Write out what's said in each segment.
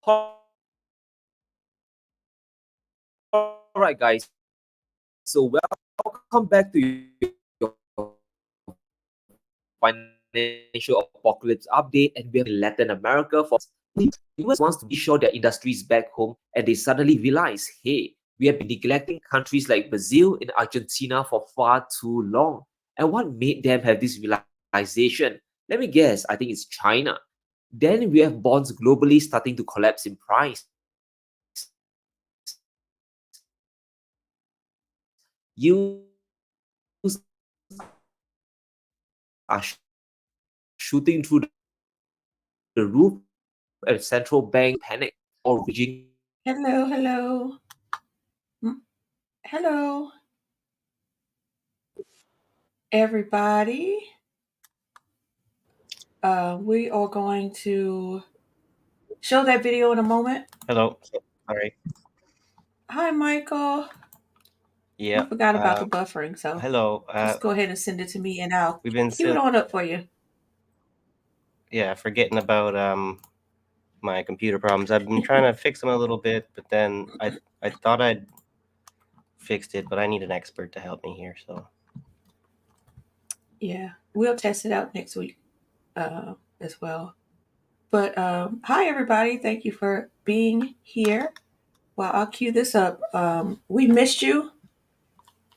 All right, guys. So welcome back to your financial apocalypse update, and we have Latin America for US wants to be sure their industries back home, and they suddenly realize, hey, we have been neglecting countries like Brazil and Argentina for far too long. And what made them have this realization? Let me guess. I think it's China. Then we have bonds globally starting to collapse in price. Yields are shooting through the roof, and central bank panic or raging. Hello, hello. Hello, everybody. We are going to show that video in a moment. Hello. Sorry. Hi, Michael. I Yeah. forgot about the buffering, so Hello. just go ahead and send it to me, and I'll We've been queue it on up for you. forgetting about my computer problems. I've been trying to fix them a little bit, but then I thought I'd fixed it, but I need an expert to help me here. So Yeah, we'll test it out next week as well. But hi, everybody. Thank you for being here. Well, I'll cue this up. We missed you.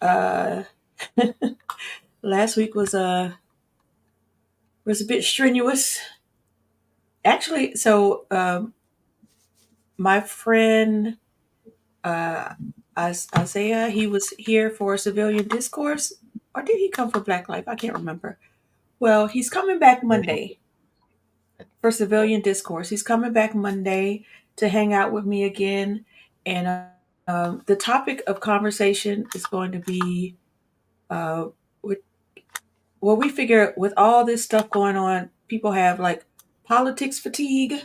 Uh, last week was a bit strenuous. Actually, so my friend Isaiah, he was here for civilian discourse, or did he come for Black Life? I can't remember. Well, he's coming back Monday for civilian discourse. He's coming back Monday to hang out with me again, and the topic of conversation is going to be, uh, with, well, we figure with all this stuff going on, people have like politics fatigue.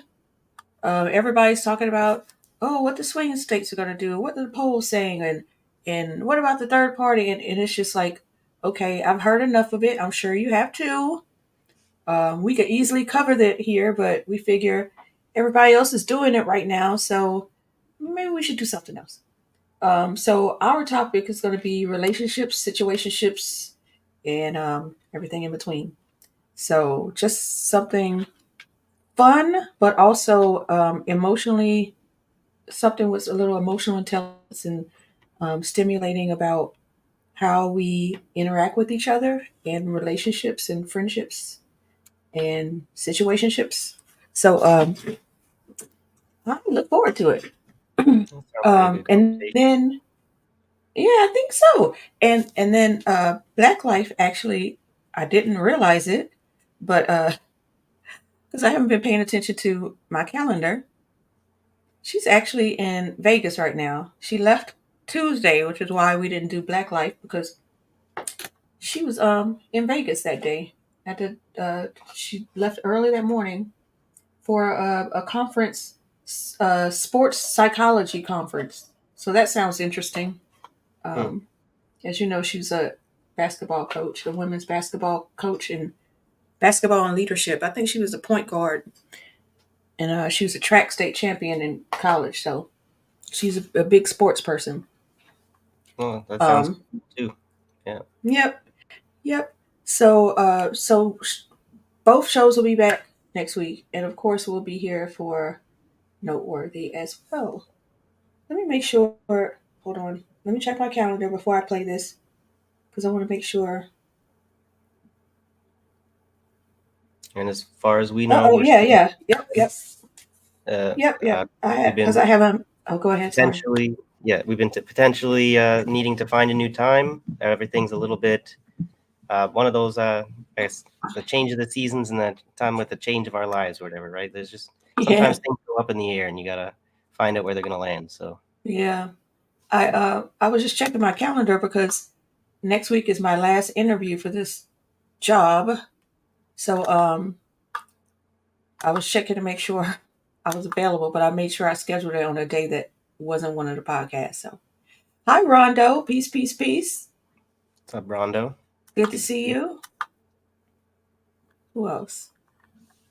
Everybody's talking about, oh, what the swing states are going to do, what the polls saying, and what about the third party, and it's just like, okay, I've heard enough of it. I'm sure you have too. We could easily cover that here, but we figure everybody else is doing it right now, so maybe we should do something else. So our topic is going to be relationships, situationships, and everything in between. So just something fun, but also emotionally something with a little emotional intelligence and stimulating about how we interact with each other and relationships and friendships and situationships. So I look forward to it. That sounds like a good And conversation. then yeah, I think so. And then Black Life actually, I didn't realize it, but because I haven't been paying attention to my calendar, she's actually in Vegas right now. She left Tuesday, which is why we didn't do Black Life because she was in Vegas that day. At the she left early that morning for a conference, sports psychology conference. So that sounds interesting. Hmm. Um, as you know, she's a basketball coach, a women's basketball coach, and basketball and leadership. I think she was a point guard, and she was a track state champion in college. So she's a big sports person. Well, that sounds Um, cool too. Yeah. yep, yep. So, both shows will be back next week, and of course, we'll be here for Noteworthy as well. Let me make sure. Hold on. Let me check my calendar before I play this because I want to make sure. And as far as we Uh know, oh, we're yeah, still yeah, yep. uh, Yep, uh yep. I we've have because been I haven't. Oh, go ahead. Sorry. potentially we've been potentially needing to find a new time. Everything's a little bit one of those I guess the change of the seasons and that time with the change of our lives or whatever, right? There's just Yeah, sometimes things go up in the air and you gotta find out where they're gonna land. So yeah. I was just checking my calendar because next week is my last interview for this job. So I was checking to make sure I was available, but I made sure I scheduled it on a day that wasn't one of the podcasts. So hi Rondo, peace, peace, peace. what's up, Rondo? Good to Good to see see you. you. Who else?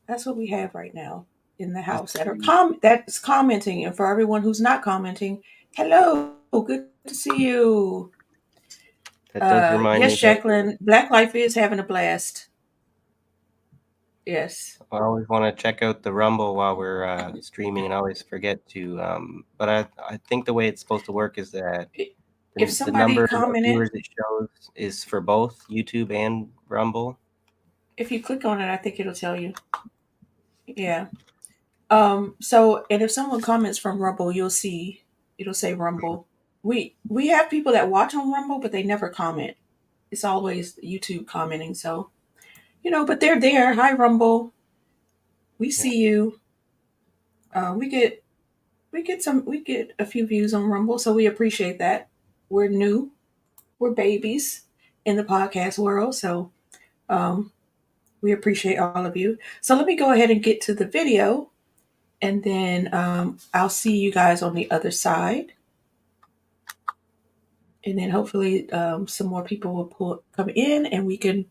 That's what we have right now in the Just house that are to, that's commenting, and for everyone who's not commenting, hello, good to see you. that does Yes, remind me that Jacqueline, Black Life is having a blast. Yes. I always want to check out the Rumble while we're streaming, and I always forget to. But I think the way it's supposed to work is that If the somebody number of commented, viewers it shows is for both YouTube and Rumble. if you click on it, I think it'll tell you. Yeah. So, and if someone comments from Rumble, you'll see it'll say Rumble. We have people that watch on Rumble, but they never comment. It's always YouTube commenting. So, but they're there. Hi, Rumble. We Yeah, see you. We get a few views on Rumble, so we appreciate that. We're new. We're babies in the podcast world, so um, we appreciate all of you. So let me go ahead and get to the video, and then I'll see you guys on the other side, and then hopefully some more people will come in, and we can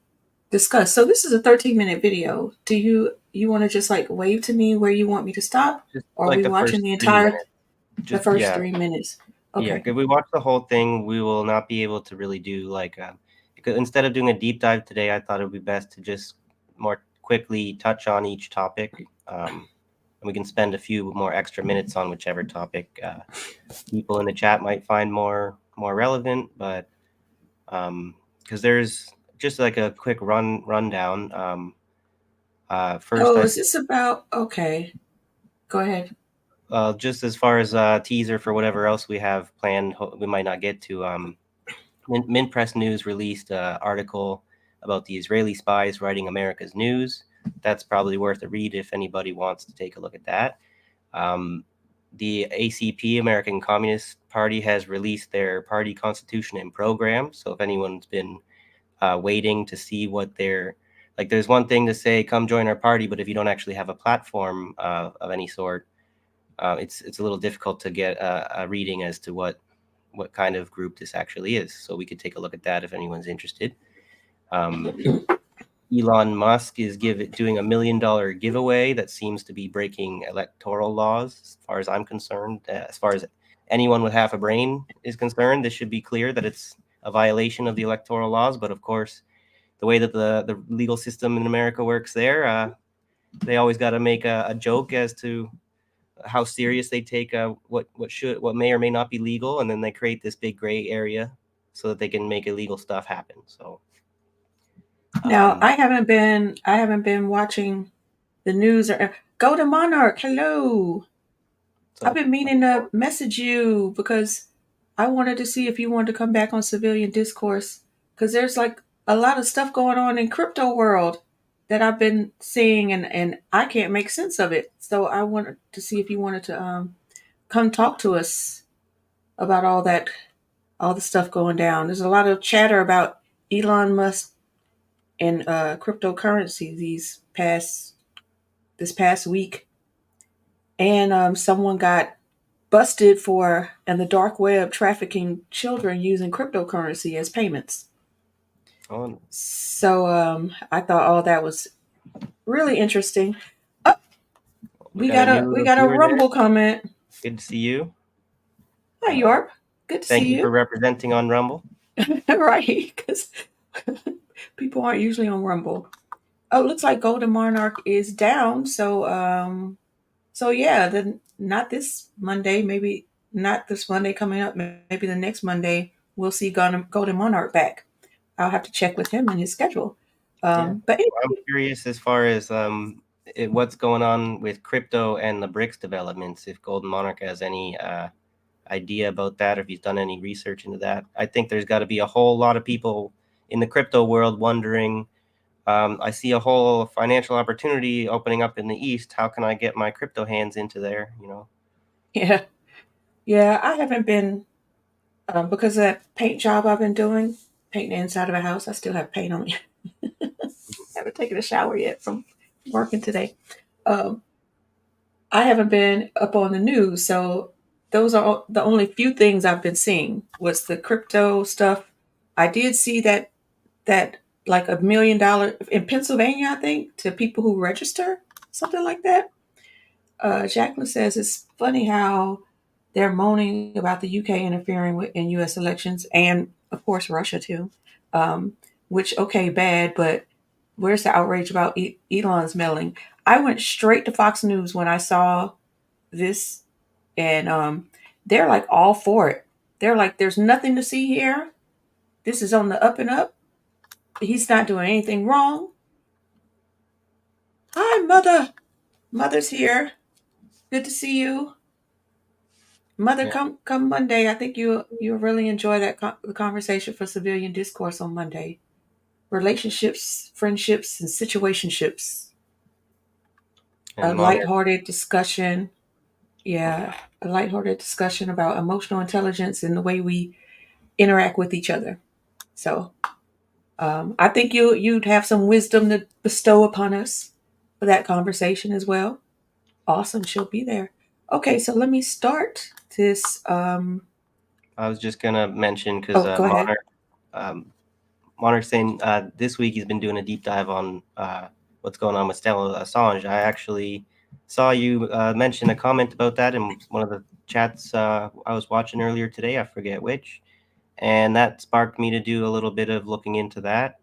discuss. So this is a 13-minute video. Do you want to just like wave to me where you want me to stop, just or are like we the watching first the 3 minutes. the Just first 3 minutes? yeah. Okay. If we watch the whole thing, we will not be able to really do like because instead of doing a deep dive today, I thought it would be best to just more quickly touch on each topic. And we can spend a few more extra minutes on whichever topic people in the chat might find more relevant. But because there's just like a quick rundown. First, Oh, I is this about? Okay. Go ahead. just as far as teaser for whatever else we have planned, we might not get to. Minpress News released an article about the Israeli spies writing America's news. That's probably worth a read if anybody wants to take a look at that. Um, the ACP, American Communist Party, has released their party constitution and program. So if anyone's been waiting to see what they're like, there's one thing to say, come join our party, but if you don't actually have a platform of any sort, it's a little difficult to get a reading as to what kind of group this actually is. So we could take a look at that if anyone's interested. Elon Musk is doing $1 million giveaway that seems to be breaking electoral laws, as far as I'm concerned. As far as anyone with half a brain is concerned, this should be clear that it's a violation of the electoral laws. But of course, the way that the legal system in America works there, they always got to make a joke as to how serious they take what may or may not be legal, and then they create this big gray area so that they can make illegal stuff happen. So Now, I haven't been watching the news or Golden Monarch. Hello. I've so been meaning to message you because I wanted to see if you wanted to come back on Civilian Discourse because there's like a lot of stuff going on in crypto world that I've been seeing and I can't make sense of it. So I wanted to see if you wanted to come talk to us about all the stuff going down. There's a lot of chatter about Elon Musk and cryptocurrency this past week, and someone got busted for in the dark web trafficking children using cryptocurrency as payments. oh, So I thought all that was really interesting. Oh, we got a we new got a viewer there. Rumble comment. Good to see you. Hi Yorp, good to Thank see you for you. representing on Rumble. Right, because people aren't usually on Rumble. Oh, it looks like Golden Monarch is down. So yeah, then not this Monday, maybe not this Monday coming up, maybe the next Monday we'll see Golden Monarch back. I'll have to check with him and his schedule. Yeah, But well, I'm curious as far as what's going on with crypto and the BRICS developments. If Golden Monarch has any idea about that, or if he's done any research into that. I think there's got to be a whole lot of people in the crypto world wondering. I see a whole financial opportunity opening up in the East. How can I get my crypto hands into there? yeah, yeah, I haven't been because of that paint job I've been doing, painting the inside of a house. I still have paint on me. Haven't taken a shower yet from working today. Um, I haven't been up on the news, so those are the only few things I've been seeing was the crypto stuff. I did see that like $1 million in Pennsylvania, I think, to people who register, something like that. Jacqueline says it's funny how they're moaning about the UK interfering in U.S. elections and, of course, Russia too. Um, which okay, bad, but where's the outrage about Elon's meddling? I went straight to Fox News when I saw this, and they're like all for it. They're like, "There's nothing to see here. This is on the up and up. He's not doing anything wrong." Hi, mother. Mother's here. Good to see you. Mother, Yeah. come Monday. I think you'll really enjoy the conversation for civilian discourse on Monday. Relationships, friendships, and situationships. A And Monarch, lighthearted discussion. Yeah, a lighthearted discussion about emotional intelligence and the way we interact with each other. So I think you'd have some wisdom to bestow upon us for that conversation as well. Awesome, she'll be there. Okay, so let me start this. I was just gonna mention because Oh, go ahead. Monarch saying this week he's been doing a deep dive on what's going on with Stella Assange. I actually saw you mention a comment about that in one of the chats I was watching earlier today. I forget which, and that sparked me to do a little bit of looking into that.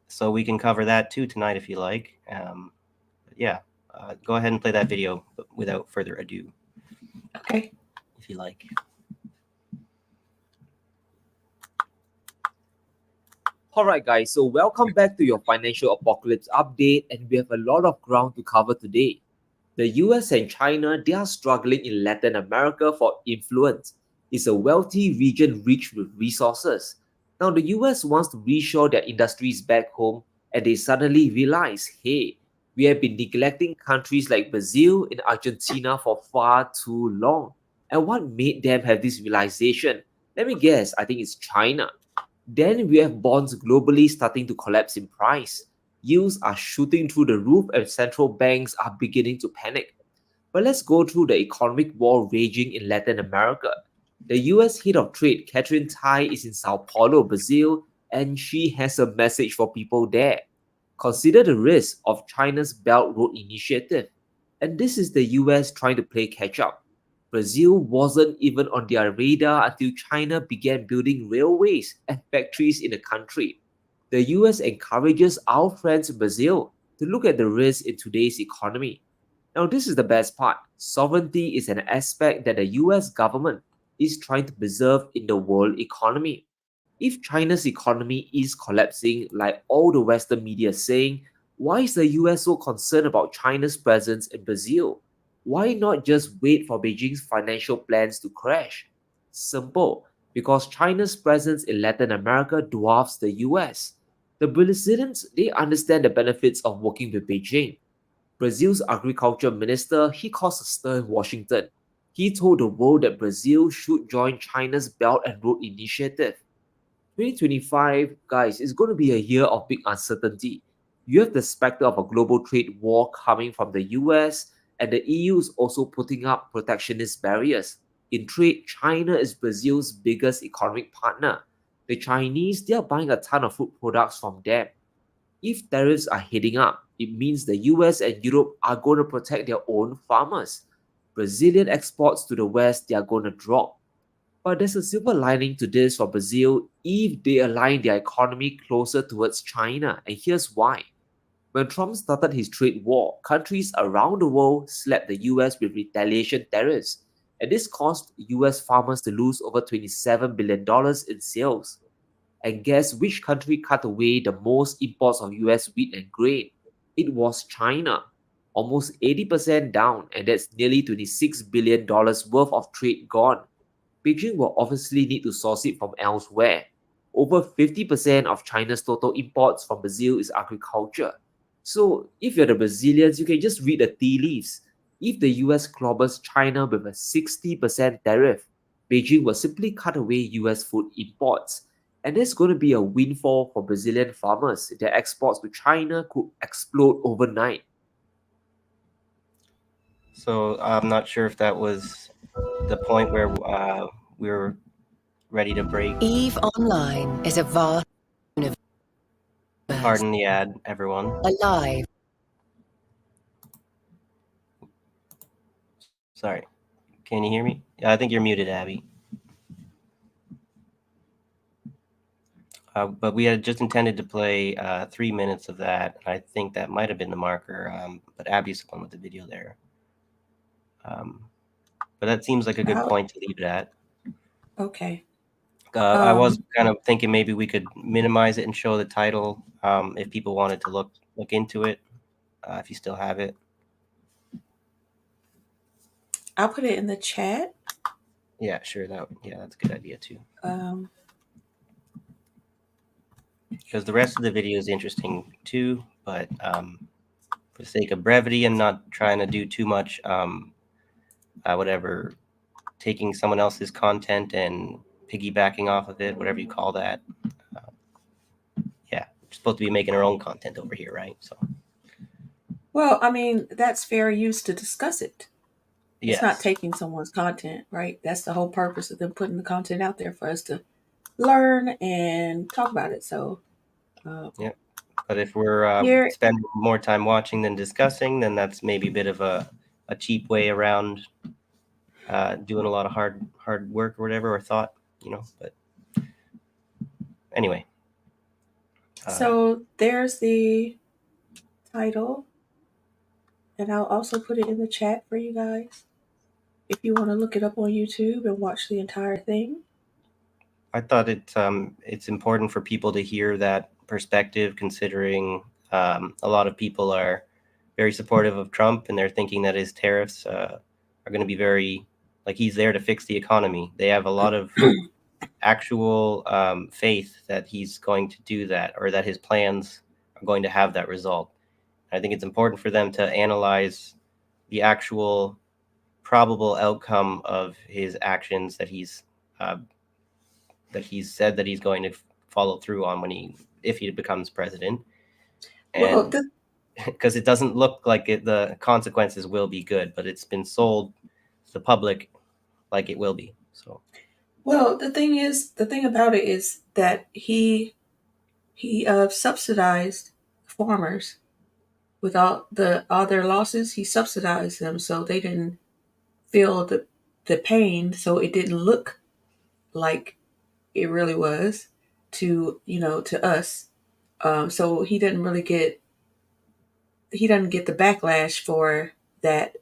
So we can cover that too tonight if you like. Yeah, go ahead and play that video without further ado, Okay. if you like. Alright, guys, so welcome back to your financial apocalypse update, and we have a lot of ground to cover today. The US and China, they are struggling in Latin America for influence. It's a wealthy region rich with resources. Now, the US wants to reshore their industries back home, and they suddenly realize, hey, we have been neglecting countries like Brazil and Argentina for far too long. And what made them have this realization? Let me guess, I think it's China. Then we have bonds globally starting to collapse in price. Yields are shooting through the roof and central banks are beginning to panic. But let's go through the economic war raging in Latin America. The US head of trade, Catherine Tai, is in Sao Paulo, Brazil, and she has a message for people there. Consider the risk of China's Belt Road Initiative. And this is the US trying to play catch up. Brazil wasn't even on their radar until China began building railways and factories in the country. The US encourages our friends in Brazil to look at the risks in today's economy. Now, this is the best part. Sovereignty is an aspect that the US government is trying to preserve in the world economy. If China's economy is collapsing, like all the Western media saying, why is the US so concerned about China's presence in Brazil? Why not just wait for Beijing's financial plans to crash? Simple, because China's presence in Latin America dwarfs the US. The Brazilians, they understand the benefits of working with Beijing. Brazil's agriculture minister, he caused a stir in Washington. He told the world that Brazil should join China's Belt and Road Initiative. 2025, guys, is going to be a year of big uncertainty. You have the specter of a global trade war coming from the US, and the EU is also putting up protectionist barriers. In trade, China is Brazil's biggest economic partner. The Chinese, they are buying a ton of food products from them. If tariffs are heading up, it means the US and Europe are going to protect their own farmers. Brazilian exports to the West, they are going to drop. But there's a silver lining to this for Brazil if they align their economy closer towards China. And here's why. When Trump started his trade war, countries around the world slapped the US with retaliation tariffs. And this caused US farmers to lose over $27 billion in sales. And guess which country cut away the most imports of US wheat and grain? It was China. Almost 80% down, and that's nearly $26 billion worth of trade gone. Beijing will obviously need to source it from elsewhere. Over 50% of China's total imports from Brazil is agriculture. So, if you're the Brazilians, you can just read the tea leaves. If the US clobbers China with a 60% tariff, Beijing will simply cut away US food imports. And there's going to be a windfall for Brazilian farmers. Their exports to China could explode overnight. So I'm not sure if that was the point where we were ready to break. EVE Online is a vast universe, Pardon the ad, everyone. alive, Sorry. Can you hear me? Yeah, I think you're muted, Abby. But we had just intended to play 3 minutes of that. I think that might have been the marker, but Abby's the one with the video there. But that seems like a good Oh. point to leave it at. Okay. I was kind of thinking maybe we could minimize it and show the title if people wanted to look into it, if you still have it. I'll put it in the chat. Yeah, sure. That's a good idea too. Because the rest of the video is interesting too, but for the sake of brevity and not trying to do too much, whatever, taking someone else's content and piggybacking off of it, whatever you call that. Yeah, we're supposed to be making our own content over here, right? So. Well, I mean, that's fair use to discuss it. Yes. It's not taking someone's content, right? That's the whole purpose of them putting the content out there for us to learn and talk about it. So, yeah. But if we're spending more time watching than discussing, then that's maybe a bit of a cheap way around doing a lot of hard work or whatever, or thought, but anyway. So there's the title, and I'll also put it in the chat for you guys if you want to look it up on YouTube and watch the entire thing. I thought it's important for people to hear that perspective, considering a lot of people are very supportive of Trump, and they're thinking that his tariffs are going to be very, like, he's there to fix the economy. They have a lot of actual faith that he's going to do that, or that his plans are going to have that result. I think it's important for them to analyze the actual probable outcome of his actions that he's said that he's going to follow through on if he becomes president. And because it doesn't look like the consequences will be good, but it's been sold to the public like it will be. So, well, the thing about it is that he subsidized farmers with all their losses. He subsidized them so they didn't feel the pain, so it didn't look like it really was to us. So he doesn't get the backlash for that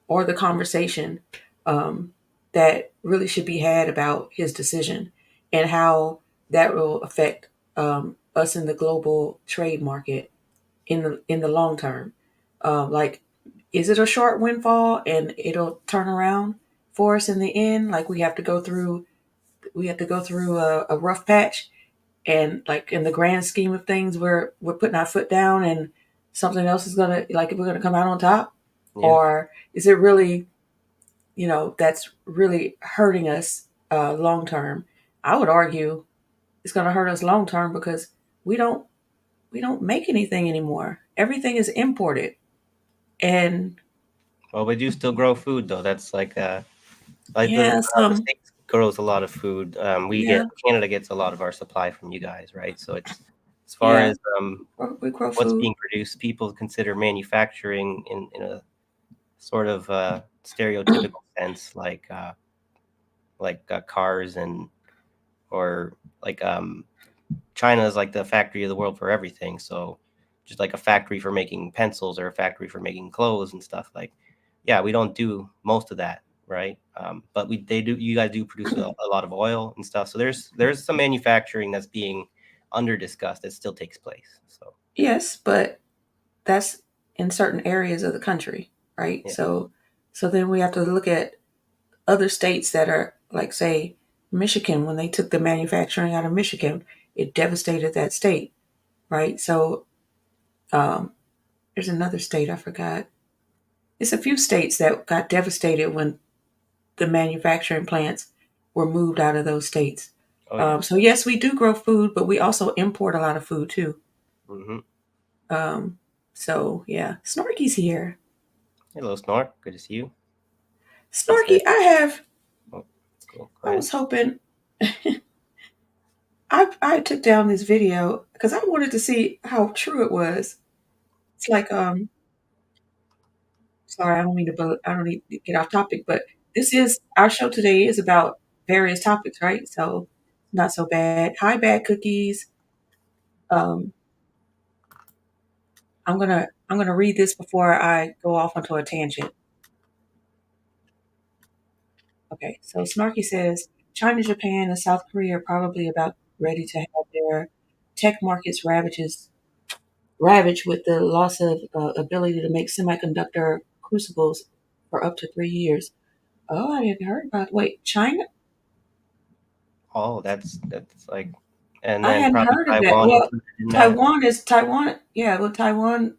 or the conversation that really should be had about his decision and how that will affect us in the global trade market in the long term. Like, is it a short windfall and it'll turn around for us in the end? Like we have to go through a rough patch, and like in the grand scheme of things, we're putting our foot down, and something else is gonna like we're gonna come out on top, Yeah. or is it really, that's really hurting us long term? I would argue it's gonna hurt us long term because we don't we don't make anything anymore. Everything is imported, and Well, we do still grow food though. That's like the yeah, the States grows a lot of food. yeah, Canada gets a lot of our supply from you guys, right? So it's as far yeah, as we grow what's food. being produced, people consider manufacturing in a sort of stereotypical sense, like cars and or like China is like the factory of the world for everything. So just like a factory for making pencils or a factory for making clothes and stuff. Like, yeah, we don't do most of that, right? But they do. You guys do produce a lot of oil and stuff. So there's some manufacturing that's being under discussed that still takes place. So Yes, but that's in certain areas of the country, right? yeah. So then we have to look at other states that are like, say, Michigan. When they took the manufacturing out of Michigan, it devastated that state, right? So um, there's another state I forgot. It's a few states that got devastated when the manufacturing plants were moved out of those states. Oh yeah. So yes, we do grow food, but we also import a lot of food too. Mm-hmm. So yeah, Snorky's here. Hello, Snort. Good to see you. Snorky, Oh, cool. Go I ahead. was hoping I took down this video because I wanted to see how true it was. It's like sorry, I don't need to get off topic, but this is our show today is about various topics, right? So not so bad. Hi, bad cookies. Um, I'm gonna read this before I go off onto a tangent. Okay, so Snarky says China, Japan, and South Korea are probably about ready to have their tech markets ravaged with the loss of ability to make semiconductor crucibles for up to 3 years. Oh, I didn't heard about. Wait, China? Oh, that's like, and I then hadn't probably heard of that. Taiwan Well, included in that. Taiwan. Yeah, well, Taiwan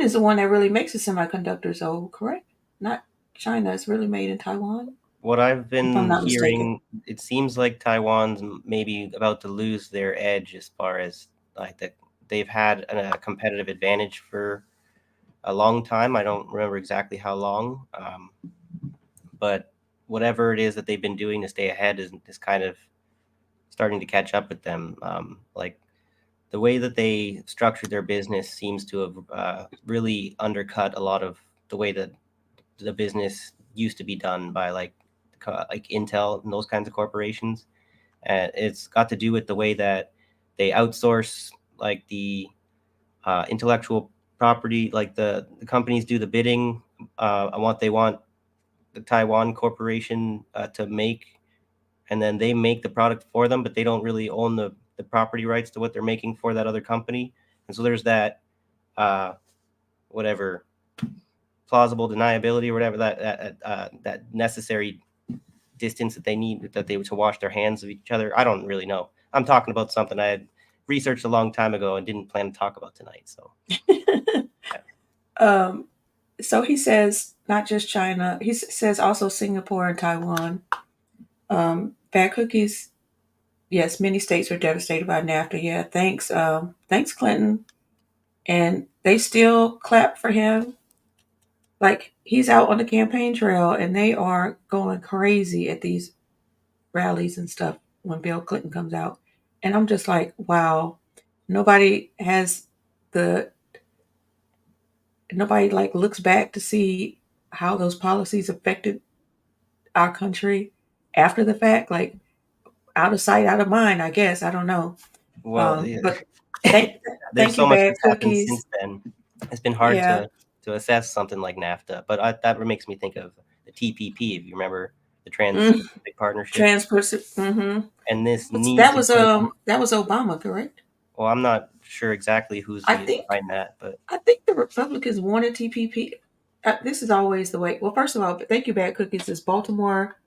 is the one that really makes the semiconductors. So correct, not China. It's really made in Taiwan, What I've if I'm been not mistaken. hearing, it seems like Taiwan's maybe about to lose their edge as far as like that they've had a competitive advantage for a long time. I don't remember exactly how long, but whatever it is that they've been doing to stay ahead is kind of starting to catch up with them. Like the way that they structured their business seems to have really undercut a lot of the way that the business used to be done by like Intel and those kinds of corporations. And it's got to do with the way that they outsource like the intellectual property, like the companies do the bidding on what they want the Taiwan corporation to make, and then they make the product for them, but they don't really own the property rights to what they're making for that other company. And so there's that uh, whatever plausible deniability or whatever that necessary distance that they need that they to wash their hands of each other. I don't really know. I'm talking about something I had researched a long time ago and didn't plan to talk about tonight. So um, so he says not just China. He says also Singapore and Taiwan. Bad cookies. Yes, many states are devastated by NAFTA. Yeah, thanks Clinton, and they still clap for him. Like he's out on the campaign trail, and they are going crazy at these rallies and stuff when Bill Clinton comes out. And I'm just like, wow, nobody has the nobody like looks back to see how those policies affected our country after the fact, like out of sight, out of mind, I guess. I don't know. well, yeah. But thank There's thank you, so much bad that's happened cookies. since then. It's been hard Yeah. to to assess something like NAFTA. But that makes me think of the TPP, if you remember the Mm, Trans-Pacific Partnership, mm-hmm. and this need That to was go to. Obama, correct? Well, I'm not sure exactly who's I think behind that, but I think the Republicans wanted TPP. This is always the way. Well, first of all, thank you, Bad Cookies. It's Baltimore,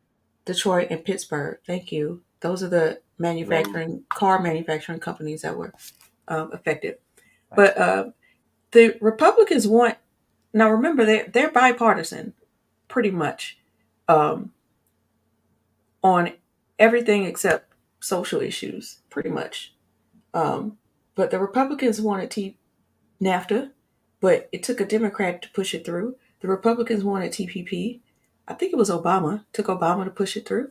Detroit, and Pittsburgh. Thank you. Those are the then car manufacturing companies that were affected. right. But the Republicans want. Now, remember, they're bipartisan, pretty much, um, on everything except social issues, pretty much. Um, but the Republicans wanted NAFTA, but it took a Democrat to push it through. The Republicans wanted TPP. I think it was Obama. Took Obama to push it through.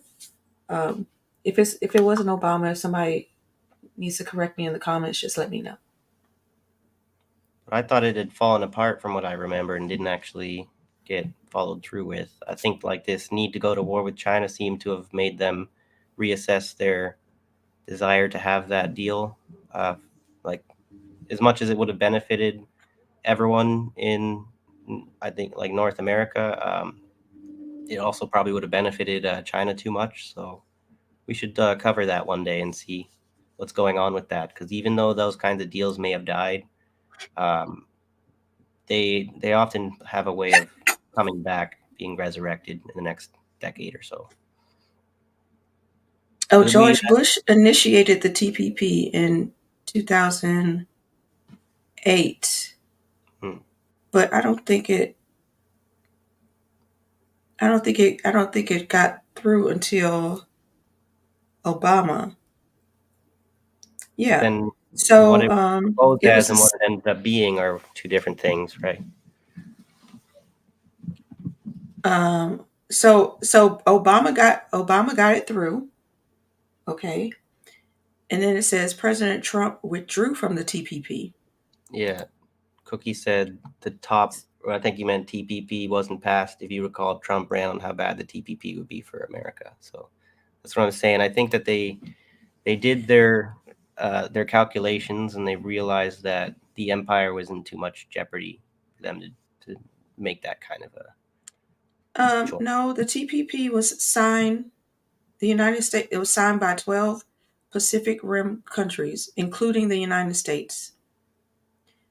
Um, if it wasn't Obama, if somebody needs to correct me in the comments, just let me know. But I thought it had fallen apart from what I remember and didn't actually get followed through with. I think like this need to go to war with China seemed to have made them reassess their desire to have that deal. Like as much as it would have benefited everyone in, I think, like North America, it also probably would have benefited China too much. So we should cover that one day and see what's going on with that. Because even though those kinds of deals may have died, um, they often have a way of coming back, being resurrected in the next decade or so. Oh, But we George Bush initiated the TPP in 2008, hmm. but I don't think it. I don't think it got through until Obama. But Yeah. then what So it proposed it as was and what it ended up being are two different things, right? so Obama got it through. Okay. And then it says President Trump withdrew from the TPP. Yeah. Cookie said the top, or I think you meant TPP wasn't passed. If you recall, Trump ran on how bad the TPP would be for America. So that's what I'm saying. I think that they did their calculations and they realized that the empire was in too much jeopardy for them to make that kind of a choice. No, the TPP was signed. The United States. It was signed by 12 Pacific Rim countries, including the United States,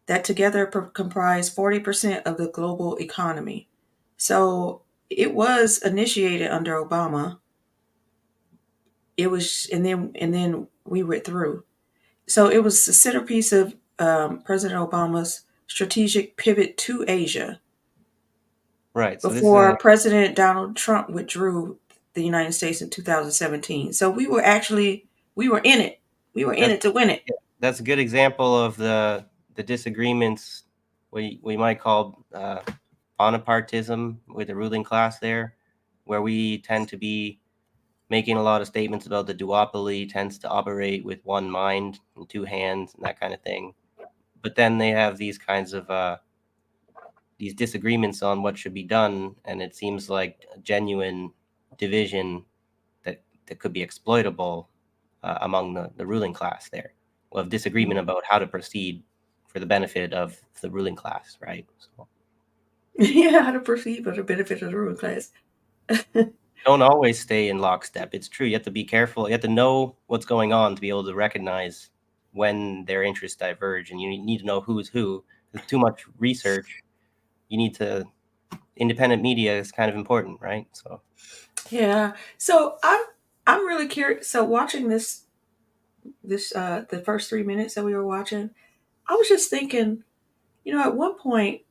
that together comprise 40% of the global economy. So it was initiated under Obama. It was, and then we went through. So it was the centerpiece of President Obama's strategic pivot to Asia Right. So this is before President Donald Trump withdrew the United States in 2017. So we were in it. We were in that's it to win it. that's a good example of the disagreements we might call Bonapartism with the ruling class there, where we tend to be making a lot of statements about the duopoly tends to operate with one mind and two hands and that kind of thing. But then they have these kinds of these disagreements on what should be done, and it seems like a genuine division that could be exploitable among the ruling class there. We'll have disagreement about how to proceed for the benefit of the ruling class, right? So Yeah, how to proceed for the benefit of the ruling class. don't always stay in lockstep. It's true. You have to be careful. You have to know what's going on to be able to recognize when their interests diverge, and you need to know who's who. There's too much research. You need to. Independent media is kind of important, right? So Yeah. So I'm really curious. So watching this the first 3 minutes that we were watching, I was just thinking, at one point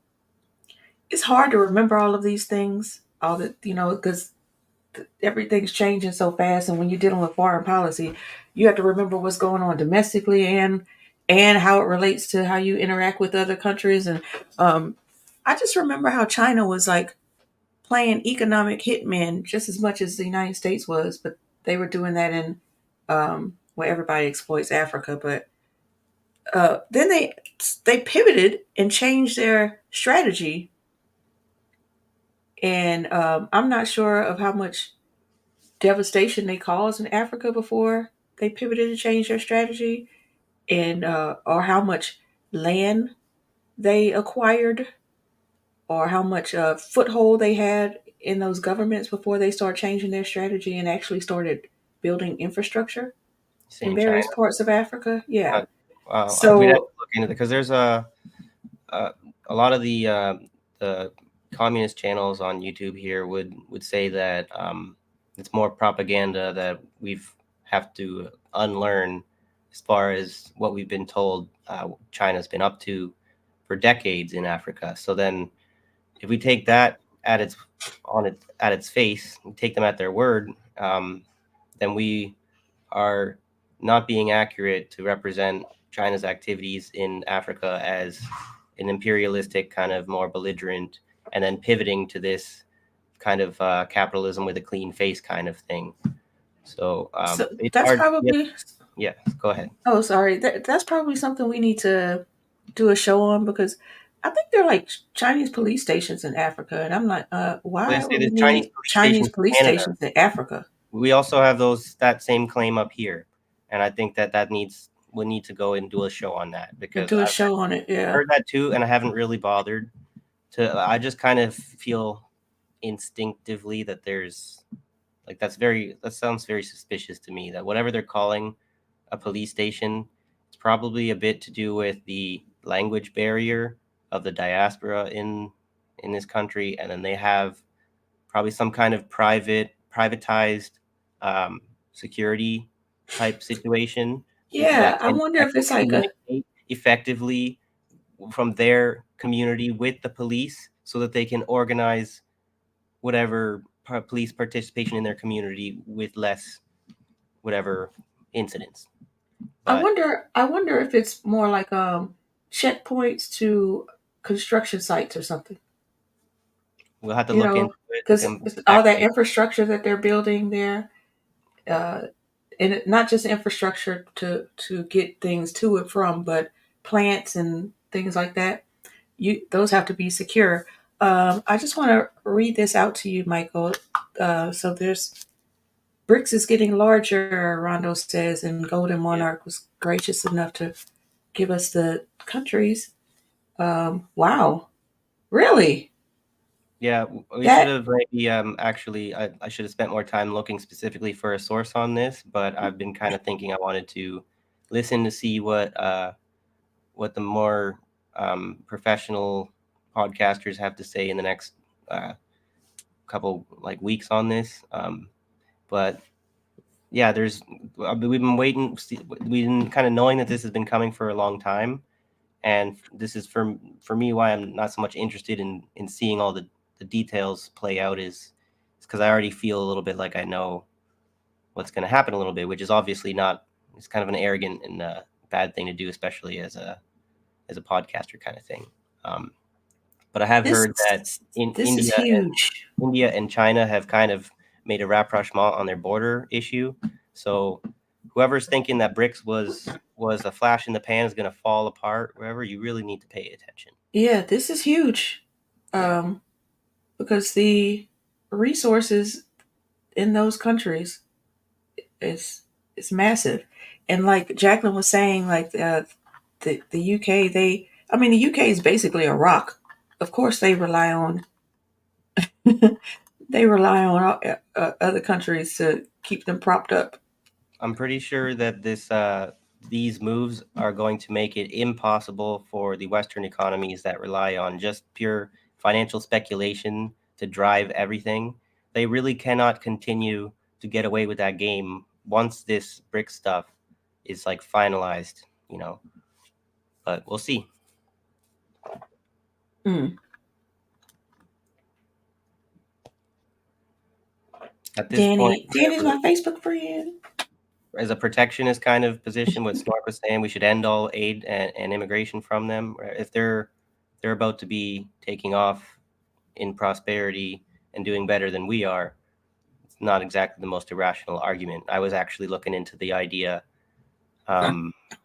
it's hard to remember all of these things, all the because everything's changing so fast, and when you're dealing with foreign policy, you have to remember what's going on domestically and how it relates to how you interact with other countries. And I just remember how China was like playing economic hitman just as much as the United States was, but they were doing that in where everybody exploits Africa. But then they pivoted and changed their strategy, and I'm not sure of how much devastation they caused in Africa before they pivoted and changed their strategy, and or how much land they acquired or how much foothold they had in those governments before they started changing their strategy and actually started building infrastructure in Saying various China. parts of Africa. Yeah. We'd have to So look into it because there's a lot of the communist channels on YouTube here would say that it's more propaganda that we've have to unlearn as far as what we've been told China's been up to for decades in Africa. So then, if we take that at its face, we take them at their word, then we are not being accurate to represent China's activities in Africa as an imperialistic kind of more belligerent, and then pivoting to this kind of capitalism with a clean face kind of thing. So so it's that's hard. probably Yeah, go ahead. oh sorry. That's probably something we need to do a show on because I think they're like Chinese police stations in Africa, and I'm like, Well, they why say would we there's Chinese need police Chinese stations police in Canada. stations in Africa? We also have that same claim up here, and I think that we need to go and do a show on that But because do a I've show on it, yeah. heard that too, and I haven't really bothered to. I just kind of feel instinctively that there's like that sounds very suspicious to me. That whatever they're calling a police station, it's probably a bit to do with the language barrier of the diaspora in this country, and then they have probably some kind of privatized security type situation Yeah, that I wonder that if can it's like a communicate effectively from their community with the police so that they can organize whatever police participation in their community with less whatever incidents. But I wonder if it's more like checkpoints to construction sites or something. we'll have to You look know, into it because and all that actually. infrastructure that they're building there, uh, and not just infrastructure to get things to and from, but plants and things like that. Those have to be secure. I just want to read this out to you, Michael. So there's BRICS is getting larger, Rondo says, and Golden Yeah. Monarch was gracious enough to give us the countries. Wow, really? Yeah, we should That have maybe actually I should have spent more time looking specifically for a source on this, but I've been kind of thinking I wanted to listen to see what the more professional podcasters have to say in the next uh, couple like weeks on this. But yeah, we've been waiting, we've been kind of knowing that this has been coming for a long time, and this is for me why I'm not so much interested in seeing all the details play out is because I already feel a little bit like I know what's going to happen a little bit, which is obviously not. It's kind of an arrogant and bad thing to do, especially as a podcaster kind of thing. Um, but I have this heard that in this is huge. India and China have kind of made a rapprochement on their border issue. So whoever's thinking that BRICS was a flash in the pan is going to fall apart, wherever you really need to pay attention. Yeah, this is huge. Yeah. Because the resources in those countries is massive, and like Jacqueline was saying, like the UK, I mean, the UK is basically a rock. Of course, they rely on other countries to keep them propped up. I'm pretty sure that these moves are going to make it impossible for the Western economies that rely on just pure financial speculation to drive everything. They really cannot continue to get away with that game once this brick stuff is like finalized, you know. But we'll see. Mm. At this point, Danny's my Facebook friend. as a protectionist kind of position, what Snork was saying, we should end all aid and immigration from them. If they're about to be taking off in prosperity and doing better than we are, it's not exactly the most irrational argument. I was actually looking into the idea,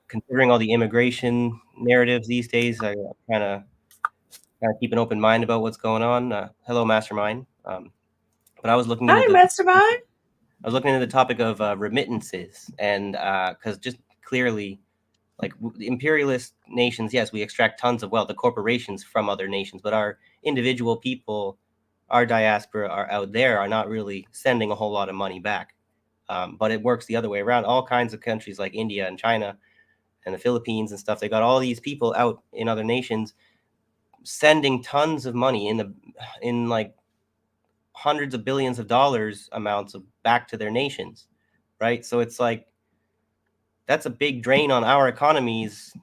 considering all the immigration narratives these days. I kind of keep an open mind about what's going on. Hello, Mastermind. But I was looking into Hi, Mastermind. the topic of remittances, and because just clearly like the imperialist nations, yes, we extract tons of wealth, the corporations from other nations, but our individual people, our diaspora are out there are not really sending a whole lot of money back. But it works the other way around. All kinds of countries like India and China and the Philippines and stuff, they got all these people out in other nations sending tons of money in like hundreds of billions of dollars amounts of back to their nations, right? So it's like that's a big drain on our economies,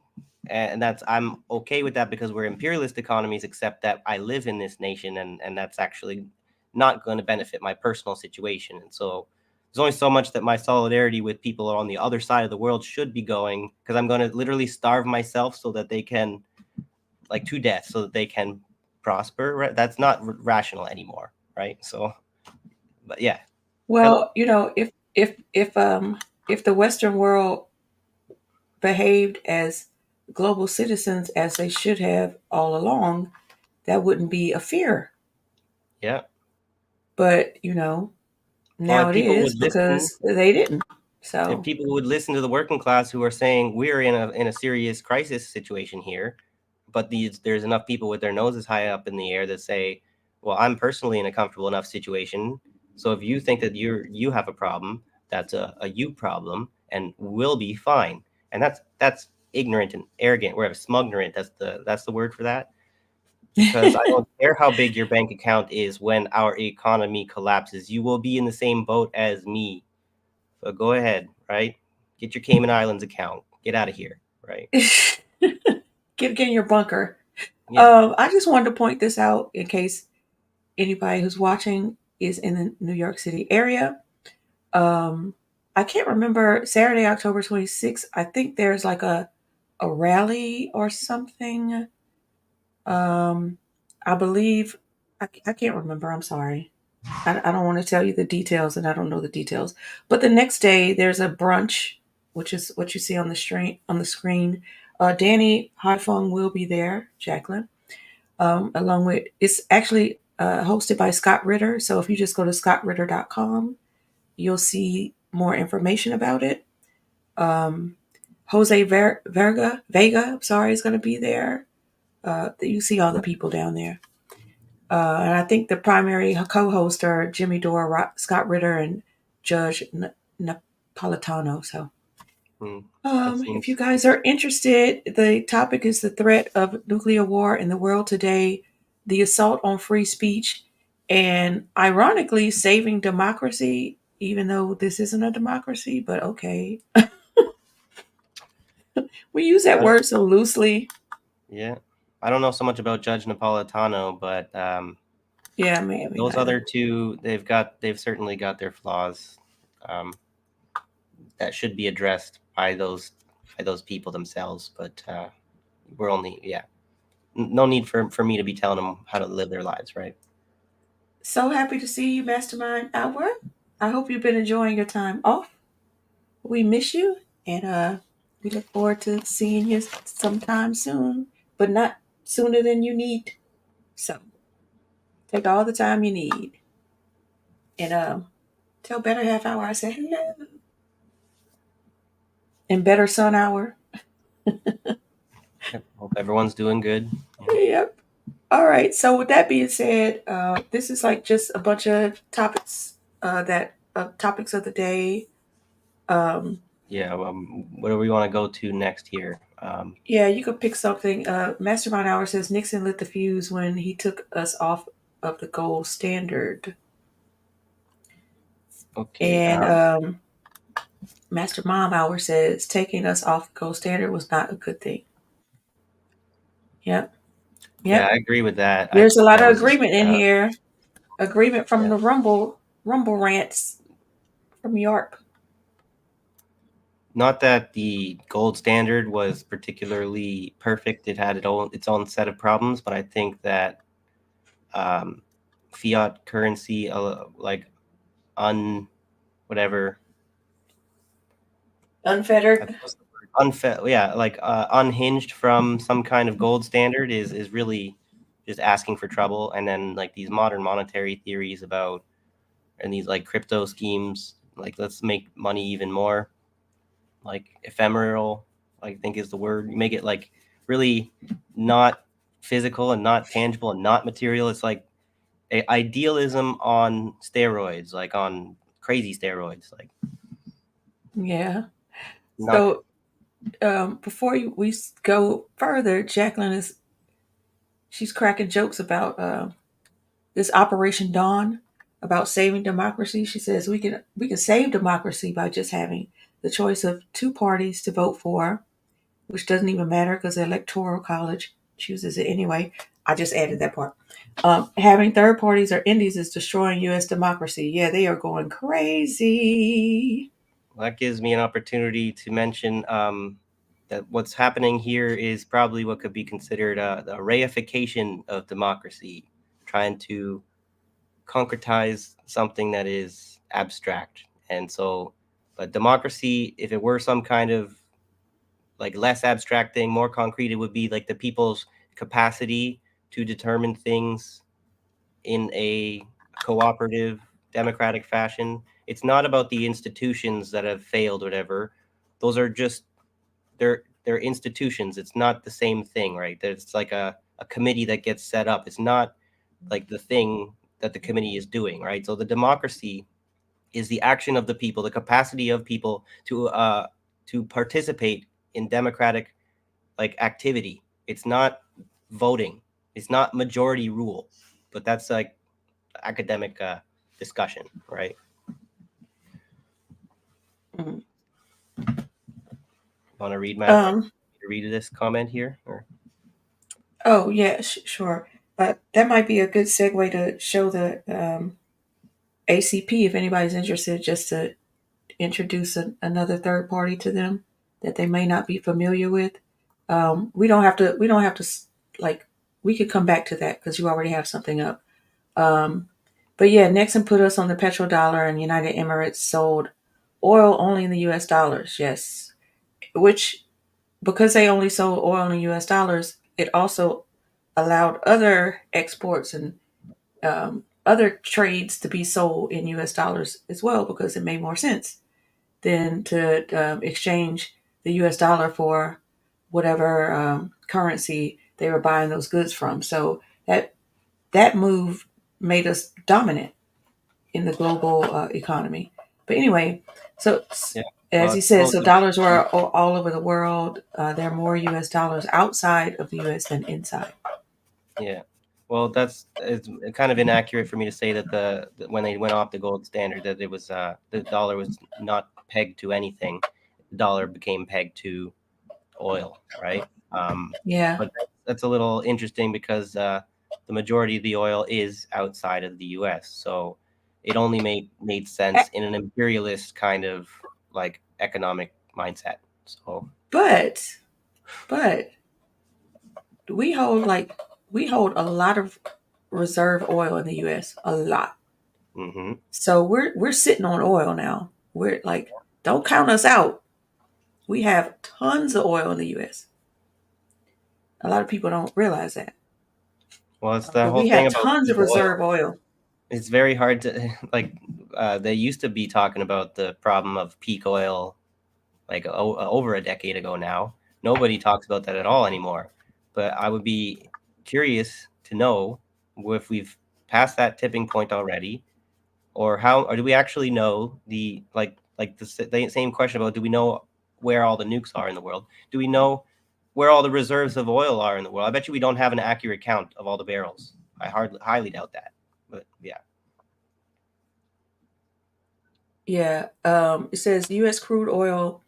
and that's I'm okay with that because we're imperialist economies, except that I live in this nation, and that's actually not going to benefit my personal situation. And so there's only so much that my solidarity with people on the other side of the world should be going, because I'm going to literally starve myself so that they can, like, to death, so that they can prosper, right? That's not rational anymore, right? So, but yeah. Well, you know, if the Western world behaved as global citizens as they should have all along, that wouldn't be a fear. Yeah. But you know, Well, now if it people is would listen, because they didn't. if So people would listen to the working class who are saying we're in a serious crisis situation here, but there's enough people with their noses high up in the air that say, well, I'm personally in a comfortable enough situation. So if you think that you have a problem, that's a you problem, and we'll be fine. And that's ignorant and arrogant. We're smugnorant. That's the word for that. Because I don't care how big your bank account is when our economy collapses. You will be in the same boat as me. So go ahead, right? Get your Cayman Islands account. Get out of here, right? get in your bunker. Yeah. I just wanted to point this out in case anybody who's watching is in the New York City area. Um, I can't remember Saturday, October 26th. I think there's like a rally or something. Um, I believe I can't remember. I'm sorry. I don't want to tell you the details, and I don't know the details. But the next day, there's a brunch, which is what you see on the screen. Danny Haifeng will be there, Jacqueline, along with it's actually hosted by Scott Ritter. So if you just go to scottritter.com, you'll see more information about it. Um, Jose Vega, sorry, is going to be there. You see all the people down there. And I think the primary co-hosts are Jimmy Dore, Scott Ritter, and Judge Napolitano. So, That if you seems guys are interested, the topic is the threat of nuclear war in the world today, the assault on free speech, and ironically, saving democracy, even though this isn't a democracy, but okay. We use that word so loosely. yeah. I don't know so much about Judge Napolitano, but Yeah, maybe those neither. other two, they've certainly got their flaws that should be addressed by those people themselves. But we're only no need for me to be telling them how to live their lives, right? So happy to see you, Mastermind Albert. I hope you've been enjoying your time off. We miss you, and we look forward to seeing you sometime soon, but not sooner than you need. So take all the time you need, and tell Better Half Hour I said hello, and Better Sun Hour. Yep. Hope everyone's doing good. Yep. All right. So with that being said, this is like just a bunch of topics topics of the day. Yeah. What do we want to go to next here? Yeah, you could pick something. Mastermind Hour says Nixon lit the fuse when he took us off of the gold standard. Okay. And Master Mom Hour says taking us off the gold standard was not a good thing. Yep. Yeah, Yep. I agree with that. I There's a think lot that of was just agreement in here. Agreement from yeah. the Rumble rants from York. Not that the gold standard was particularly perfect. It had its own set of problems, but I think that fiat currency, like whatever, Unfettered. unhinged from some kind of gold standard is really just asking for trouble. And then like these modern monetary theories about and these like crypto schemes, like let's make money even more like ephemeral, I think is the word. You make it like really not physical and not tangible and not material. It's like idealism on steroids, like on crazy steroids. Like Yeah. not So before we go further, Jacqueline she's cracking jokes about this Operation Dawn about saving democracy. She says we can save democracy by just having the choice of two parties to vote for, which doesn't even matter because the Electoral College chooses it anyway. I just added that part. Having third parties or indies is destroying U.S. democracy. Yeah, they are going crazy. that gives me an opportunity to mention that what's happening here is probably what could be considered the reification of democracy, trying to concretize something that is abstract. And so, but democracy, if it were some kind of like less abstract thing, more concrete, it would be like the people's capacity to determine things in a cooperative, democratic fashion. It's not about the institutions that have failed, or whatever. Those are just they're institutions. It's not the same thing, right? There's like a committee that gets set up. It's not like the thing that the committee is doing, right? So the democracy is the action of the people, the capacity of people to participate in democratic like activity. It's not voting. It's not majority rule, but that's like academic discussion, right? Mhm. Want to read this comment here? Or? Oh yeah, sure. That might be a good segue to show the ACP if anybody's interested, just to introduce another third party to them that they may not be familiar with. We don't have to. We don't have to like. We could come back to that because you already have something up. Um, but yeah, Nixon put us on the petrodollar, and United Emirates sold oil only in the U.S. dollars. Yes, which because they only sold oil in U.S. dollars, it also allowed other exports and other trades to be sold in U.S. dollars as well because it made more sense than to exchange the U.S. dollar for whatever currency they were buying those goods from. So that move made us dominant in the global economy. But anyway, so Yeah. as Well, he said, so supposedly, dollars were all over the world. There are more U.S. dollars outside of the U.S. than inside. yeah. Well, it's kind of inaccurate for me to say that when they went off the gold standard that it was the dollar was not pegged to anything. The dollar became pegged to oil, right? Yeah, But that's a little interesting because the majority of the oil is outside of the U.S. So it only made sense in an imperialist kind of like economic mindset. So but but we hold a lot of reserve oil in the U.S. A lot. mhm. So we're sitting on oil now. We're like, don't count us out. We have tons of oil in the U.S. A lot of people don't realize that, Well, it's the but whole we thing have about tons peak of oil. reserve oil. It's very hard to like. They used to be talking about the problem of peak oil like over a decade ago now. Nobody talks about that at all anymore. But I would be curious to know if we've passed that tipping point already, or do we actually know the same question about do we know where all the nukes are in the world? Do we know where all the reserves of oil are in the world? I bet you we don't have an accurate count of all the barrels. I highly doubt that. But yeah. Yeah, it says U.S. crude oil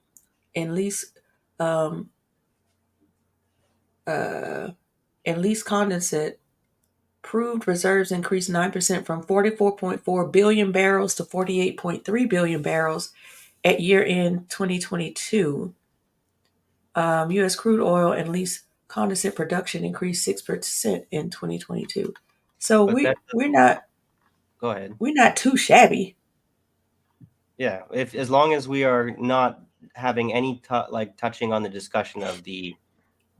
and lease um, uh, and lease condensate proved reserves increased 9% from 44.4 billion barrels to 48.3 billion barrels at year end 2022. U.S. crude oil and lease condensate production increased 6% in 2022. So But that we're not Go ahead. too shabby. Yeah, if as long as we are not having any touching on the discussion of the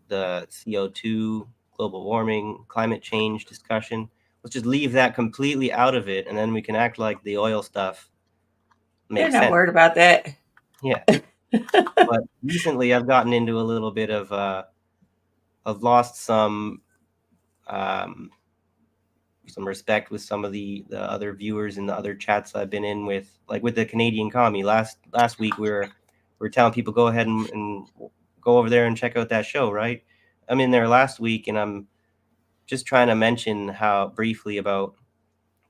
CO2, global warming, climate change discussion, let's just leave that completely out of it, and then we can act like the oil stuff They're makes not sense. worried about that. Yeah, But recently, I've gotten into a little bit of I've lost um, some respect with some of the other viewers in the other chats I've been in with, like with the Canadian commie. Last week we were telling people go ahead and go over there and check out that show, right? I'm in there last week and I'm just trying to mention how briefly about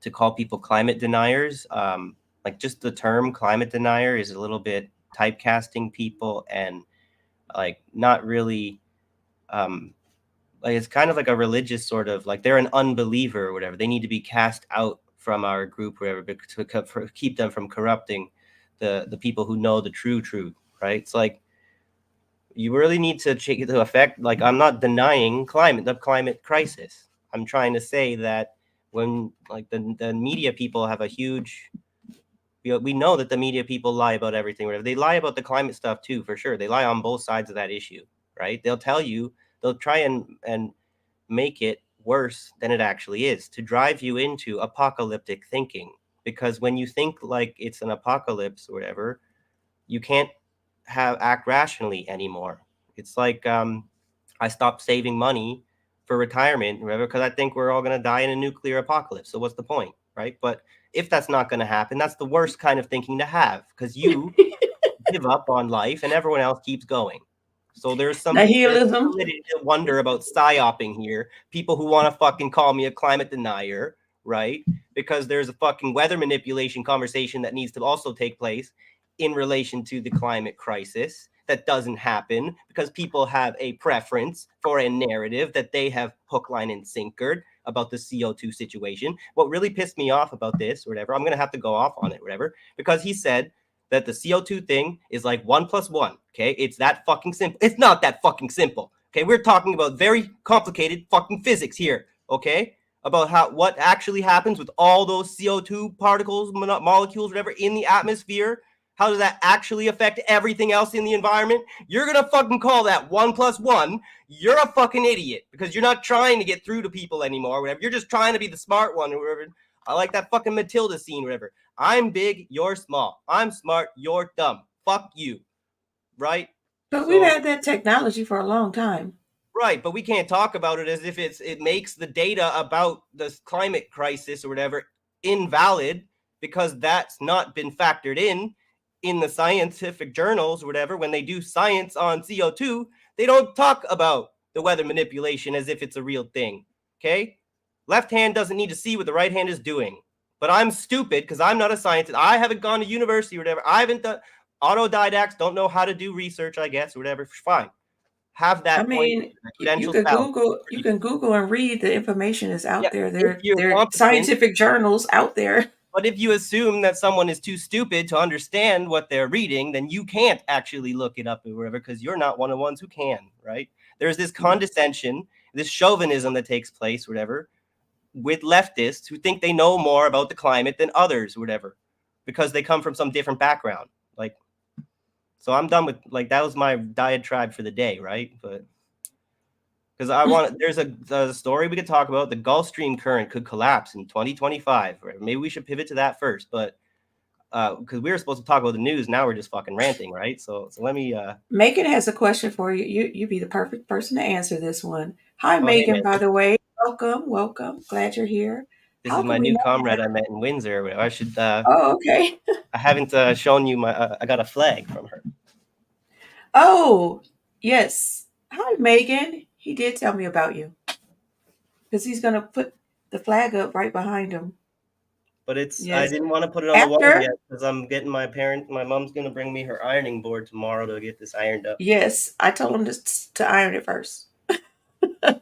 to call people climate deniers. Like just the term climate denier is a little bit typecasting people and like not really um, like it's kind of like a religious sort of like they're an unbeliever or whatever. They need to be cast out from our group, or whatever, to keep them from corrupting the people who know the true truth, right? It's like you really need to check it to affect. Like I'm not denying the climate crisis. I'm trying to say that when like the media people have a huge we know that the media people lie about everything. Whatever they lie about the climate stuff too, for sure. They lie on both sides of that issue, right? They'll tell you, they'll try and make it worse than it actually is to drive you into apocalyptic thinking. Because when you think like it's an apocalypse or whatever, you can't act rationally anymore. It's like I stopped saving money for retirement, whatever, because I think we're all going to die in a nuclear apocalypse. So what's the point, right? But if that's not going to happen, that's the worst kind of thinking to have, because you give up on life and everyone else keeps going. So there's Nihilism. validity to wonder about psyoping here. People who want to fucking call me a climate denier, right? Because there's a fucking weather manipulation conversation that needs to also take place in relation to the climate crisis that doesn't happen because people have a preference for a narrative that they have hook, line, and sinkered about the CO2 situation. What really pissed me off about this, or whatever, I'm going to have to go off on it, whatever, because he said that the CO2 thing is like 1+1. Okay. It's that fucking simple. It's not that fucking simple. Okay. We're talking about very complicated fucking physics here. Okay. About what actually happens with all those CO2 particles, molecules, whatever, in the atmosphere. How does that actually affect everything else in the environment? You're going to fucking call that 1+1. You're a fucking idiot because you're not trying to get through to people anymore. Whatever. You're just trying to be the smart one or whatever. I like that fucking Matilda scene, whatever. I'm big, you're small. I'm smart, you're dumb. Fuck you. Right? But we've So had that technology for a long time. right, but we can't talk about it as if it makes the data about the climate crisis or whatever invalid because that's not been factored in the scientific journals or whatever. When they do science on CO2, they don't talk about the weather manipulation as if it's a real thing. Okay? Left hand doesn't need to see what the right hand is doing. But I'm stupid because I'm not a scientist. I haven't gone to university or whatever. I haven't done autodidacts, don't know how to do research, I guess, or whatever. Fine. Have I that point. mean, you Credentials could valid. Google and read. The information is Yeah, out there. if you're There are competent, scientific journals out there. but if you assume that someone is too stupid to understand what they're reading, then you can't actually look it up or whatever because you're not one of the ones who can, right? There's this condescension, this chauvinism that takes place, whatever, with leftists who think they know more about the climate than others, whatever, because they come from some different background. Like, so I'm done with like that was my diatribe for the day, right? But because there's a story we could talk about. The Gulf Stream current could collapse in 2025. Right? Maybe we should pivot to that first, but because we were supposed to talk about the news, now we're just fucking ranting, right? So let me. Megan has a question for you. You'd be the perfect person to answer this one. Hi, Oh, hey Megan. man, By the way, welcome. Glad you're here. this How is can my we new not comrade have? I met in Windsor. I should. Oh, okay. I haven't shown you my. I got a flag from her. Oh, yes. Hi, Megan. He did tell me about you because he's gonna put the flag up right behind him. But I Yes. didn't want to put it on the wall After, yet because I'm getting my mom's gonna bring me her ironing board tomorrow to get this ironed up. yes, I told him to iron it first. I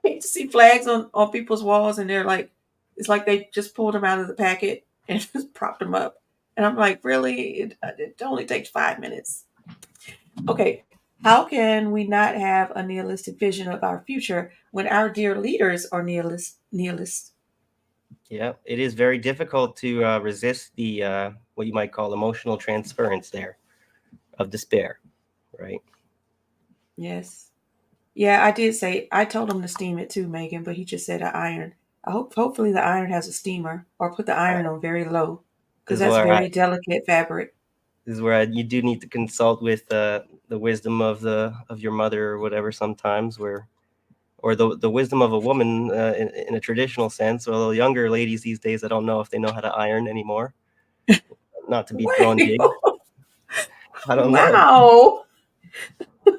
hate to see flags on people's walls and they're like, it's like they just pulled them out of the packet and just propped them up. And I'm like, really? It only takes 5 minutes. Okay. How can we not have a nihilistic vision of our future when our dear leaders are nihilists? Yeah, it is very difficult to resist the what you might call emotional transference there of despair, right? Yes. Yeah, I did say I told him to steam it too, Megan, but he just said to iron. Hopefully the iron has a steamer or put the iron on very low because This is that's where very delicate fabric. This is where you do need to consult with the wisdom of your mother or whatever sometimes, or the wisdom of a woman in a traditional sense. Although younger ladies these days, I don't know if they know how to iron anymore. Not to be throwing Wait. digs. I don't know. Wow.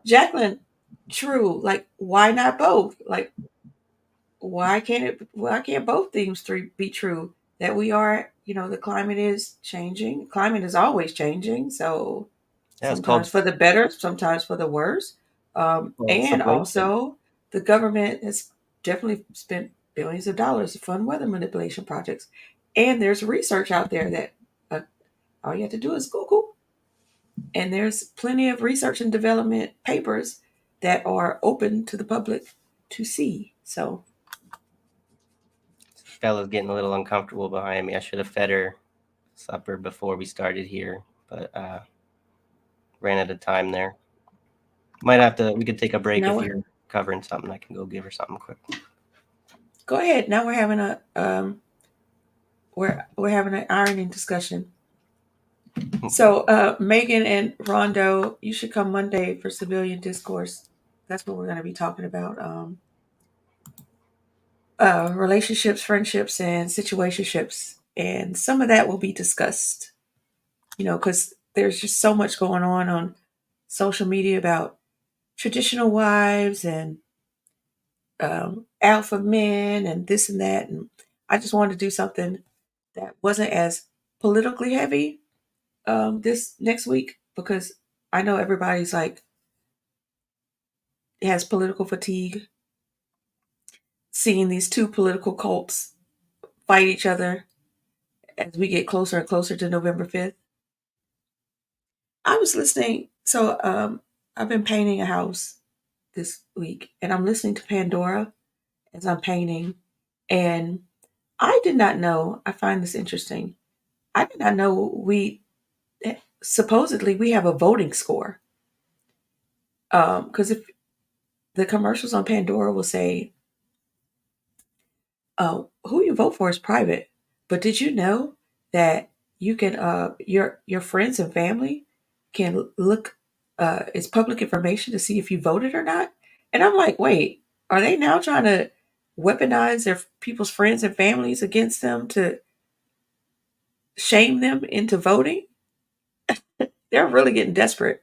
Jacqueline, true. Like, why not both? Like, why can't both things three be true? That we are, the climate is changing. Climate is always changing. So Yeah, it's sometimes called for the better, sometimes for the worse. And sublimation. also, the government has definitely spent billions of dollars to fund weather manipulation projects. And there's research out there that all you have to do is Google. And there's plenty of research and development papers that are open to the public to see. So, Bella's getting a little uncomfortable behind me. I should have fed her supper before we started here, but ran out of time there. Might have to. We could take a break now if you're covering something. I can go give her something quick. go ahead. Now we're having a we're having an ironing discussion. So Megan and Rondo, you should come Monday for civilian discourse. That's what we're going to be talking about. Relationships, friendships, and situationships, and some of that will be discussed. Because there's just so much going on social media about traditional wives and alpha men and this and that. And I just wanted to do something that wasn't as politically heavy this next week because I know everybody's like has political fatigue seeing these two political cults fight each other as we get closer and closer to November 5th. I was listening. So I've been painting a house this week and I'm listening to Pandora as I'm painting. And I did not know, I find this interesting. I did not know supposedly we have a voting score. Because if the commercials on Pandora will say, who you vote for is private. But did you know that you can, your friends and family can look, it's public information to see if you voted or not? And I'm like, wait, are they now trying to weaponize their people's friends and families against them to shame them into voting? They're really getting desperate.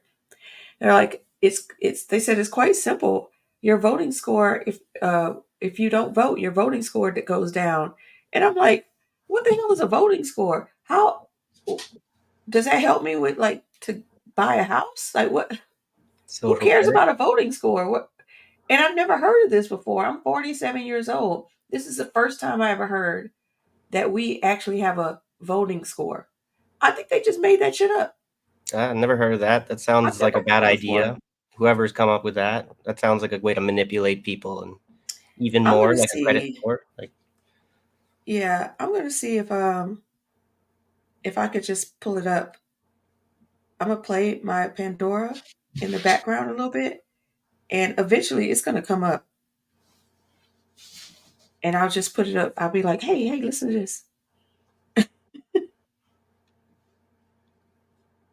They're like, it's. They said it's quite simple. Your voting score, if you don't vote, your voting score that goes down. And I'm like, what the hell is a voting score? How does that help me with like to buy a house? Like what? Who Social cares credit. about a voting score? What? And I've never heard of this before. I'm 47 years old. This is the first time I ever heard that we actually have a voting score. I think they just made that shit up. I've never heard of that. That sounds I've like never a heard bad it before. idea. Whoever's come up with that, that sounds like a way to manipulate people, and even I'm more gonna like a credit see. score. Like, Yeah, I'm gonna see if I could just pull it up. I'm gonna play my Pandora in the background a little bit, and eventually it's gonna come up, and I'll just put it up. I'll be like, hey, listen to this.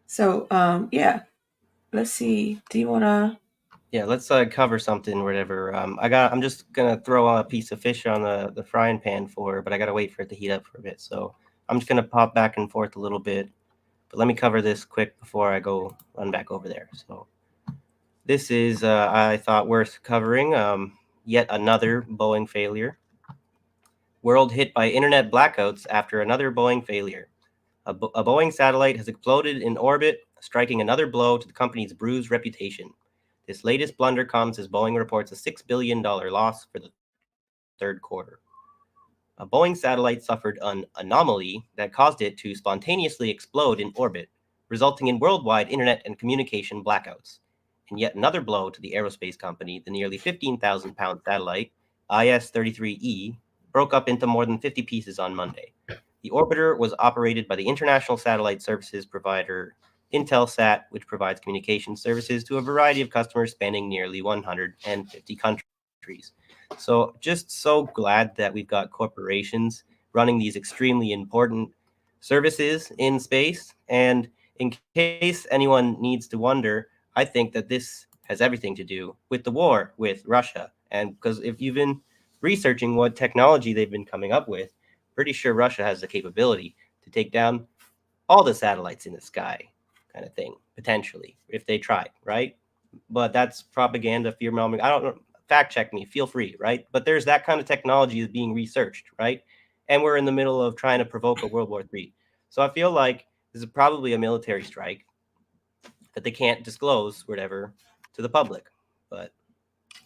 So yeah, let's see. Do you wanna? yeah, let's cover something, whatever. I'm just gonna throw a piece of fish on the frying pan but I gotta wait for it to heat up for a bit. So I'm just gonna pop back and forth a little bit. But let me cover this quick before I go run back over there. So this is, I thought, worth covering. Yet another Boeing failure. World hit by internet blackouts after another Boeing failure. A Boeing satellite has exploded in orbit, striking another blow to the company's bruised reputation. This latest blunder comes as Boeing reports a $6 billion loss for the third quarter. A Boeing satellite suffered an anomaly that caused it to spontaneously explode in orbit, resulting in worldwide internet and communication blackouts. And yet another blow to the aerospace company, the nearly 15,000-pound satellite, IS-33E, broke up into more than 50 pieces on Monday. The orbiter was operated by the international satellite services provider Intelsat, which provides communication services to a variety of customers spanning nearly 150 countries. So just so glad that we've got corporations running these extremely important services in space. And in case anyone needs to wonder, I think that this has everything to do with the war with Russia. And because if you've been researching what technology they've been coming up with, pretty sure Russia has the capability to take down all the satellites in the sky, kind of thing, potentially, if they tried, right? But that's propaganda, fear mongering. I don't know. Fact check me, feel free, right? But there's that kind of technology is being researched, right? And we're in the middle of trying to provoke a World War III. So I feel like this is probably a military strike that they can't disclose, whatever, to the public. But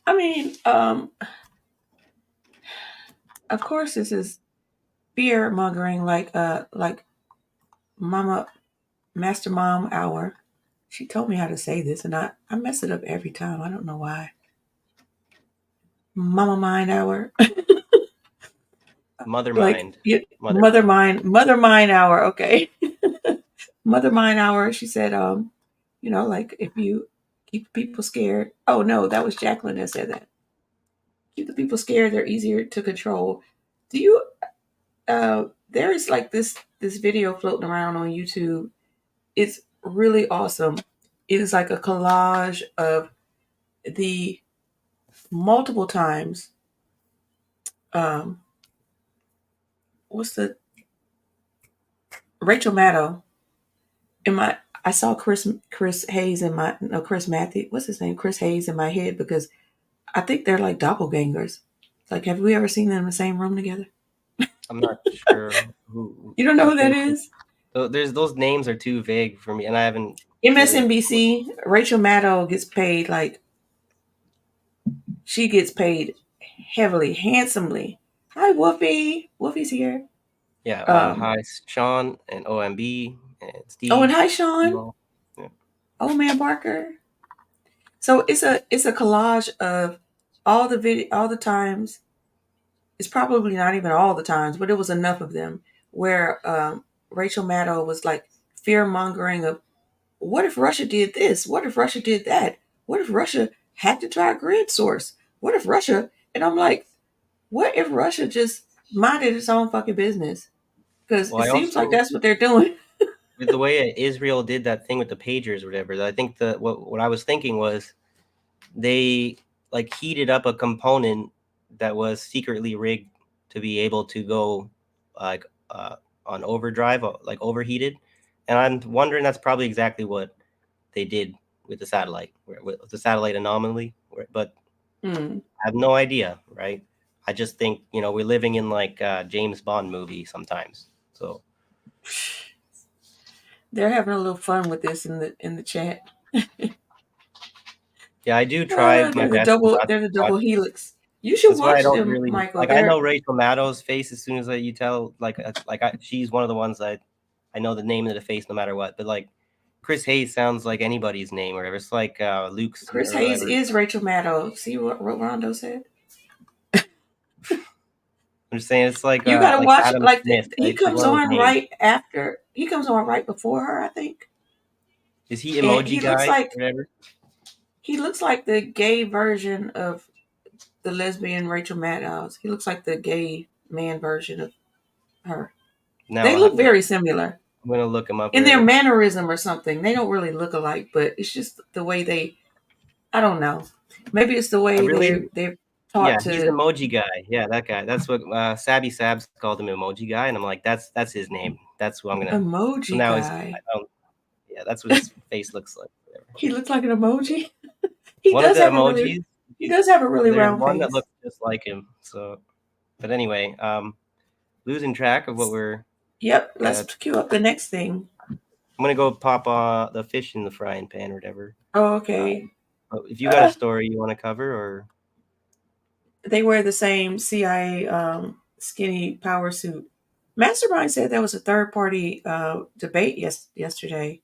I mean, of course, this is fear mongering, like Mama Master Mom Hour. She told me how to say this, and I mess it up every time. I don't know why. Mama Mind Hour. Mother Like Mind. yeah, Mother Mother Mind Hour. Okay, Mother Mind Hour. She said, like if you keep people scared. Oh no, that was Jacqueline that said that. Keep the people scared. They're easier to control. Do you? There is like this video floating around on YouTube. It's really awesome. It is like a collage of the multiple times. Um, what's the Rachel Maddow in my? I saw Chris Hayes in my no Chris Matthew. What's his name? Chris Hayes in my head because I think they're like doppelgangers. Like, have we ever seen them in the same room together? I'm not sure who. You don't know who that is? There's those names are too vague for me, and I haven't. MSNBC. Rachel Maddow gets paid like she gets paid heavily, handsomely. Hi, Wolfie. Wolfie's here. Yeah. Hi, Sean and OMB and Steve. Oh, and hi, Sean. Yeah. Oh, man, Barker. So it's a collage of all the times. It's probably not even all the times, but it was enough of them where Rachel Maddow was like fear mongering of what if Russia did this? What if Russia did that? What if Russia hacked into our grid source? What if Russia? And I'm like, what if Russia just minded its own fucking business? Because it seems like that's what they're doing. With the way Israel did that thing with the pagers or whatever, I think what I was thinking was they like heated up a component that was secretly rigged to be able to go like on overdrive, like overheated. And I'm wondering that's probably exactly what they did with the satellite, with the satellite anomaly. But I have no idea, right? I just think we're living in like a James Bond movie sometimes. So they're having a little fun with this in the chat. Yeah, I do try my best. They're the double helix. You should watch them, really, Michael. Like I know Rachel Maddow's face as soon as you tell. She's one of the ones that I know the name of the face no matter what. But like Chris Hayes sounds like anybody's name or whatever. It's like Luke's. Chris Hayes is Rachel Maddow. See what Rondo said. I'm just saying it's like you gotta watch Adam like Smith, he comes on right after. He comes on right before her, I think. Is he emoji guy? Looks like, whatever? He looks like the gay version of the lesbian Rachel Maddow. He looks like the gay man version of her. Now, they look very similar. I'm gonna look them up in their mannerism or something. They don't really look alike, but it's just the way they. I don't know. Maybe it's the way they're taught to. He's an emoji guy. Yeah, that guy. That's what Sabby Sabs called him, emoji guy, and I'm like, that's his name. That's who I'm gonna. Emoji so now guy. Yeah, that's what his face looks like. He looks like an emoji. He one does of the have emojis. He does have a really round one face. that looks just like him. So, but anyway, losing track of what we're. Yep. Let's cue up the next thing. I'm gonna go pop the fish in the frying pan or whatever. Oh, okay. If you got a story you want to cover, or they wear the same CIA skinny power suit. Mastermind said there was a third-party debate yesterday,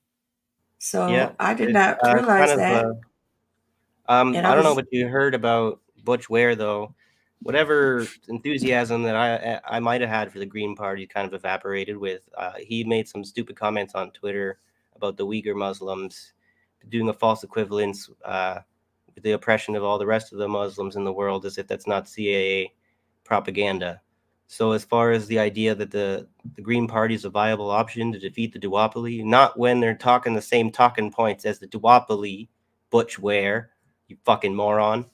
so yeah, I did not realize that. I don't know what you heard about Butch Ware though. Whatever enthusiasm that I might have had for the Green Party kind of evaporated with. He made some stupid comments on Twitter about the Uyghur Muslims doing a false equivalence with the oppression of all the rest of the Muslims in the world, as if that's not CIA propaganda. So as far as the idea that the Green Party is a viable option to defeat the duopoly, not when they're talking the same talking points as the duopoly, Butch Ware, you fucking moron.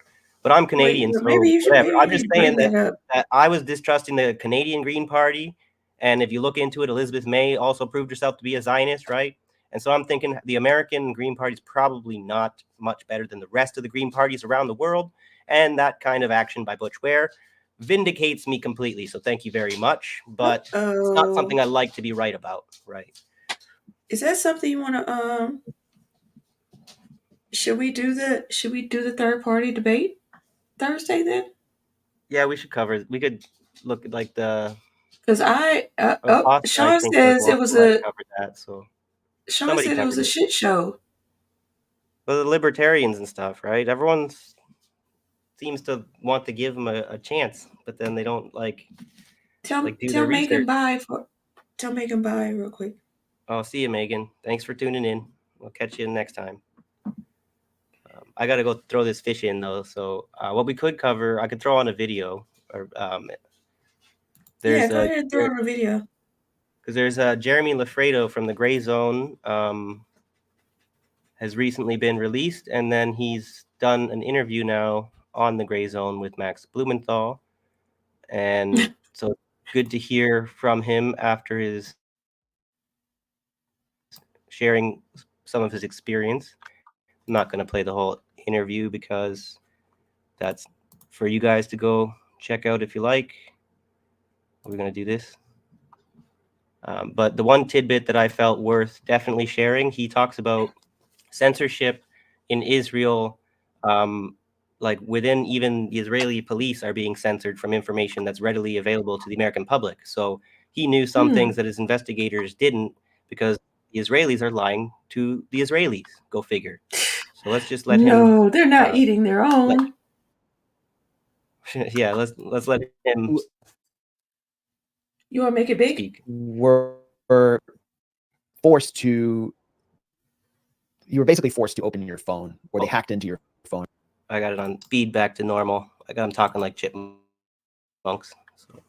But I'm Wait, Canadian, well, so maybe whatever. I'm you just should saying bring that up. that I was distrusting the Canadian Green Party. And if you look into it, Elizabeth May also proved herself to be a Zionist, right? And so I'm thinking the American Green Party is probably not much better than the rest of the Green parties around the world. And that kind of action by Butch Ware vindicates me completely. So thank you very much. But it's not something I like to be right about, right? Is that something you want to should we do the third party debate Thursday then? Yeah, we should cover. We could look at like the. Because Austin, I Sean think says it was might a cover that. So Sean somebody said it was covered a it. shit show. But the libertarians and stuff, right? Everyone seems to want to give them a chance, but then they don't Tell do tell their Megan research. bye real quick. Oh, see you, Megan. Thanks for tuning in. We'll catch you next time. I got to go throw this fish in though. So what we could cover, I could throw on a video. Or Yeah, go ahead and throw on a video. Because there's Jeremy Lafredo from the Gray Zone has recently been released, and then he's done an interview now on the Gray Zone with Max Blumenthal, and so good to hear from him after his sharing some of his experience. I'm not going to play the whole interview because that's for you guys to go check out if you like. We're going to do this. But the one tidbit that I felt worth definitely sharing, he talks about censorship in Israel, like within even the Israeli police are being censored from information that's readily available to the American public. So he knew some things that his investigators didn't because the Israelis are lying to the Israelis. Go figure. So let's just let him. No, they're not eating their own. Yeah, let's let him. You want to make it big? Speak. Were forced to. You were basically forced to open your phone, or they hacked into your phone. I got it on speed back to normal. I'm talking like chipmunks. So.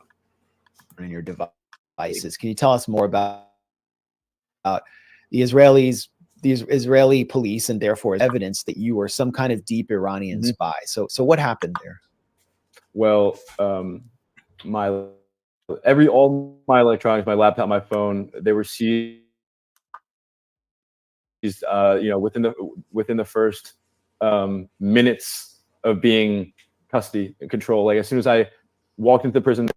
In your devices. Can you tell us more about the Israelis, the Israeli police, and therefore evidence that you were some kind of deep Iranian spy? So what happened there? Well, all my electronics, my laptop, my phone, they were seized. Within the first minutes of being custody and control. Like as soon as I walked into the prison,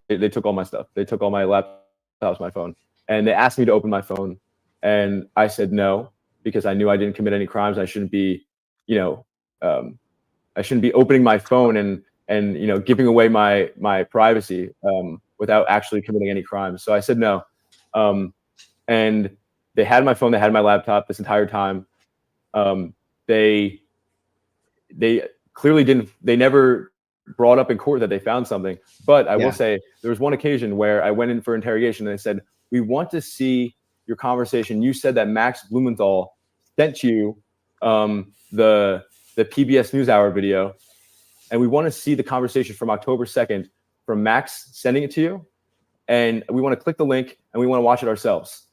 they took all my stuff. They took all my laptops, my phone, and they asked me to open my phone, and I said no because I knew I didn't commit any crimes. I shouldn't be, I shouldn't be opening my phone and giving away my privacy without actually committing any crimes. So I said no, and they had my phone, they had my laptop this entire time. They clearly didn't. They never brought up in court that they found something. But I will say there was one occasion where I went in for interrogation and they said, "We want to see your conversation. You said that Max Blumenthal sent you the PBS NewsHour video, and we want to see the conversation from October 2nd from Max sending it to you, and we want to click the link and we want to watch it ourselves."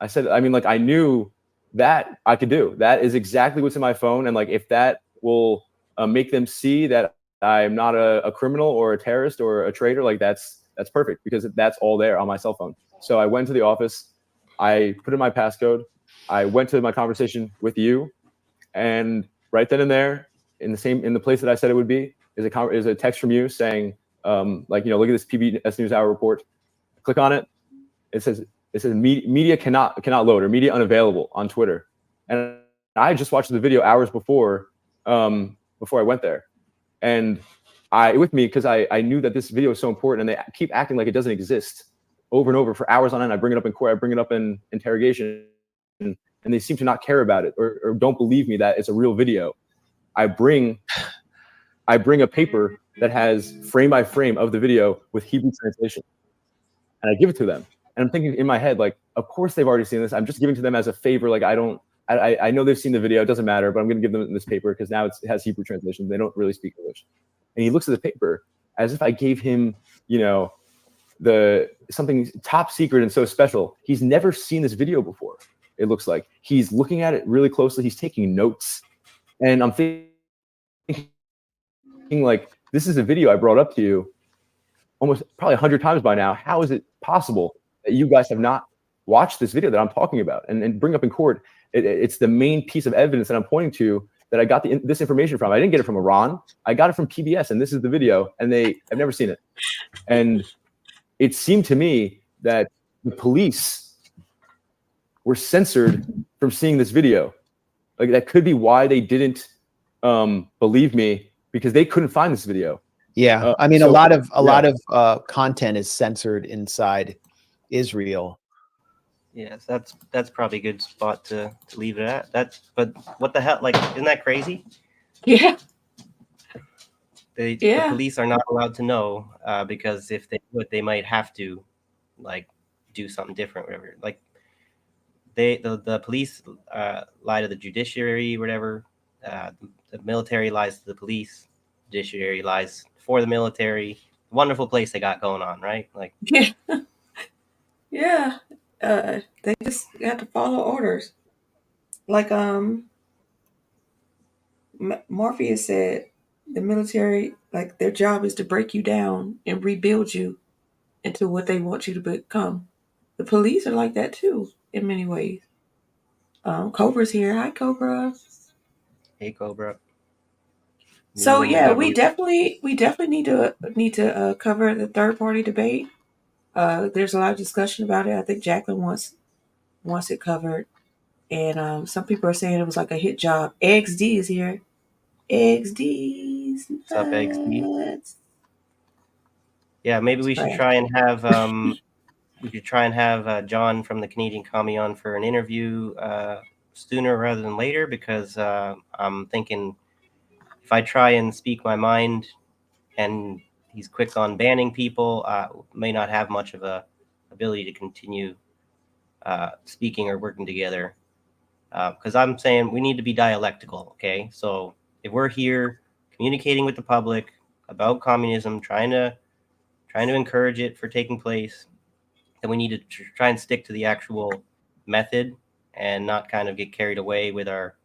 I said, I knew that I could do. That is exactly what's in my phone, and if that will make them see that I'm not a criminal or a terrorist or a traitor, that's perfect because that's all there on my cell phone. So I went to the office, I put in my passcode, I went to my conversation with you, and right then and there, in the place that I said it would be, is a text from you saying, look at this PBS NewsHour report. Click on it. It says media cannot load or media unavailable on Twitter. And I just watched the video hours before I went there. And because I knew that this video is so important, and they keep acting like it doesn't exist over and over for hours on end. I bring it up in court, I bring it up in interrogation, and they seem to not care about it or don't believe me that it's a real video. I bring a paper that has frame by frame of the video with Hebrew translation, and I give it to them. And I'm thinking in my head, of course they've already seen this. I'm just giving to them as a favor. I know they've seen the video. It doesn't matter, but I'm going to give them this paper because now it has Hebrew translation. They don't really speak English. And he looks at the paper as if I gave him, something top secret and so special. He's never seen this video before. It looks like he's looking at it really closely. He's taking notes, and I'm thinking like, this is a video I brought up to you almost probably 100 times by now. How is it possible that you guys have not watched this video that I'm talking about and bring up in court? It's the main piece of evidence that I'm pointing to that I got this information from. I didn't get it from Iran. I got it from PBS, and this is the video, and I've never seen it. And it seemed to me that the police were censored from seeing this video. Like, that could be why they didn't believe me, because they couldn't find this video. Yeah, I mean, a lot of content is censored inside Israel. Yes, that's probably a good spot to leave it at. But what the hell? Like, isn't that crazy? Yeah. The police are not allowed to know because if they would, they might have to like do something different, whatever. Like the police lie to the judiciary, whatever. The military lies to the police. Judiciary lies for the military. Wonderful place they got going on, right? Like, Yeah. Yeah. They just have to follow orders. Like Morpheus said, the military, like, their job is to break you down and rebuild you into what they want you to become. The police are like that too, in many ways. Cobra's here. Hi, Cobra. hey, Cobra. So yeah, we definitely need to cover the third party debate. There's a lot of discussion about it. I think Jacqueline wants it covered, and some people are saying it was like a hit job. XD is here. XD's nuts. What's up, XD? Yeah, maybe we should try and have John from the Canadian Commie on for an interview sooner rather than later, because I'm thinking if I try and speak my mind and he's quick on banning people, may not have much of a ability to continue speaking or working together. Because I'm saying we need to be dialectical, okay? So if we're here communicating with the public about communism, trying to encourage it for taking place, then we need to try and stick to the actual method and not kind of get carried away with our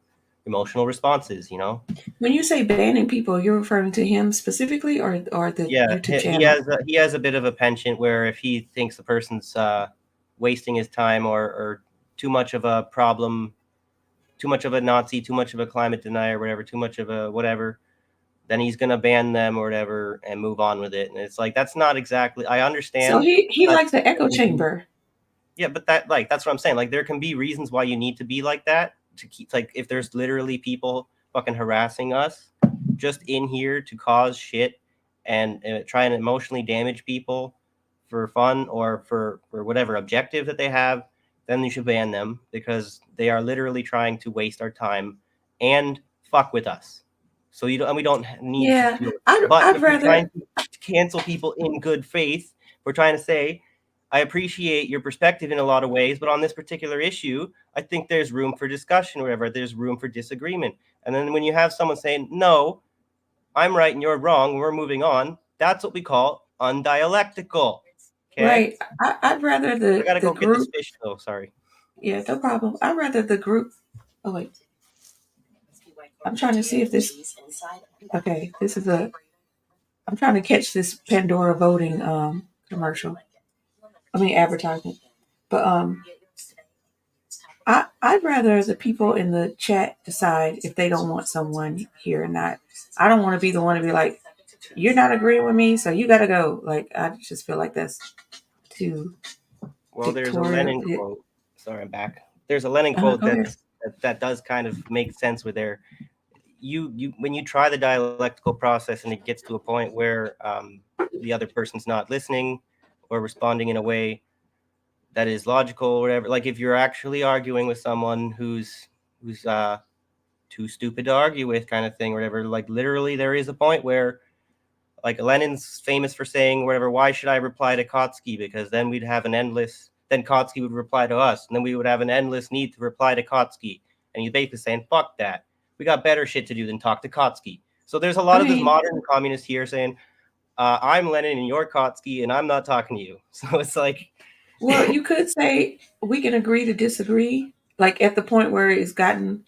emotional responses, you know? When you say banning people, you're referring to him specifically, or the YouTube channel? He has a bit of a penchant where if he thinks the person's wasting his time or too much of a problem, too much of a Nazi, too much of a climate denier, whatever, too much of a whatever, then he's gonna ban them or whatever and move on with it. And it's like, that's not exactly, I understand. So he likes the echo chamber. Yeah, but that's what I'm saying. Like, there can be reasons why you need to be like that, to keep, like, if there's literally people fucking harassing us just in here to cause shit and try and emotionally damage people for fun or for whatever objective that they have, then you should ban them, because they are literally trying to waste our time and fuck with us. So we don't need to do it. But if we're trying to cancel people in good faith, we're trying to say, I appreciate your perspective in a lot of ways, but on this particular issue, I think there's room for discussion, or whatever. There's room for disagreement. And then when you have someone saying, no, I'm right and you're wrong, and we're moving on, that's what we call undialectical. Okay? Right. I'd rather I gotta go get this fish, though. Sorry. Yeah, no problem. I'd rather the group. Oh, wait. I'm trying to see if this. Okay, this is I'm trying to catch this Pandora voting commercial. I mean, advertisement. But I'd rather the people in the chat decide if they don't want someone here or not. I don't want to be the one to be like, you're not agreeing with me, so you got to go. Like, I just feel like that's too. Well, there's a Lenin quote. Sorry, I'm back. There's a Lenin quote that does kind of make sense with there. You when you try the dialectical process and it gets to a point where the other person's not listening or responding in a way that is logical or whatever, like if you're actually arguing with someone who's too stupid to argue with, kind of thing, or whatever, like literally there is a point where, like, Lenin's famous for saying whatever, why should I reply to Kotsky, because then we'd have then Kotsky would reply to us, and then we would have an endless need to reply to Kotsky. And he's basically saying, fuck that. We got better shit to do than talk to Kotsky. So there's a lot of this modern communists here saying, I'm Lennon and you're Kotsky, and I'm not talking to you. So it's like, Well, you could say we can agree to disagree, like at the point where it's gotten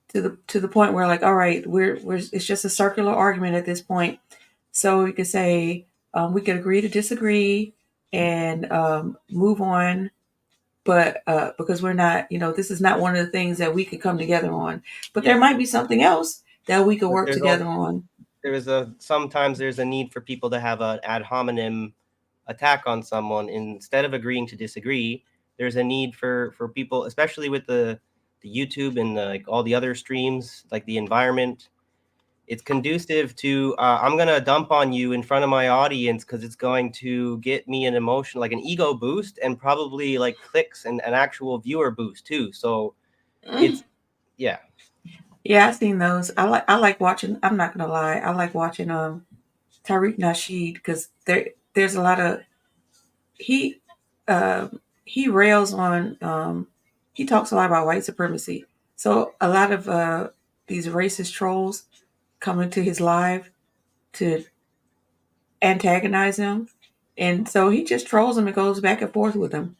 to the point where, like, all right, we're it's just a circular argument at this point. So we could say we could agree to disagree and move on, but because we're not, this is not one of the things that we could come together on. But there yeah, might be something else that we could but work together on. sometimes there's a need for people to have an ad hominem attack on someone instead of agreeing to disagree. There's a need for people, especially with the YouTube and like all the other streams, like the environment. It's conducive to I'm gonna dump on you in front of my audience because it's going to get me an emotion, like an ego boost, and probably like clicks and an actual viewer boost too. So it's yeah. Yeah, I've seen those. I like watching. I'm not gonna lie. I like watching Tariq Nasheed because there's a lot of he he rails on he talks a lot about white supremacy. So a lot of these racist trolls come into his live to antagonize him, and so he just trolls them and goes back and forth with them.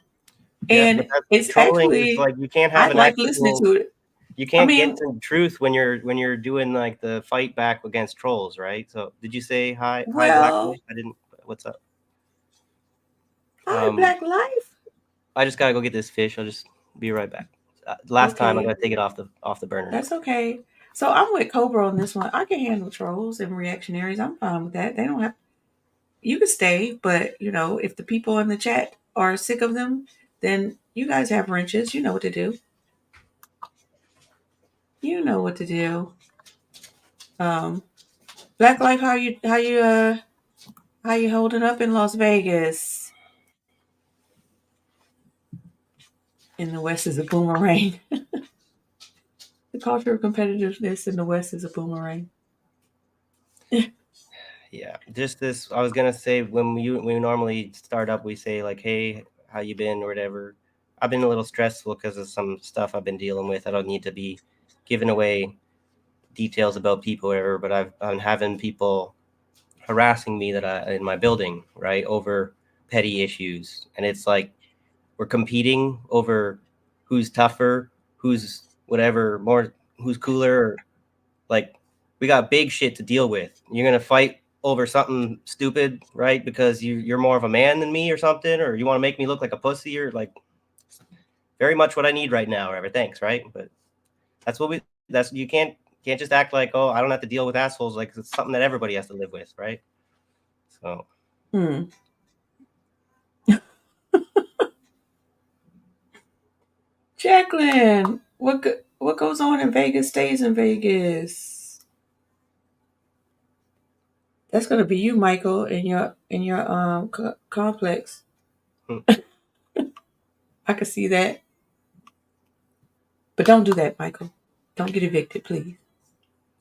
Yeah, but And that it's trolling is actually like you can't I have an like listening actual. to it. You I can't get mean, to truth when you're doing like the fight back against trolls, right? So did you say hi Black well, Life? I didn't. What's up? hi Black Life. I just gotta go get this fish. I'll just be right back. Last time I Okay, gotta take it off the burner. that's okay. So I'm with Cobra on this one. I can handle trolls and reactionaries. I'm fine with that. They don't have. You can stay, but if the people in the chat are sick of them, then you guys have wrenches. You know what to do. You know what to do. Um, Black Life, how you holding up in Las Vegas? In the West is a boomerang. The culture of competitiveness in the West is a boomerang. Yeah, just this. I was gonna say when we normally start up, we say like, "Hey, how you been?" or whatever. I've been a little stressful because of some stuff I've been dealing with. I don't need to be giving away details about people or whatever, but I've been having people harassing me that I in my building, right, over petty issues, and it's like we're competing over who's tougher, who's whatever, more, who's cooler. Like we got big shit to deal with. You're gonna fight over something stupid, right? Because you're more of a man than me or something, or you want to make me look like a pussy, or like very much what I need right now, or whatever. Thanks, right? But that's you can't just act like, oh, I don't have to deal with assholes. Like it's something that everybody has to live with, right? So Hmm. Jacqueline, what goes on in Vegas stays in Vegas. That's gonna be you, Michael, in your complex. hmm. I can see that, but don't do that, Michael. Don't get evicted, please.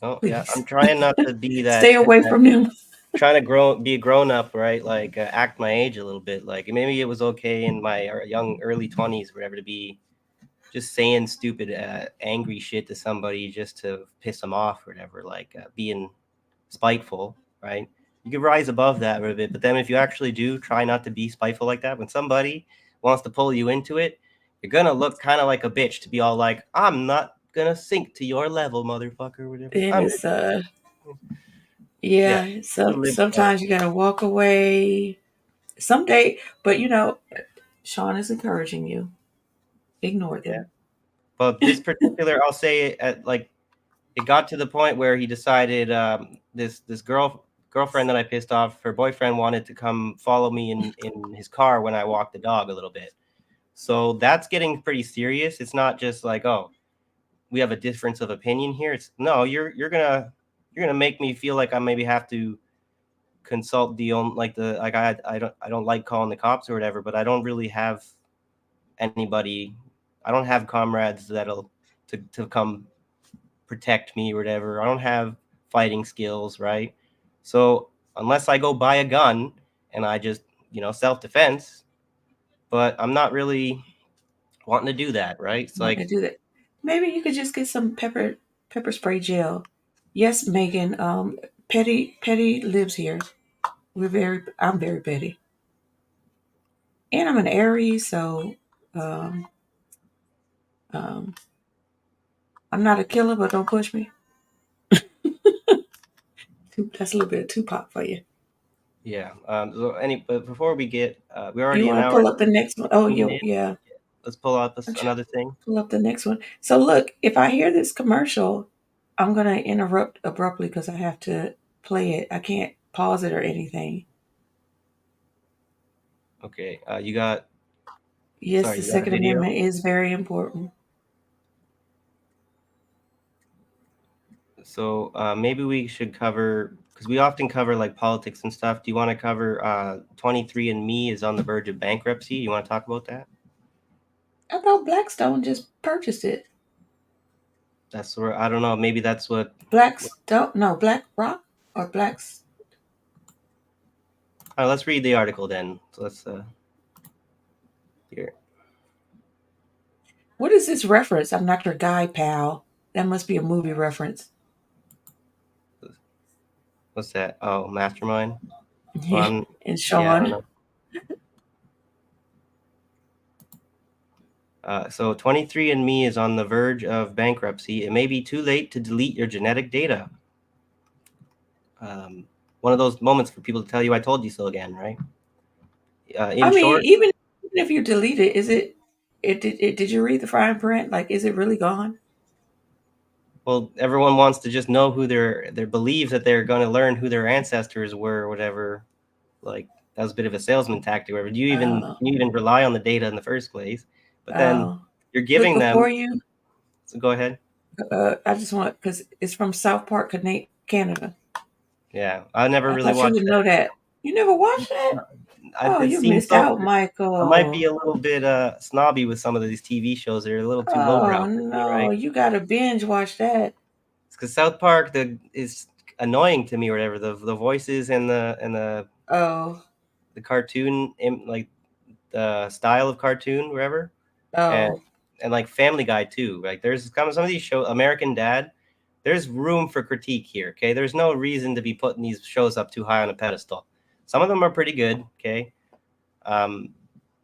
Oh yeah, I'm Please trying not to be stay away from them. trying to be a grown up, right? Like act my age a little bit. Like maybe it was okay in my young early 20s, whatever, to be just saying stupid, angry shit to somebody just to piss them off, or whatever. Like being spiteful, right? You can rise above that a bit, but then if you actually do try not to be spiteful like that, when somebody wants to pull you into it, you're gonna look kind of like a bitch to be all like, "I'm not gonna sink to your level, motherfucker," whatever. And I'm it's yeah, yeah. to live by. Sometimes you gotta walk away. Someday, but Sean is encouraging you. Ignore Yeah. them. But this particular, I'll say it at like it got to the point where he decided this girlfriend that I pissed off, her boyfriend wanted to come follow me in his car when I walked the dog a little bit. So that's getting pretty serious. It's not just like, oh, we have a difference of opinion here. It's no, you're gonna make me feel like I maybe have to consult the own like the like I don't like calling the cops or whatever, but I don't really have anybody. I don't have comrades that'll to come protect me or whatever. I don't have fighting skills, right? So unless I go buy a gun and I just, self defense, but I'm not really wanting to do that, right? It's Want to like, do that? Maybe you could just get some pepper spray gel. Yes, Megan. Petty lives here. I'm very petty. And I'm an Aries, so um, um, I'm not a killer, but don't push me. That's a little bit of Tupac for you. Yeah. But before we get, we're You already an want to hour pull up the next one? Oh, in. yeah. Let's pull out Let's another thing. pull up the next one. So look, if I hear this commercial, I'm gonna interrupt abruptly because I have to play it. I can't pause it or anything. Okay. You got. Yes, Sorry, the you got a Second video. Amendment is very important. So maybe we should cover, because we often cover like politics and stuff. Do you want to cover 23andMe is on the verge of bankruptcy? You want to talk about that? I thought Blackstone just purchased it. That's where, I don't know. Maybe that's what. Blackstone, no, Black Rock or Blacks. All right, let's read the article then. So let's here. What is this reference? I'm not your guy, pal. That must be a movie reference. What's that? Oh, Mastermind. Well, And yeah, I Sean. don't know. So 23andMe is on the verge of bankruptcy. It may be too late to delete your genetic data. One of those moments for people to tell you, "I told you so" again, right? In short, even if you delete it, is it? Did you read the fine print? Like, is it really gone? well, everyone wants to just know who their believes that they're going to learn who their ancestors were or whatever. Like that was a bit of a salesman tactic. Whatever. Do you even Oh. can you even rely on the data in the first place? But then you're Look giving them. before you. So go ahead. I just want because it's from South Park, Canada. Yeah, I never I really thought you watched would that. know that. You never watched that? Oh, It you seems missed so. out, Michael. I might be a little bit snobby with some of these TV shows. They're a little too lowbrow Oh for me, no, right? you got to binge watch that. It's because South Park is annoying to me, or whatever. The voices and Oh, the cartoon, like the style of cartoon, wherever, and oh, like Family Guy too. Like there's kind of some of these shows, American Dad. There's room for critique here. Okay, there's no reason to be putting these shows up too high on a pedestal. Some of them are pretty good. Okay, like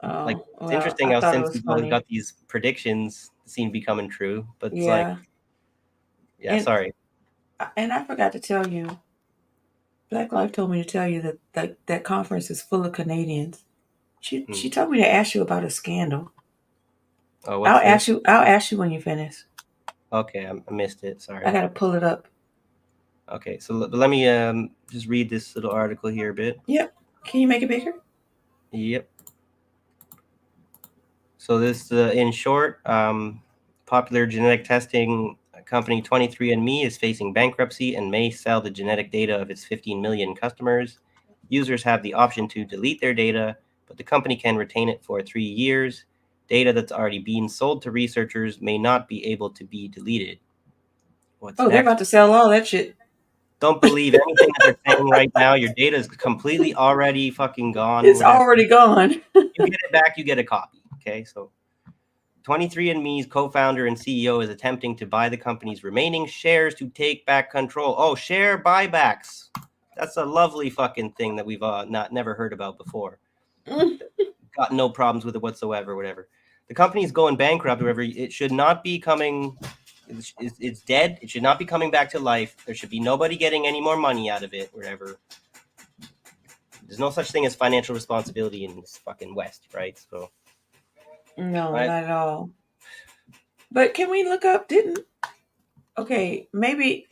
oh. it's Well, interesting I how thought it since was we've always funny. got these predictions seem to be coming true, but it's like, Yeah, yeah, and sorry. I forgot to tell you. Black Life told me to tell you that conference is full of Canadians. She told me to ask you about a scandal. Oh, what's this? I'll ask you when you finish. Okay, I missed it. Sorry. I gotta pull it up. Okay, so let me just read this little article here a bit. Yep. Can you make it bigger? Yep. So this, in short, popular genetic testing company 23andMe is facing bankruptcy and may sell the genetic data of its 15 million customers. Users have the option to delete their data, but the company can retain it for 3 years. Data that's already been sold to researchers may not be able to be deleted. What's Oh, they're next? about to sell all that shit. Don't believe anything that they're saying right now. Your data is completely already fucking gone. It's Whatever. already gone. You get it back, you get a copy. Okay, so 23andMe's co-founder and CEO is attempting to buy the company's remaining shares to take back control. Oh, share buybacks. That's a lovely fucking thing that we've never heard about before. Got no problems with it whatsoever, whatever. The company's going bankrupt, however, it should not be coming. It's dead. It should not be coming back to life. There should be nobody getting any more money out of it, whatever. There's no such thing as financial responsibility in this fucking West, right? So No, right? not at all. But can we look up? Okay, maybe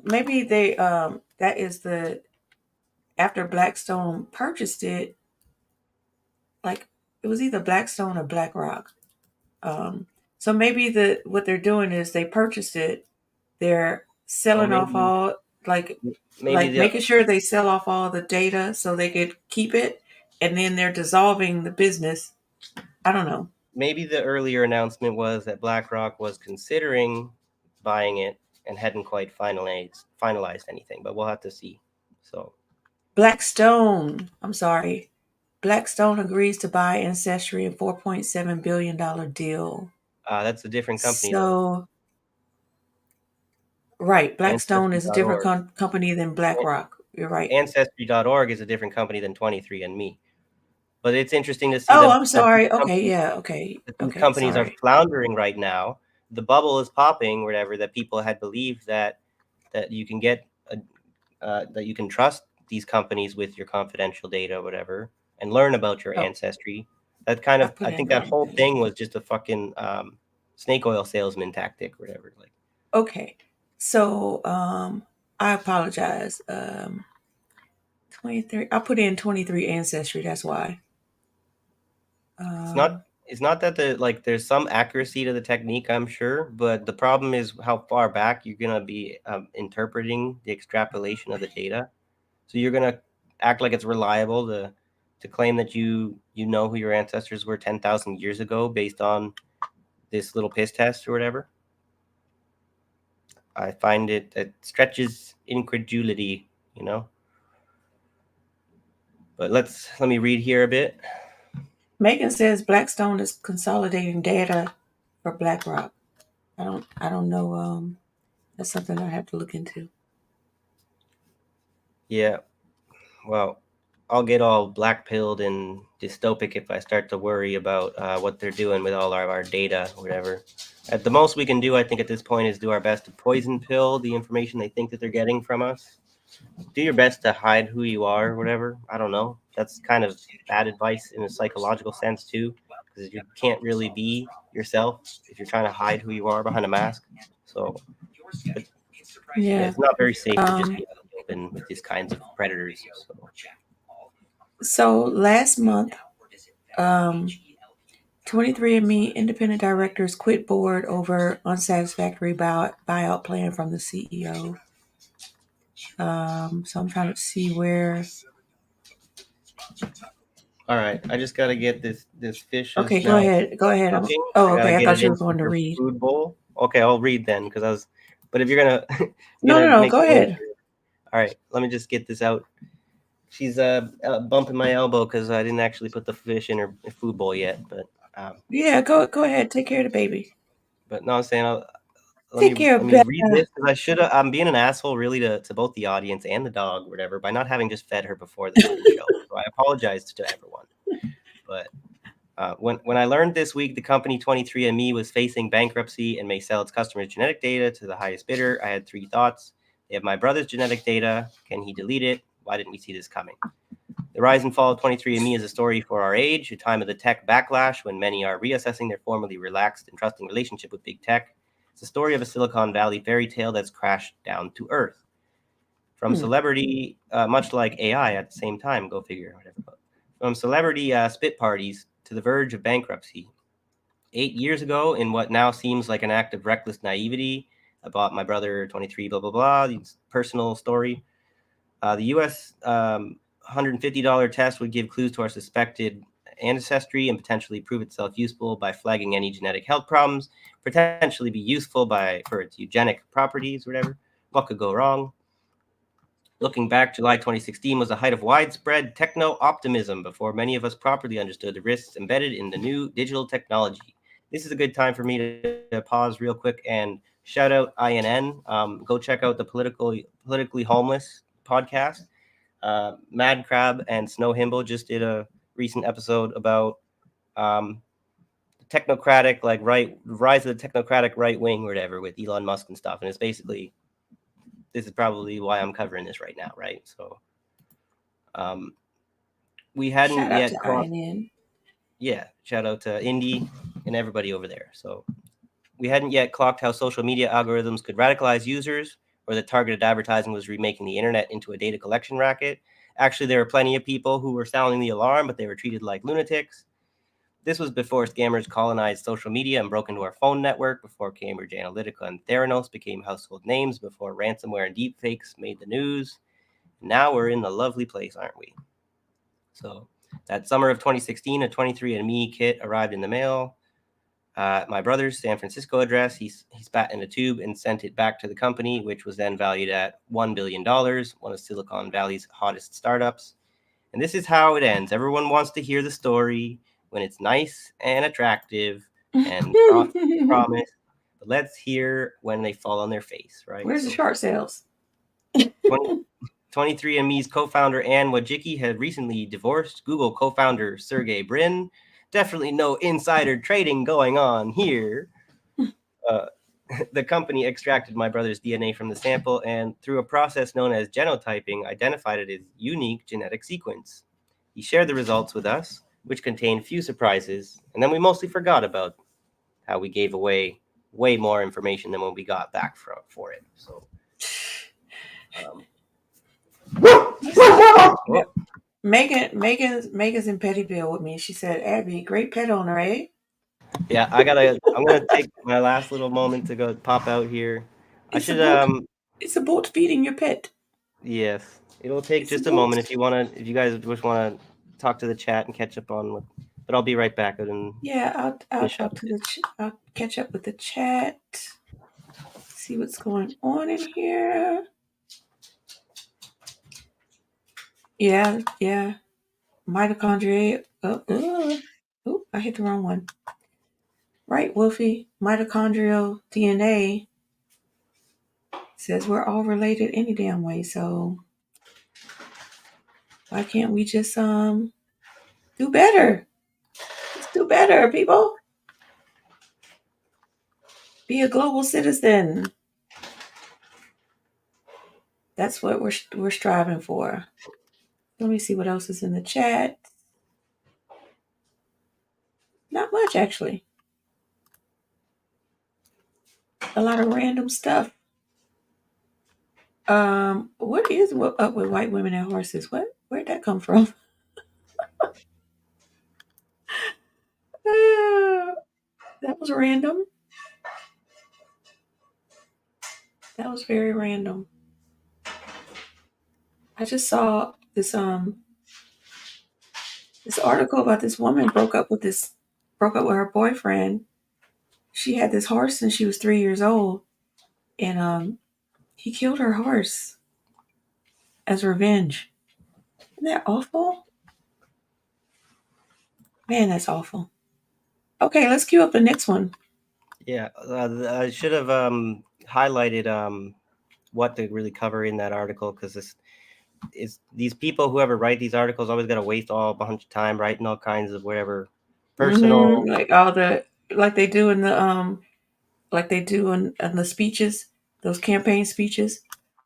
they that is the after Blackstone purchased it, like it was either Blackstone or BlackRock. So maybe what they're doing is they purchased it, they're selling off all like maybe making sure they sell off all the data so they could keep it, and then they're dissolving the business. I don't know. maybe the earlier announcement was that BlackRock was considering buying it and hadn't quite finalized anything, but we'll have to see. So Blackstone. I'm sorry. Blackstone agrees to buy Ancestry in $4.7 billion deal. that's a different company, though. So, right, Blackstone is a different Ancestry.org. company than BlackRock. You're right. Ancestry.org is a different company than 23andMe. But it's interesting to see Oh, that, I'm sorry. Okay, yeah, okay, that these okay. companies are Sorry. floundering right now. The bubble is popping, whatever, that people had believed that you can get that you can trust these companies with your confidential data, whatever, and learn about your Oh, ancestry. That kind I of, put I in think that wrong whole thing. thing was just a fucking snake oil salesman tactic, whatever. Like, Okay, so I apologize. 23. I put in 23 ancestry. That's why. it's not it's not that there's some accuracy to the technique, I'm sure, but the problem is how far back you're gonna be interpreting the extrapolation of the data. So you're gonna act like it's reliable to claim that you know who your ancestors were 10,000 years ago based on this little piss test or whatever. I find it stretches incredulity, you know. But let me read here a bit. Megan says Blackstone is consolidating data for BlackRock. I don't know. That's something I have to look into. Yeah, well, I'll get all black-pilled and dystopic if I start to worry about what they're doing with all our data, or whatever. At the most we can do, I think, at this point is do our best to poison pill the information they think that they're getting from us. Do your best to hide who you are, or whatever. I don't know. That's kind of bad advice in a psychological sense too, because you can't really be yourself if you're trying to hide who you are behind a mask. So, but yeah, Yeah. it's not very safe to just Um. be out in the open with these kinds of predators. So last month, um, 23andMe independent directors quit board over unsatisfactory buyout plan from the CEO. So I'm trying to see where. All right, I just gotta get this fish Okay, is go now ahead. Go ahead. cooking. Oh, I gotta okay. I get thought it you were into going to her read. food bowl. Okay, I'll read then because I was. But if you're gonna No, no, no. make Go me wait ahead. here. All right, let me just get this out. She's bumping my elbow because I didn't actually put the fish in her food bowl yet. Yeah, go ahead. Take care of the baby. But no, I'm saying Take care let of me Beth. read this because I should have. I'm being an asshole really to both the audience and the dog, or whatever, by not having just fed her before the fucking show. So I apologize to everyone. But when I learned this week the company 23andMe was facing bankruptcy and may sell its customers' genetic data to the highest bidder, I had three thoughts. They have my brother's genetic data. Can he delete it? Why didn't we see this coming? The rise and fall of 23andMe is a story for our age, a time of the tech backlash when many are reassessing their formerly relaxed and trusting relationship with big tech. It's a story of a Silicon Valley fairy tale that's crashed down to earth. From celebrity, much like AI at the same time, go figure, whatever. From celebrity spit parties to the verge of bankruptcy. 8 years ago, in what now seems like an act of reckless naivety about my brother, 23, blah, blah, blah, personal story, the U.S. $150 test would give clues to our suspected ancestry and potentially prove itself useful by flagging any genetic health problems, potentially be useful for its eugenic properties, whatever. What could go wrong? Looking back, July 2016 was the height of widespread techno-optimism before many of us properly understood the risks embedded in the new digital technology. This is a good time for me to pause real quick and shout out INN. Go check out the Politically Homeless podcast. Mad Crab and Snow Himbo just did a recent episode about technocratic, rise of the technocratic right wing or whatever with Elon Musk and stuff. And it's basically, this is probably why I'm covering this right now, right? So we hadn't Shout out yet to caught, INN. yeah, shout out to Indy and everybody over there. So we hadn't yet clocked how social media algorithms could radicalize users, or that targeted advertising was remaking the internet into a data collection racket. Actually, there were plenty of people who were sounding the alarm, but they were treated like lunatics. This was before scammers colonized social media and broke into our phone network, before Cambridge Analytica and Theranos became household names, before ransomware and deepfakes made the news. Now we're in the lovely place, aren't we? So that summer of 2016, a 23andMe kit arrived in the mail. My brother's San Francisco address, he spat in a tube and sent it back to the company, which was then valued at $1 billion, one of Silicon Valley's hottest startups. And this is how it ends. Everyone wants to hear the story when it's nice and attractive and promise. But let's hear when they fall on their face, right? Where's the short sales? 20, 23andMe's co-founder Anne Wojcicki had recently divorced Google co-founder Sergey Brin. Definitely no insider trading going on here. The company extracted my brother's DNA from the sample and, through a process known as genotyping, identified it as unique genetic sequence. He shared the results with us, which contained few surprises, and then we mostly forgot about how we gave away way more information than what we got back for it. So, Megan's in Pettyville with me. She said, "Abby, great pet owner, eh?" yeah, I'm gonna take my last little moment to go pop out here. It's about feeding your pet. Yes, it'll take just a moment if you guys just wanna talk to the chat and catch up on what, but I'll be right back. Yeah, I'll talk to I'll catch up with the chat. See what's going on in here. Yeah. Mitochondria. Oh, I hit the wrong one. Right, Wolfie. Mitochondrial DNA says we're all related any damn way. So why can't we just do better? Let's do better, people. Be a global citizen. That's what we're striving for. Let me see what else is in the chat. Not much, actually. A lot of random stuff. What is up with white women and horses? Where'd that come from? That was random. That was very random. I just saw this article about this woman broke up with her boyfriend. She had this horse since she was 3 years old, and he killed her horse as revenge. Isn't that awful? Man, that's awful. Okay, let's cue up the next one. Yeah, I should have highlighted what to really cover in that article, because this is these people, whoever write these articles, always got to waste a bunch of time writing all kinds of whatever personal, like they do in the in the speeches, those campaign speeches.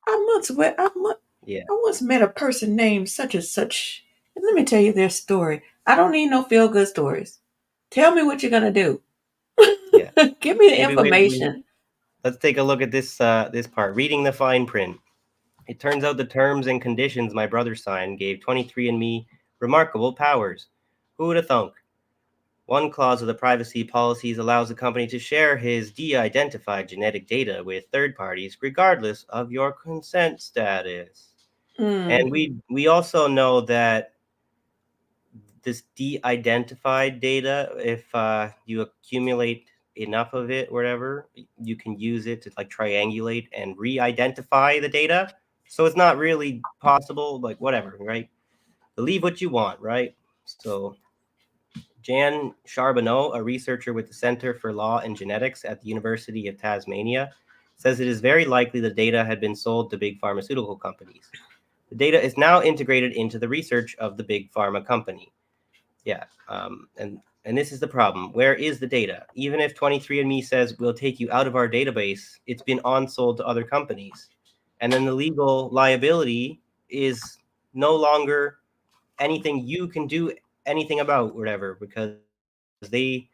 I once met a person named such and such, and let me tell you their story. I don't need no feel good stories. Tell me what you're gonna do. Yeah. Give me the information. Let's take a look at this part. Reading the fine print. It turns out the terms and conditions my brother signed gave 23andMe remarkable powers. Who would have thunk? One clause of the privacy policies allows the company to share his de-identified genetic data with third parties, regardless of your consent status. And we also know that this de-identified data, if you accumulate enough of it, whatever, you can use it to like triangulate and re-identify the data. So it's not really possible, like whatever, right? Believe what you want, right? So Jan Charbonneau, a researcher with the Center for Law and Genetics at the University of Tasmania, says it is very likely the data had been sold to big pharmaceutical companies. The data is now integrated into the research of the big pharma company. Yeah, and this is the problem. Where is the data? Even if 23andMe says we'll take you out of our database, it's been on-sold to other companies. And then the legal liability is no longer anything you can do anything about, whatever, because you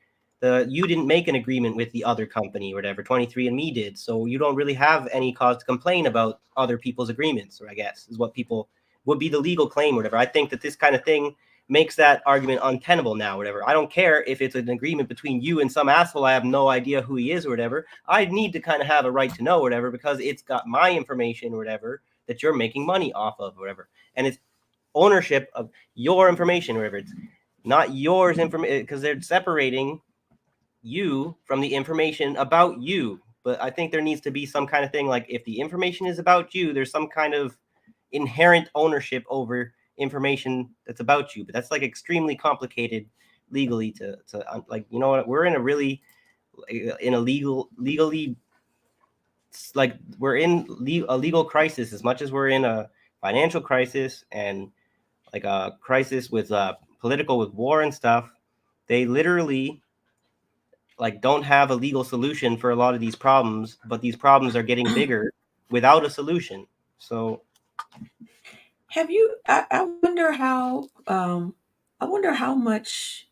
didn't make an agreement with the other company, whatever 23andMe did. So you don't really have any cause to complain about other people's agreements, or I guess is what people would be the legal claim, whatever. I think that this kind of thing makes that argument untenable now, whatever. I don't care if it's an agreement between you and some asshole. I have no idea who he is or whatever. I need to kind of have a right to know, whatever, because it's got my information or whatever that you're making money off of, whatever. And it's ownership of your information, whatever. It's not yours information, because they're separating you from the information about you. But I think there needs to be some kind of thing like, if the information is about you, there's some kind of inherent ownership over information that's about you. But that's like extremely complicated legally to like, you know what, we're in a really legally, like we're in a legal crisis as much as we're in a financial crisis and like a crisis with political with war and stuff, they literally like don't have a legal solution for a lot of these problems, but these problems are getting bigger without a solution. So Have you? I wonder how. I wonder how much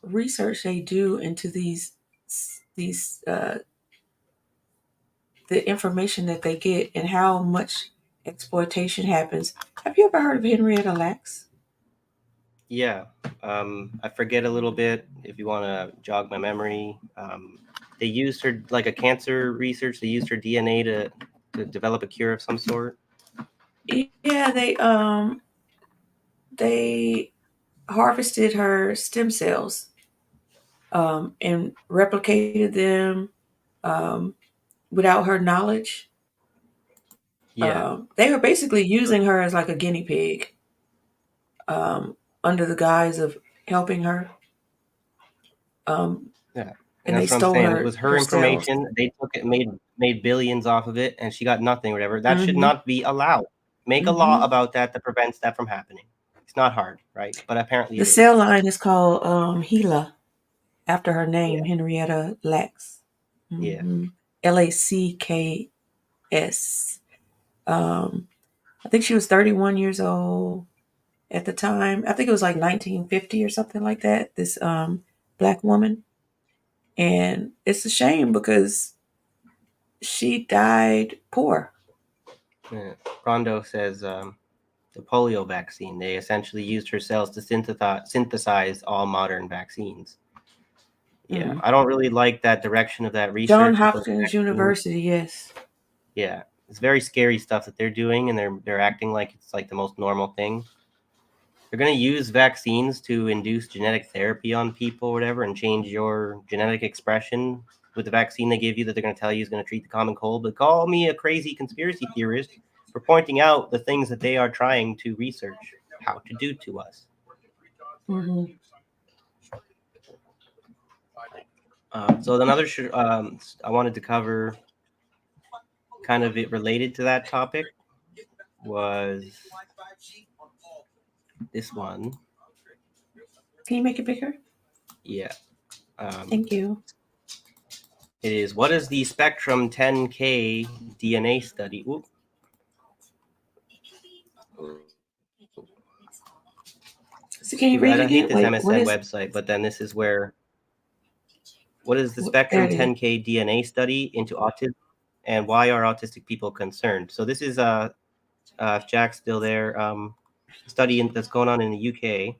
research they do into these the information that they get and how much exploitation happens. Have you ever heard of Henrietta Lacks? yeah, I forget a little bit. If you want to jog my memory, they used her like a cancer research. They used her DNA to develop a cure of some sort. Yeah, they harvested her stem cells and replicated them um, without her knowledge. Yeah, They were basically using her as like a guinea pig um, under the guise of helping her. Um, yeah, and and they that's what I'm stole saying. It was her her cells. information. They took it, made billions off of it, and she got nothing. Whatever. That should Hmm. not be allowed. Make a law Hmm. about that that prevents that from happening. It's not hard, right? But apparently The it is. cell line is called Gila after her Yeah, name, Henrietta Lacks. yeah, Hmm. Lacks. Um, I think she was 31 years old at the time. I think it was like 1950 or something like that. This black woman, and it's a shame because she died poor. yeah. Rondo says the polio vaccine. They essentially used her cells to synthesize all modern vaccines. Yeah, Mm. I don't really like that direction of that John research with those Hopkins vaccines. University, yes. Yeah, it's very scary stuff that they're doing, and they're acting like it's like the most normal thing. They're going to use vaccines to induce genetic therapy on people or whatever and change your genetic expression with the vaccine they give you that they're going to tell you is going to treat the common cold. But call me a crazy conspiracy theorist for pointing out the things that they are trying to research how to do to us. Hmm. So another I wanted to cover kind of it related to that topic was this one. Can you make it bigger? Yeah. Thank you. It is what is the Spectrum 10K DNA study? Oop. So can you read it I hate again? this Wait, what MSN is? website, but then this is where what is the There Spectrum it is. 10K DNA study into autism and why are autistic people concerned? So this is if Jack's still there, study that's going on in the UK.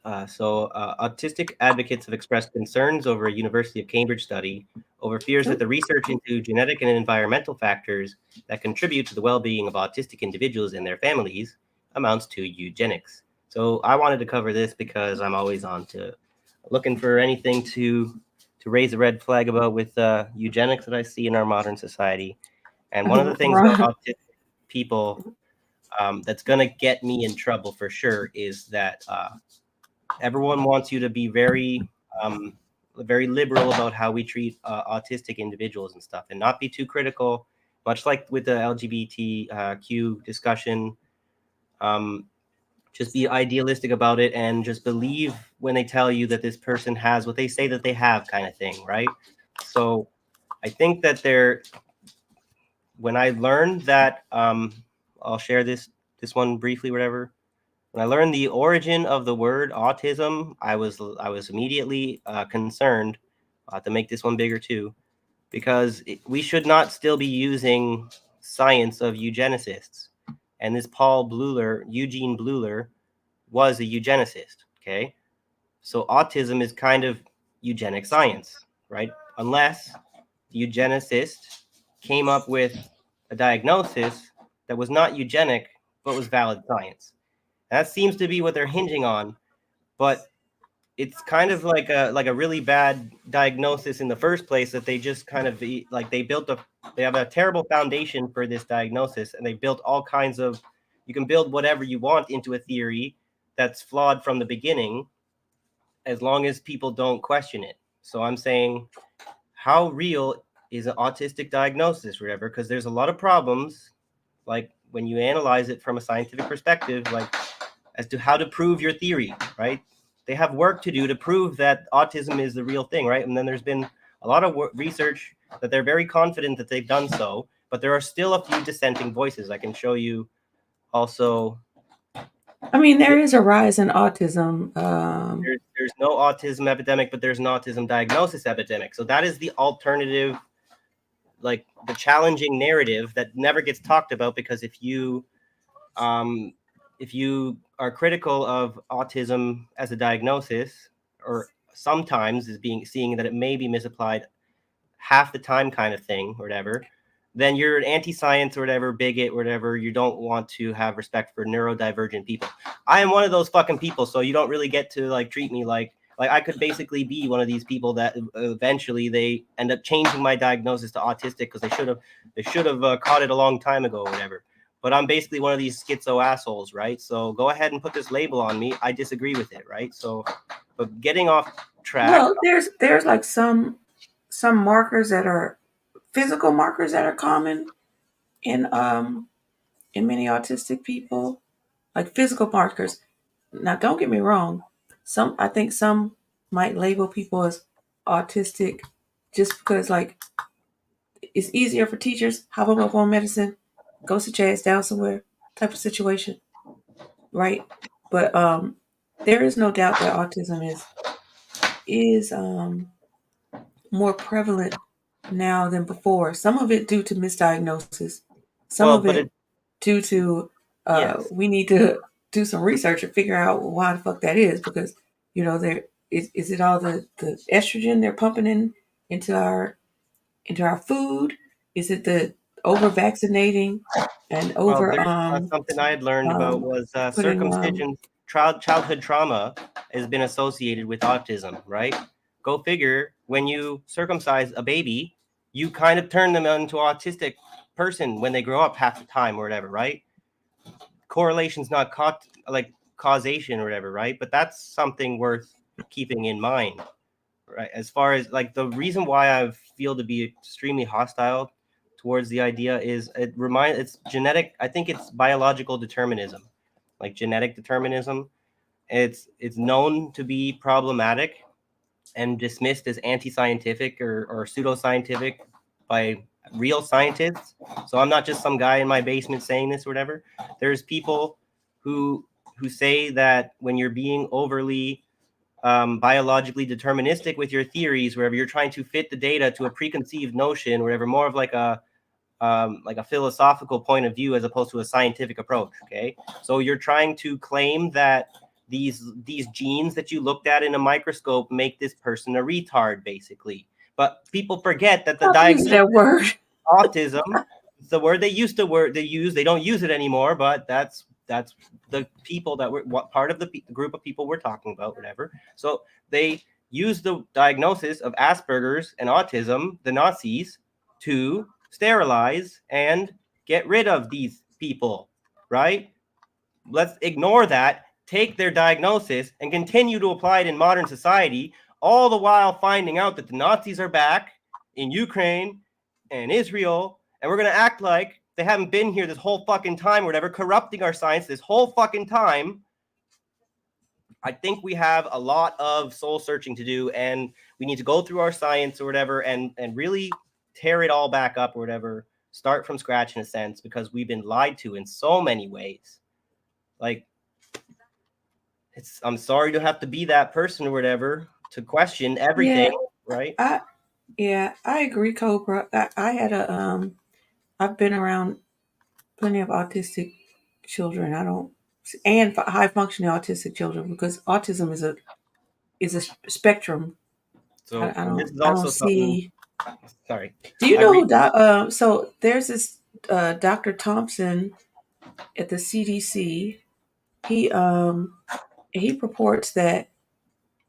Autistic advocates have expressed concerns over a University of Cambridge study over fears that the research into genetic and environmental factors that contribute to the well-being of autistic individuals and their families amounts to eugenics. So I wanted to cover this because I'm always on to looking for anything to raise a red flag about with eugenics that I see in our modern society. And one of the things about Right. autistic people that's going to get me in trouble for sure is that everyone wants you to be very liberal about how we treat autistic individuals and stuff, and not be too critical. Much like with the LGBTQ discussion, just be idealistic about it and just believe when they tell you that this person has what they say that they have, kind of thing, right? So I think that when I learned that, I'll share this one briefly, whatever. When I learned the origin of the word autism, I was immediately concerned. I'll have to make this one bigger too, because we should not still be using science of eugenicists. And this Eugene Bleuler, was a eugenicist. Okay, so autism is kind of eugenic science, right? Unless the eugenicist came up with a diagnosis that was not eugenic but was valid science. That seems to be what they're hinging on, but it's kind of like a really bad diagnosis in the first place that they just kind of like they have a terrible foundation for this diagnosis, and they built all kinds of you can build whatever you want into a theory that's flawed from the beginning as long as people don't question it. So I'm saying, how real is an autistic diagnosis or whatever? Because there's a lot of problems like when you analyze it from a scientific perspective, like as to how to prove your theory, right? They have work to do to prove that autism is the real thing, right? And then there's been a lot of research that they're very confident that they've done so, but there are still a few dissenting voices. I can show you also. I mean, there is a rise in autism. There's no autism epidemic, but there's an autism diagnosis epidemic. So that is the alternative, like the challenging narrative that never gets talked about, because if you are critical of autism as a diagnosis, or sometimes is seeing that it may be misapplied half the time kind of thing or whatever, then you're an anti-science or whatever, bigot or whatever. You don't want to have respect for neurodivergent people. I am one of those fucking people, so you don't really get to like treat me like I could basically be one of these people that eventually they end up changing my diagnosis to autistic because they should have caught it a long time ago or whatever. But I'm basically one of these schizo assholes, right? So go ahead and put this label on me. I disagree with it, right? So, but getting off track. Well, there's like some markers that are physical markers that are common in many autistic people, like physical markers. Now, don't get me wrong. I think some might label people as autistic just because, like, it's easier for teachers, hop them up on medicine, go sit your ass down somewhere type of situation, right? But there is no doubt that autism is more prevalent now than before. Some of it due to misdiagnosis, some of it due to yes. we need to do some research and figure out why the fuck that is, because there is it all the estrogen they're pumping into our food? Is it the over vaccinating and over something I had learned about was circumcision. Childhood trauma has been associated with autism, right? Go figure. When you circumcise a baby, you kind of turn them into an autistic person when they grow up half the time or whatever, right? Correlation's not causation or whatever, right? But that's something worth keeping in mind, right? As far as like the reason why I feel to be extremely hostile towards the idea is it's genetic. I think it's biological determinism, like genetic determinism. It's known to be problematic and dismissed as anti-scientific or pseudoscientific by real scientists. So I'm not just some guy in my basement saying this or whatever. There's people who say that when you're being overly biologically deterministic with your theories, wherever you're trying to fit the data to a preconceived notion, whatever, more of like a philosophical point of view as opposed to a scientific approach. Okay, so you're trying to claim that these genes that you looked at in a microscope make this person a retard, basically. But people forget that the diagnosis that word autism, the word they used to use, they don't use it anymore, but that's the people that were part of the group of people we're talking about, whatever. So they use the diagnosis of Asperger's and autism, the Nazis, to sterilize and get rid of these people, right? Let's ignore that, take their diagnosis and continue to apply it in modern society, all the while finding out that the Nazis are back in Ukraine and Israel, and we're going to act like they haven't been here this whole fucking time or whatever, corrupting our science this whole fucking time. I think we have a lot of soul searching to do, and we need to go through our science or whatever and really tear it all back up or whatever, start from scratch in a sense, because we've been lied to in so many ways. Like, I'm sorry to have to be that person or whatever to question everything, right? I agree, Cobra. I've been around plenty of autistic children. And high functioning autistic children, because autism is a spectrum. So I this is also don't see. Sorry. Do you know so there's this Dr. Thompson at the CDC. He purports that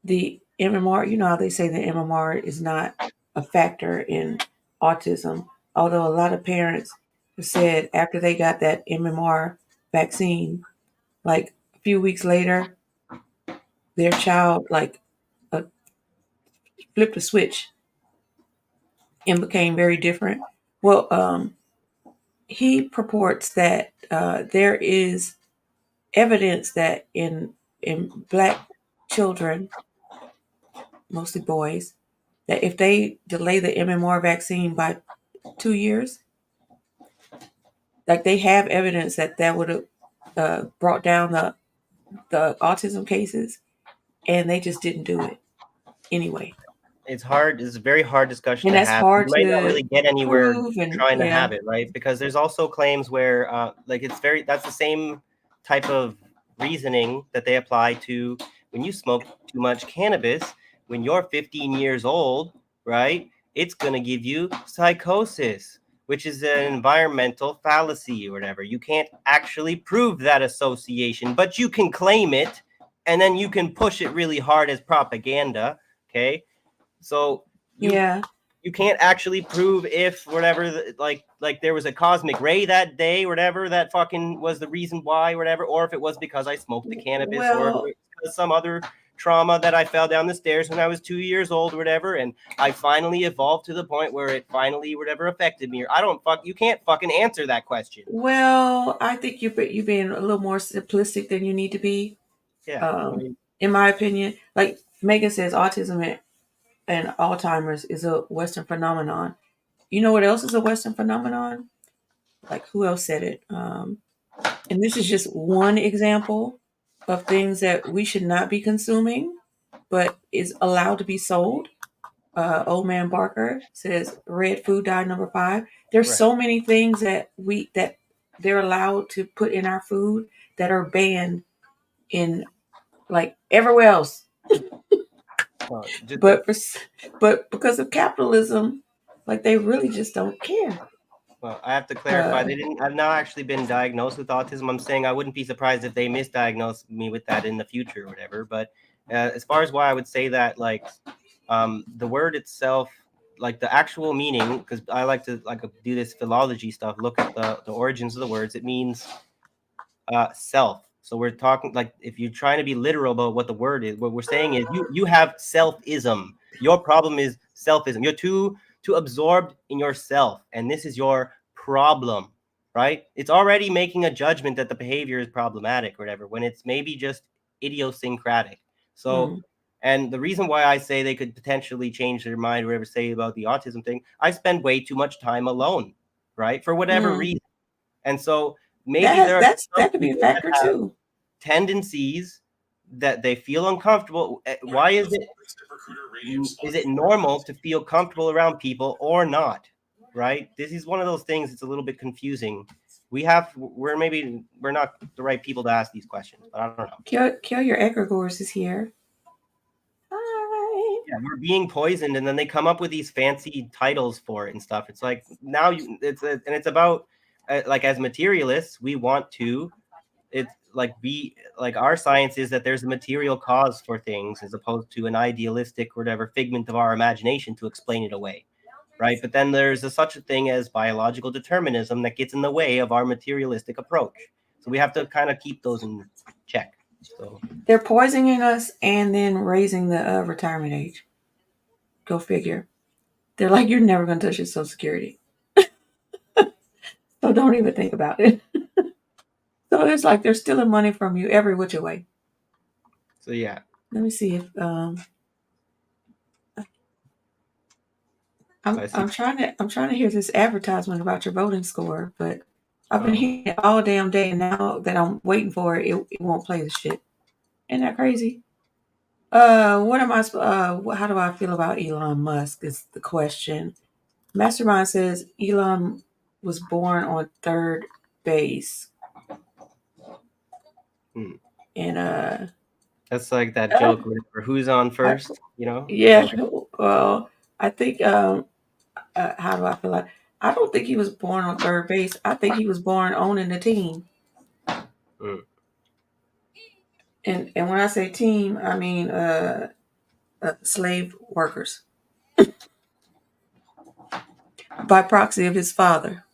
the MMR, you know how they say the MMR is not a factor in autism, although a lot of parents have said after they got that MMR vaccine, like a few weeks later, their child flipped a switch and became very different. Well, he purports that there is evidence that in black children, mostly boys, that if they delay the MMR vaccine by 2 years, like they have evidence that would have brought down the autism cases, and they just didn't do it anyway. It's hard. It's a very hard discussion And to that's have. hard You might not to really get anywhere prove, and trying to yeah, have it, right? Because there's also claims where, like, that's the same type of reasoning that they apply to when you smoke too much cannabis. When you're 15 years old, right? It's going to give you psychosis, which is an environmental fallacy or whatever. You can't actually prove that association, but you can claim it, and then you can push it really hard as propaganda. Okay. So yeah. you can't actually prove if whatever, like there was a cosmic ray that day or whatever that fucking was the reason why or whatever, or if it was because I smoked the cannabis, or if Well, it was some other trauma that I fell down the stairs when I was 2 years old or whatever, and I finally evolved to the point where it finally whatever affected me. Or you can't fucking answer that question. well, I think you're being a little more simplistic than you need to be. Yeah. In my opinion, like Megan says, autism and Alzheimer's is a Western phenomenon. You know what else is a Western phenomenon? Like who else said it? And this is just one example of things that we should not be consuming, but is allowed to be sold. Old Man Barker says red food dye number 5. There's Right. so many things that they're allowed to put in our food that are banned in like everywhere else. But because of capitalism, like they really just don't care. Well, I have to clarify. I've not actually been diagnosed with autism. I'm saying I wouldn't be surprised if they misdiagnosed me with that in the future or whatever. But as far as why I would say that, like, the word itself, like the actual meaning, because I like to do this philology stuff, look at the origins of the words. It means self. So we're talking, like, if you're trying to be literal about what the word is, what we're saying is you have selfism. Your problem is selfism. You're too absorbed in yourself, and this is your problem, right? It's already making a judgment that the behavior is problematic or whatever, when it's maybe just idiosyncratic. So and the reason why I say they could potentially change their mind or whatever, say about the autism thing, I spend way too much time alone, right? For whatever reason. And so maybe there are that could be a factor too. tendencies that they feel uncomfortable. Why is it? Is it normal to feel comfortable around people or not? Right. This is one of those things. It's a little bit confusing. We're not the right people to ask these questions. But I don't know. Kill your egregores is here. Hi. Yeah, we're being poisoned, and then they come up with these fancy titles for it and stuff. It's like now it's about like, as materialists, we want to. It's like our science is that there's a material cause for things as opposed to an idealistic whatever figment of our imagination to explain it away, right? But then there's such a thing as biological determinism that gets in the way of our materialistic approach. So we have to kind of keep those in check. So they're poisoning us and then raising the retirement age. Go figure. They're like, you're never going to touch your Social Security. So don't even think about it. So it's like they're stealing money from you every which way. So yeah. Let me see if I'm trying to hear this advertisement about your voting score, but I've been hearing it all damn day, and now that I'm waiting for it, it won't play the shit. Isn't that crazy? What am I? How do I feel about Elon Musk? Is the question. Mastermind says Elon was born on third base. And that's like that joke where who's on first, you know? Yeah. Well, I think how do I feel like? I don't think he was born on third base. I think he was born owning the team. And when I say team, I mean slave workers by proxy of his father.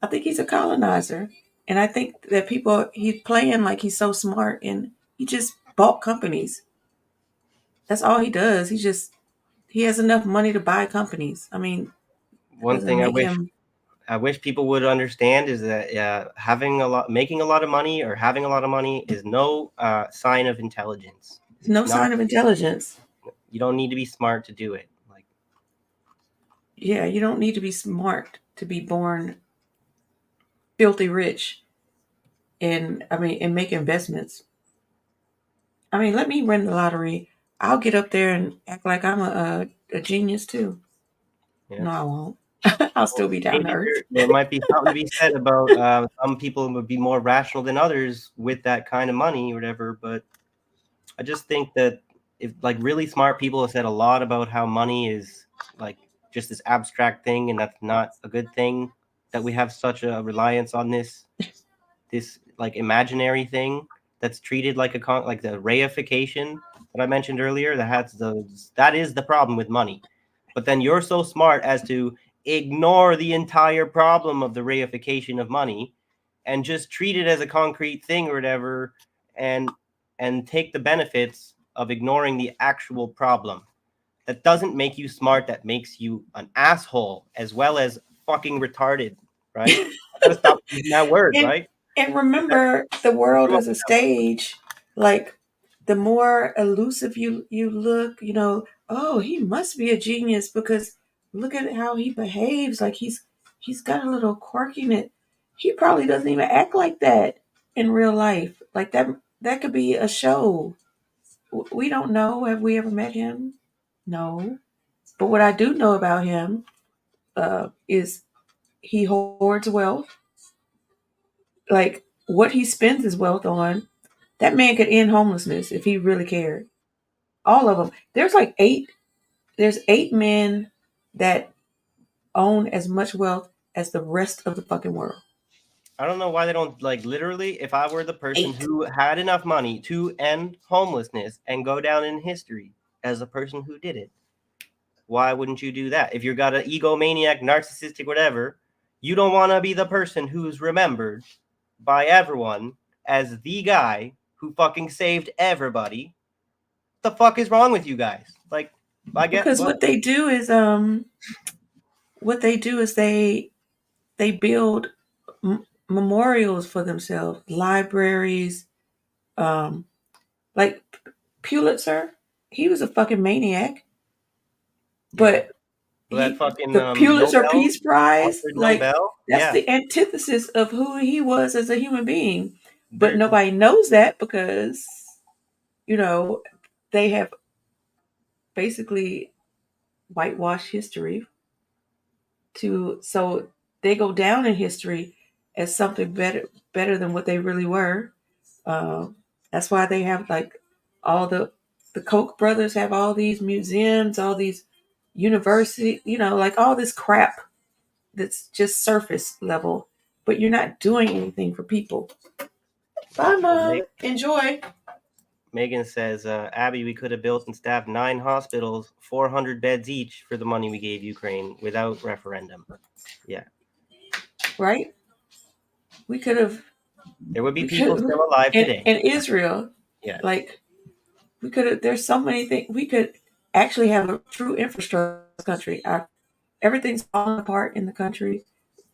I think he's a colonizer. And I think that he's playing like he's so smart, and he just bought companies. That's all he does. He has enough money to buy companies. I mean, one thing I wish I wish people would understand is that making a lot of money or having a lot of money is no sign of intelligence. It's no sign of intelligence. You don't need to be smart to do it. Like, yeah, you don't need to be smart to be born filthy rich and make investments. I mean, let me win the lottery. I'll get up there and act like I'm a genius too. yeah. No, I won't. I'll still be down to Maybe earth. there might be something to be said about some people would be more rational than others with that kind of money or whatever. But I just think that if like really smart people have said a lot about how money is like just this abstract thing and that's not a good thing, that we have such a reliance on this like imaginary thing that's treated like like the reification that I mentioned earlier. That is the problem with money. But then you're so smart as to ignore the entire problem of the reification of money and just treat it as a concrete thing or whatever, and take the benefits of ignoring the actual problem. That doesn't make you smart. That makes you an asshole as well as fucking retarded, right? I gotta stop using that word, And, right? and remember, the world is a stage. Like, the more elusive you look, oh, he must be a genius because look at how he behaves. Like he's got a little quirkiness. He probably doesn't even act like that in real life. Like that could be a show. We don't know. Have we ever met him? No. But what I do know about him is he hoards wealth. Like what he spends his wealth on, that man could end homelessness if he really cared. All of them. There's 8 men that own as much wealth as the rest of the fucking world. I don't know why they don't like literally. If I were the person 8. who had enough money to end homelessness and go down in history as a person who did it, why wouldn't you do that? If you've got an egomaniac, narcissistic, whatever, you don't want to be the person who's remembered by everyone as the guy who fucking saved everybody. What the fuck is wrong with you guys? Like, I get Because what they do is they build memorials for themselves, libraries, um like Pulitzer, he was a fucking maniac, but that fucking the Pulitzer Nobel, Peace Prize, Alfred like Nobel, that's yeah. the antithesis of who he was as a human being. But There- nobody knows that because they have basically whitewashed history so they go down in history as something better than what they really were. That's why they have like all the Koch brothers have all these museums, all these university, like all this crap that's just surface level, but you're not doing anything for people. Bye, Mom. Enjoy. Megan says, Abby, we could have built and staffed 9 hospitals, 400 beds each for the money we gave Ukraine without referendum. Yeah. Right? We could have. There would be people still alive today. In Israel, Yeah. like we could have. There's so many things we could actually have a true infrastructure country. Everything's falling apart in the country.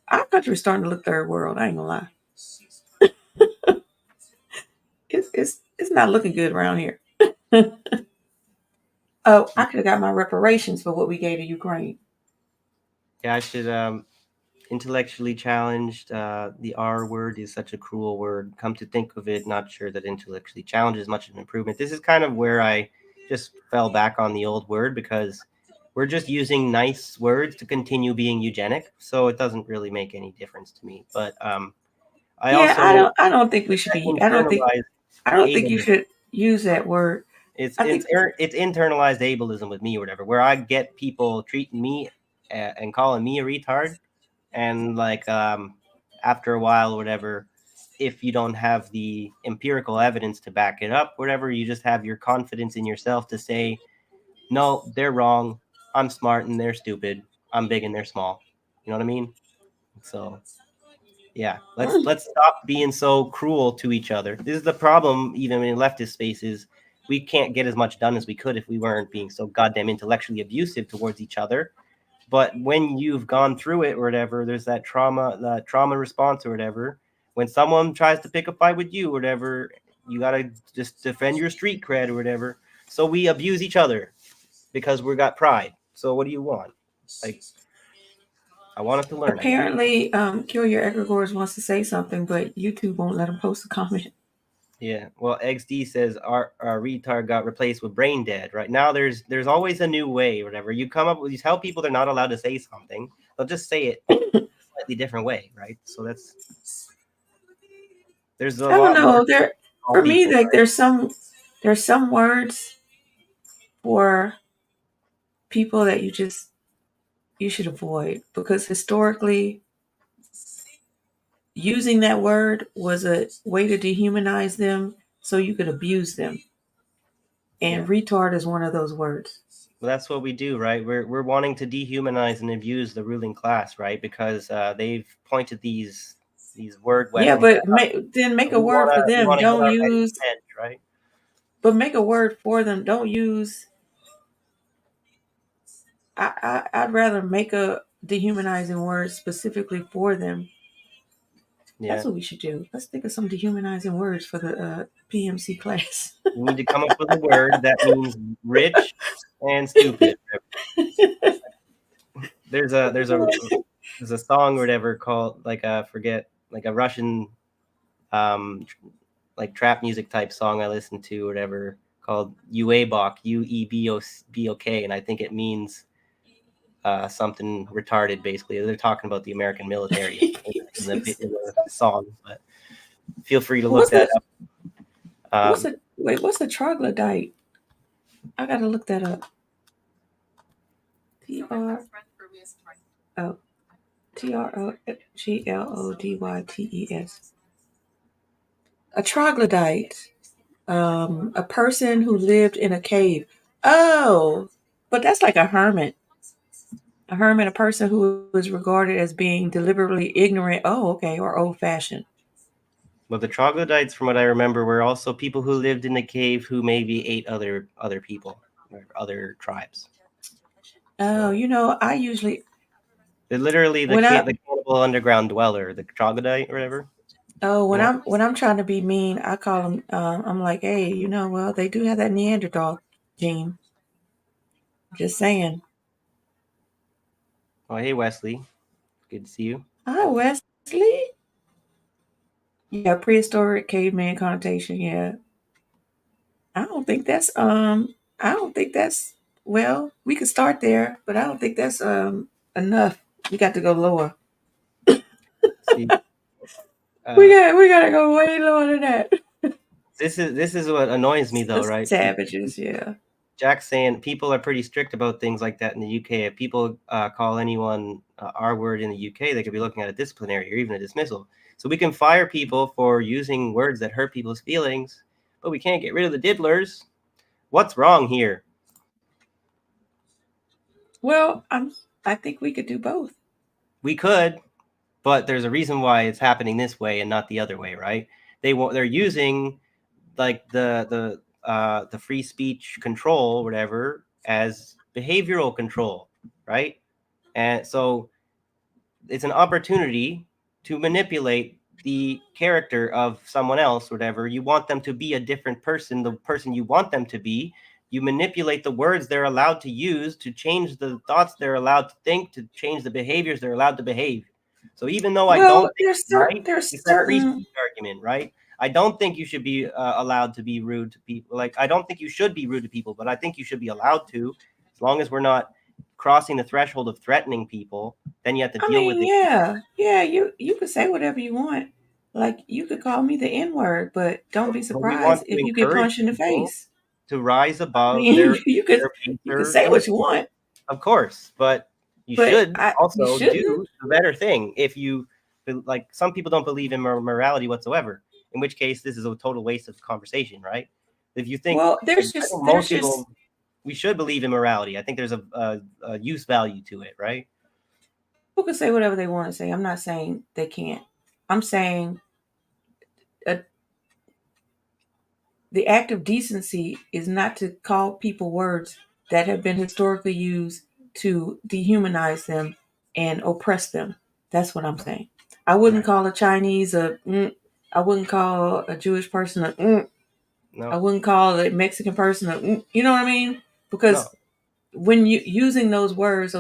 Our country's starting to look third world. I ain't gonna lie. It's not looking good around here. Oh, I could have got my reparations for what we gave to Ukraine. Yeah, I should intellectually challenged. The R word is such a cruel word. Come to think of it, not sure that intellectually challenged is much of an improvement. This is kind of where I just fell back on the old word because we're just using nice words to continue being eugenic, so it doesn't really make any difference to me. But I don't think we should be. I don't think you ableism. should use that word. It's internalized ableism with me or whatever, where I get people treating me and calling me a retard, and like after a while or whatever, if you don't have the empirical evidence to back it up, whatever, you just have your confidence in yourself to say, no, they're wrong. I'm smart and they're stupid. I'm big and they're small. You know what I mean? So yeah, let's stop being so cruel to each other. This is the problem, even in leftist spaces. We can't get as much done as we could if we weren't being so goddamn intellectually abusive towards each other. But when you've gone through it or whatever, there's that trauma response or whatever. When someone tries to pick a fight with you or whatever, you gotta just defend your street cred or whatever. So we abuse each other because we got pride. So what do you want? Like, I wanted to learn. Apparently, Kill Your Egregores wants to say something, but YouTube won't let him post a comment. Yeah. Well, XD says our retard got replaced with brain dead. Right now, there's always a new way. Or whatever you come up with, you tell people they're not allowed to say something. They'll just say it a slightly different way, right? So there's a I don't lot more. know. For me, like there's some words for people that you should avoid, because historically using that word was a way to dehumanize them so you could abuse them. And retard is one of those words. Well, that's what we do, right? We're wanting to dehumanize and abuse the ruling class, right? Because they've pointed these word Yeah, weapons. but then make a word for them. Don't use. Head, right? But make a word for them. Don't use. I'd rather make a dehumanizing word specifically for them. Yeah. That's what we should do. Let's think of some dehumanizing words for the PMC class. We need to come up with a word that means rich and stupid. There's a song or whatever called like forget, like a Russian like trap music type song I listened to or whatever, called Uebok, Uebok, and I think it means something retarded. Basically, they're talking about the American military in the song. But feel free to look that up. What's a troglodyte? I gotta look that up. Troglodytes. A troglodyte. A person who lived in a cave. Oh, but that's like a hermit. A hermit, a person who is regarded as being deliberately ignorant. Oh, okay, or old-fashioned. Well, the troglodytes, from what I remember, were also people who lived in a cave who maybe ate other people or other tribes. Oh, I usually. They're literally the cannibal underground dweller, the troglodyte or whatever. Oh, when I'm trying to be mean, I call them. I'm like, hey, well, they do have that Neanderthal gene. Just saying. Oh, hey Wesley, good to see you. Hi, Wesley. Yeah, prehistoric caveman connotation. Yeah, I don't think that's. Well, we could start there, but I don't think that's enough. We got to go lower. See, we gotta go way lower than that. This is what annoys me though, right? Savages, yeah. Jack's saying people are pretty strict about things like that in the UK. If people call anyone R word in the UK, they could be looking at a disciplinary or even a dismissal. So we can fire people for using words that hurt people's feelings, but we can't get rid of the diddlers. What's wrong here? Well, I think we could do both. We could, but there's a reason why it's happening this way and not the other way, right? They're using like the free speech control, whatever, as behavioral control, right? And so it's an opportunity to manipulate the character of someone else, whatever. You want them to be a different person, the person you want them to be. You manipulate the words they're allowed to use to change the thoughts they're allowed to think, to change the behaviors they're allowed to behave. So even though I don't think it's right, it's that free speech argument, right? I don't think you should be allowed to be rude to people. Like, I don't think you should be rude to people, but I think you should be allowed to, as long as we're not crossing the threshold of threatening people. Then you have to deal with it. Yeah. You could say whatever you want. Like, you could call me the N-word, but don't be surprised if you get punched in the face. To rise above you could say what you want. Of course, but you should also do the better thing. If you, like, some people don't believe in morality whatsoever, in which case this is a total waste of conversation, right? If you think, well, we should believe in morality. I think there's a use value to it, right? People can say whatever they want to say. I'm not saying they can't. I'm saying the act of decency is not to call people words that have been historically used to dehumanize them and oppress them. That's what I'm saying. I wouldn't call a Chinese I wouldn't call a Jewish person I No, wouldn't call a Mexican person you know what I mean? Because no. when you using those words,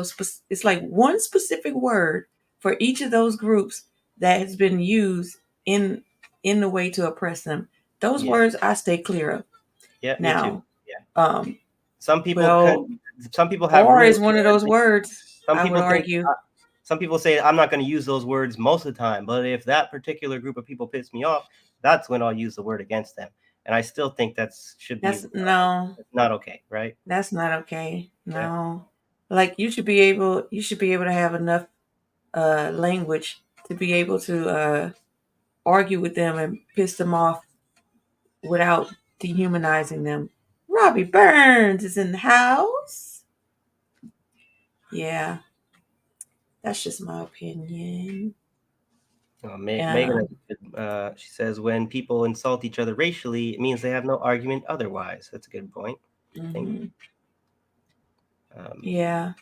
it's like one specific word for each of those groups that has been used in the way to oppress them. Those Yeah. words I stay clear of. Yeah, me too. Now, Yeah. um, Some people well, some people have or rules. is one of those words. Some I would people think argue. some people say I'm not going to use those words most of the time, but if that particular group of people piss me off, that's when I'll use the word against them. And I still think should be That's no. not okay, right? That's not okay. Yeah. No. Like you should be able to have enough language to be able to argue with them and piss them off without dehumanizing them. Robbie Burns is in the house. Yeah. That's just my opinion. Megan, she says when people insult each other racially, it means they have no argument otherwise. That's a good point. I think. Mhm. Yeah.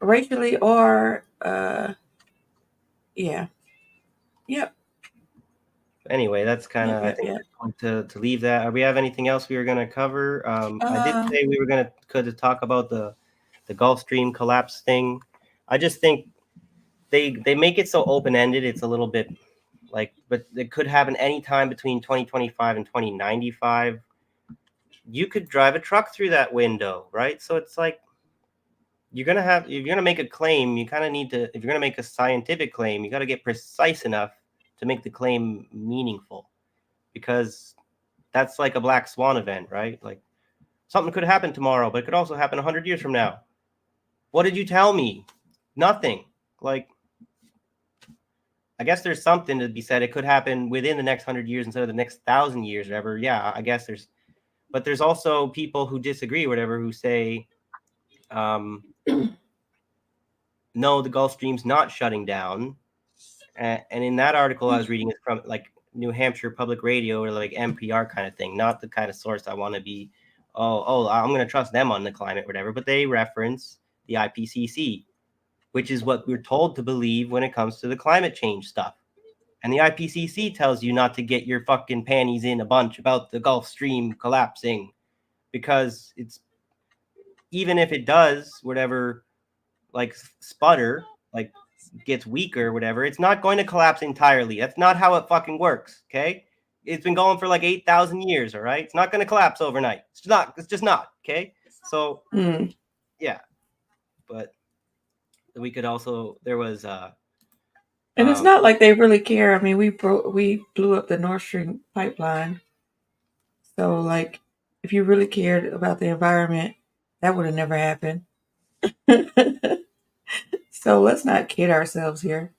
Racially or yeah. Yep. Anyway, that's kind of I Yep. think Yep. we're going to leave that. We have anything else we were going to cover? I did Uh, say we were going to could talk about the Gulf Stream collapse thing. I just think they make it so open ended. It's a little bit like, but it could happen anytime between 2025 and 2095. You could drive a truck through that window, right? So it's like if you're gonna make a claim, you kind of need to. If you're gonna make a scientific claim, you got to get precise enough to make the claim meaningful, because that's like a black swan event, right? Like something could happen tomorrow, but it could also happen 100 years from now. What did you tell me? Nothing. Like, I guess there's something to be said. It could happen within the next 100 years instead of the next 1,000 years, or whatever. Yeah, I guess but there's also people who disagree, or whatever, who say, no, the Gulf Stream's not shutting down. And in that article I was reading, it's from like New Hampshire Public Radio, or like NPR kind of thing, not the kind of source I want to be. I'm going to trust them on the climate, whatever. But they reference the IPCC, which is what we're told to believe when it comes to the climate change stuff. And the IPCC tells you not to get your fucking panties in a bunch about the Gulf Stream collapsing, because it's, even if it does, whatever, like sputter, like gets weaker, whatever, it's not going to collapse entirely. That's not how it fucking works. Okay. It's been going for like 8,000 years. All right. It's not going to collapse overnight. It's just not. Okay. So yeah, but we could also, there was, and it's not like they really care. I mean, we blew up the Nord Stream pipeline. So, like, if you really cared about the environment, that would have never happened. So let's not kid ourselves here.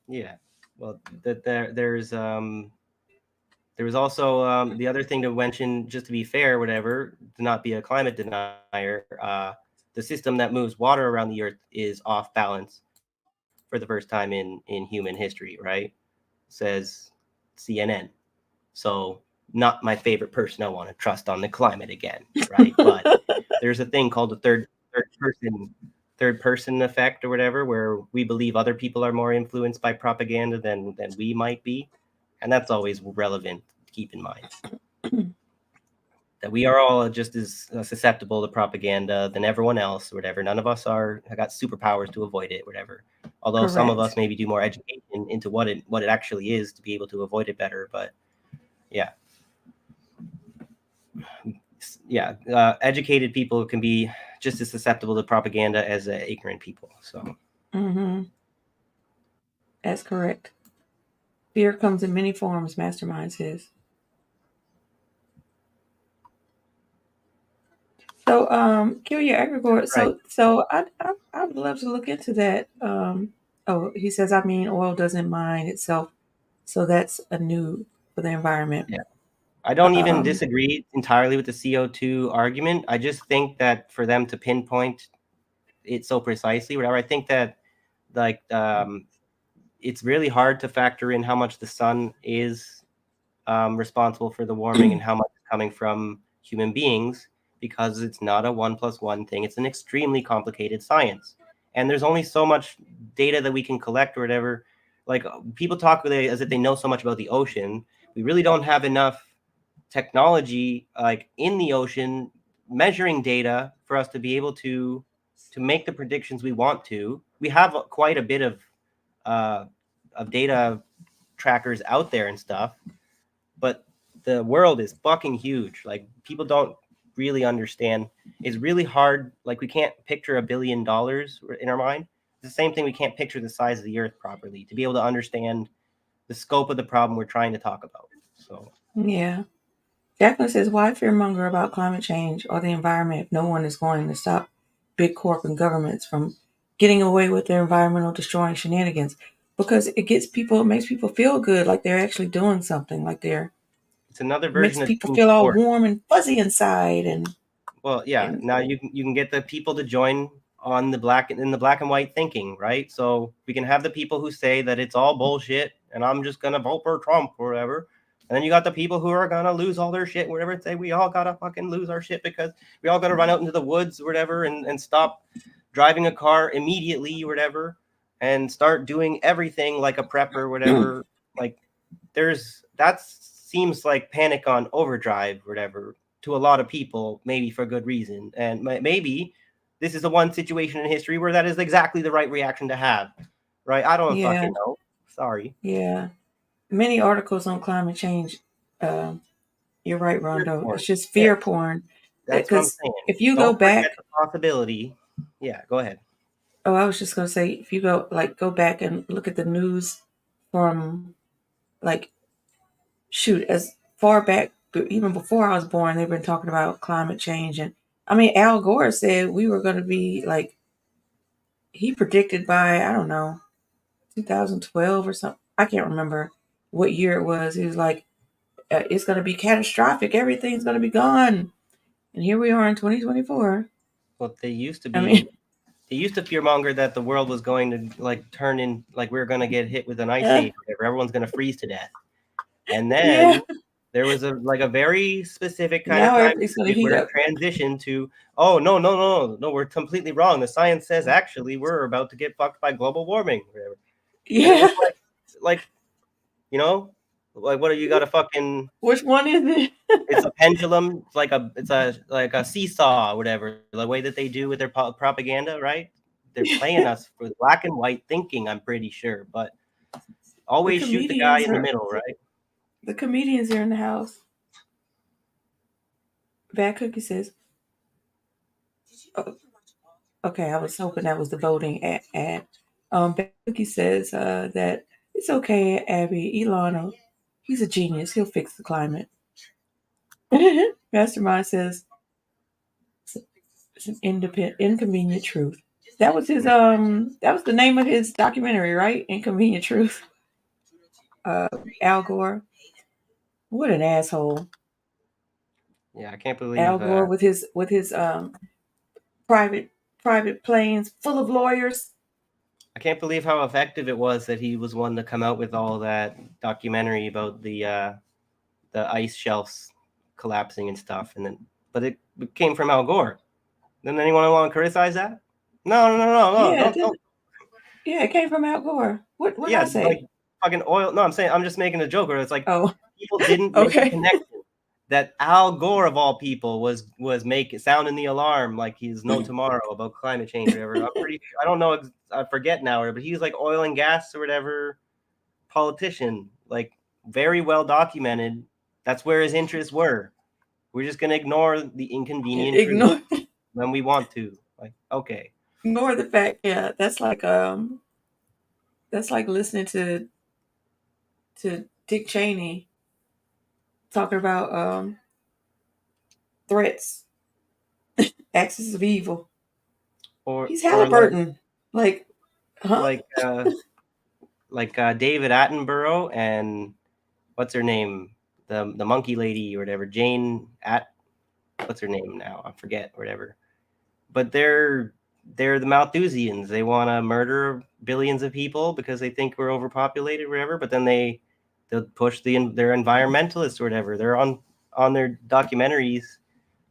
Yeah. Well, there's there was also the other thing to mention, just to be fair, whatever, to not be a climate denier. The system that moves water around the Earth is off balance for the first time in human history, right? Says CNN. So not my favorite person I want to trust on the climate again, right? But there's a thing called the third person effect, or whatever, where we believe other people are more influenced by propaganda than we might be, and that's always relevant to keep in mind. That we are all just as susceptible to propaganda than everyone else, or whatever. None of us have got superpowers to avoid it, whatever. Although some of us maybe do more education into what it actually is to be able to avoid it better. But yeah, educated people can be just as susceptible to propaganda as ignorant people. So that's correct. Fear comes in many forms, Mastermind says. So, kill your egregore. Right. So I'd love to look into that. He says, I mean, oil doesn't mine itself, so that's a new for the environment. Yeah. I don't even disagree entirely with the CO2 argument. I just think that for them to pinpoint it so precisely, whatever, I think that like it's really hard to factor in how much the sun is responsible for the warming and how much is coming from human beings, because it's not a 1+1 thing. It's an extremely complicated science. and there's only so much data that we can collect or whatever. Like people talk as if they know so much about the ocean. We really don't have enough technology like in the ocean measuring data for us to be able to make the predictions we want to. We have quite a bit of data trackers out there and stuff, but the world is fucking huge. Like people don't really understand. It's really hard. Like we can't picture $1 billion in our mind. It's the same thing. We can't picture the size of the earth properly to be able to understand the scope of the problem we're trying to talk about. So Yeah. Jacqueline says, why fearmonger about climate change or the environment if no one is going to stop big corp and governments from getting away with their environmental destroying shenanigans? Because it makes people feel good, like they're actually doing something, like it's another makes version of people team feel all sport. warm and fuzzy inside. And Well, yeah. Now you can get the people to join on the black and white thinking, right? So we can have the people who say that it's all bullshit and I'm just gonna vote for Trump or whatever. And then you got the people who are gonna lose all their shit, whatever. Say we all gotta fucking lose our shit because we all gotta run out into the woods or whatever and stop driving a car immediately or whatever and start doing everything like a prepper or whatever. Like that seems like panic on overdrive or whatever to a lot of people, maybe for good reason. And maybe this is the one situation in history where that is exactly the right reaction to have, right? I don't yeah, fucking know. Sorry. yeah. Many articles on climate change. You're right, Fear Rondo. porn. It's just Yeah, fear porn. that's what I'm Because saying. if you go Don't forget back, the possibility. Yeah, go ahead. oh, I was just gonna say, if you go back and look at the news from like shoot as far back, even before I was born, they've been talking about climate change. And I mean, Al Gore said we were going to be like, he predicted by, I don't know, 2012 or something. I can't remember what year it was. He was like, it's going to be catastrophic. Everything's going to be gone. And here we are in 2024. Well, they used I mean, to fearmonger that the world was going to like turn in, like we are going to get hit with an ice age, or whatever. Everyone's going to freeze to death. And yeah. then there was a very specific kind of Now time everything's going to period heat where it up. transitioned to, oh no, we're completely wrong. The science says actually we're about to get fucked by global warming, whatever. And it Yeah. was like you know, like what, you got a fucking, Which one is it? it's a pendulum, it's a seesaw, whatever, the way that they do with their propaganda, right? They're playing us for black and white thinking, I'm pretty sure, but always shoot the guy in the middle, right? The comedians are in the house. Bad Cookie says, oh, okay, I was hoping that was the voting ad. Bad Cookie says that it's okay, Abby. Elon, he's a genius. He'll fix the climate. Mastermind says it's an inconvenient truth. That was his that was the name of his documentary, right? Inconvenient Truth. Al Gore. What an asshole. Yeah, I can't Al believe Gore with his private planes full of lawyers. I can't believe how effective it was that he was one to come out with all that documentary about the ice shelves collapsing and stuff, but it came from Al Gore. Then anyone want to criticize that? No, Yeah, don't. yeah, it came from Al Gore. What did Yeah, I say? like fucking oil. No, I'm just making a joke where it's like Oh, people didn't make the okay. connection that Al Gore of all people was sounding the alarm like he's no tomorrow about climate change or whatever. I don't know, I forget now, but he was like oil and gas or whatever politician, like very well documented. That's where his interests were. We're just gonna ignore the inconvenient truth Ignore when we want to. Like, okay. ignore the fact. Yeah, that's like listening to Dick Cheney talking about threats, axis of evil. Or He's or Halliburton. Like, huh? like David Attenborough and what's her name, the monkey lady or whatever, what's her name now? I forget, whatever. But they're the Malthusians. They want to murder billions of people because they think we're overpopulated, or whatever. But then they'll push their environmentalists or whatever. They're on their documentaries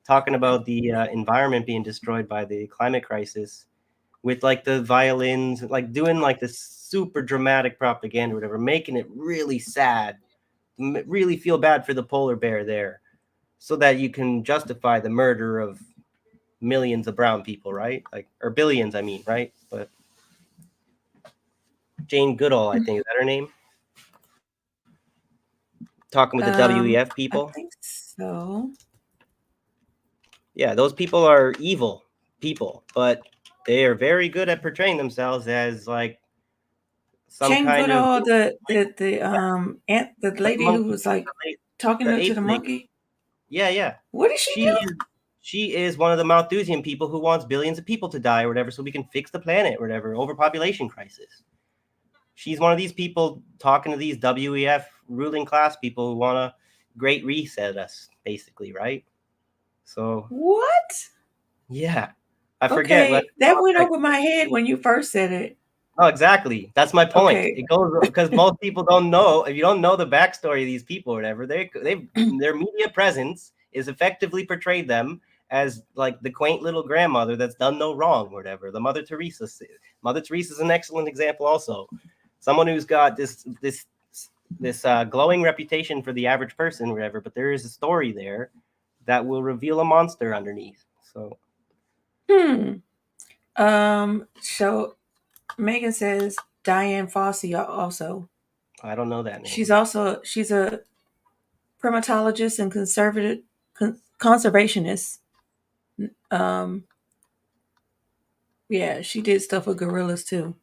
talking about the environment being destroyed by the climate crisis, with like the violins, like doing like this super dramatic propaganda, or whatever, making it really sad, really feel bad for the polar bear there, so that you can justify the murder of millions of brown people, right? Like, or billions, I mean, right? But Jane Goodall, I think, is that her name? Talking with the WEF I people. think so. Yeah, those people are evil people, but they are very good at portraying themselves as like some Jane kind of Goodall, the lady who monkey, was like talking the to the ape lady. monkey. Yeah. What did she She do? is she is one of the Malthusian people who wants billions of people to die or whatever, so we can fix the planet or whatever, overpopulation crisis. She's one of these people talking to these WEF ruling class people who want to great reset us, basically, right? So What? yeah, I forget. Okay, that went over my head when you first said it. Oh, exactly. That's my point. Okay. It goes because most people don't know. If you don't know the backstory of these people or whatever, their media presence is effectively portrayed them as like the quaint little grandmother that's done no wrong or whatever. The Mother Teresa. Mother Teresa is an excellent example also. Someone who's got this glowing reputation for the average person or whatever, but there is a story there that will reveal a monster underneath. So So Megan says Diane Fossey also. I don't know that name. She's a primatologist and conservationist. Yeah, she did stuff with gorillas too.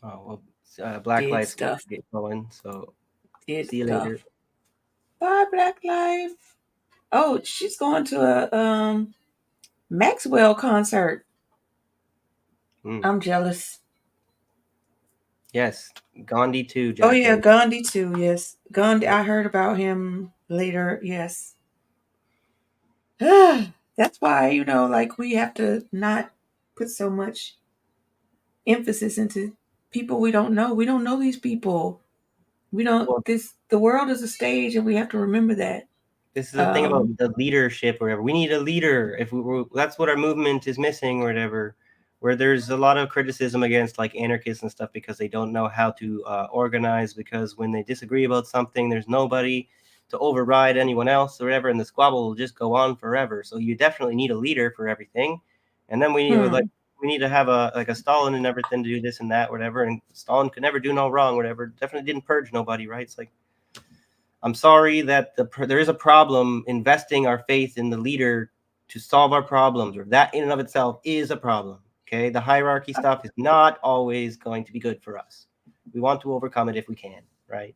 Oh well, Black Did Lives stuff. get going. So Did see you stuff. later. Bye, Black Life. Oh, she's going to a Maxwell concert. I'm jealous. Yes, Gandhi too. Oh yeah, Jacqueline. Gandhi too. Yes, Gandhi. I heard about him later. Yes. That's why like we have to not put so much emphasis into people we don't know. We don't know these people. We don't. Well, The world is a stage, and we have to remember that. this is the thing about the leadership or whatever. We need a leader. If that's what our movement is missing or whatever. Where there's a lot of criticism against like anarchists and stuff because they don't know how to organize. Because when they disagree about something, there's nobody to override anyone else or whatever, and the squabble will just go on forever. So you definitely need a leader for everything, and then we need to have a Stalin and everything to do this and that, whatever. And Stalin could never do no wrong, whatever. Definitely didn't purge nobody, right? It's like, I'm sorry that there is a problem investing our faith in the leader to solve our problems, or that in and of itself is a problem. Okay, the hierarchy stuff is not always going to be good for us. We want to overcome it if we can, right?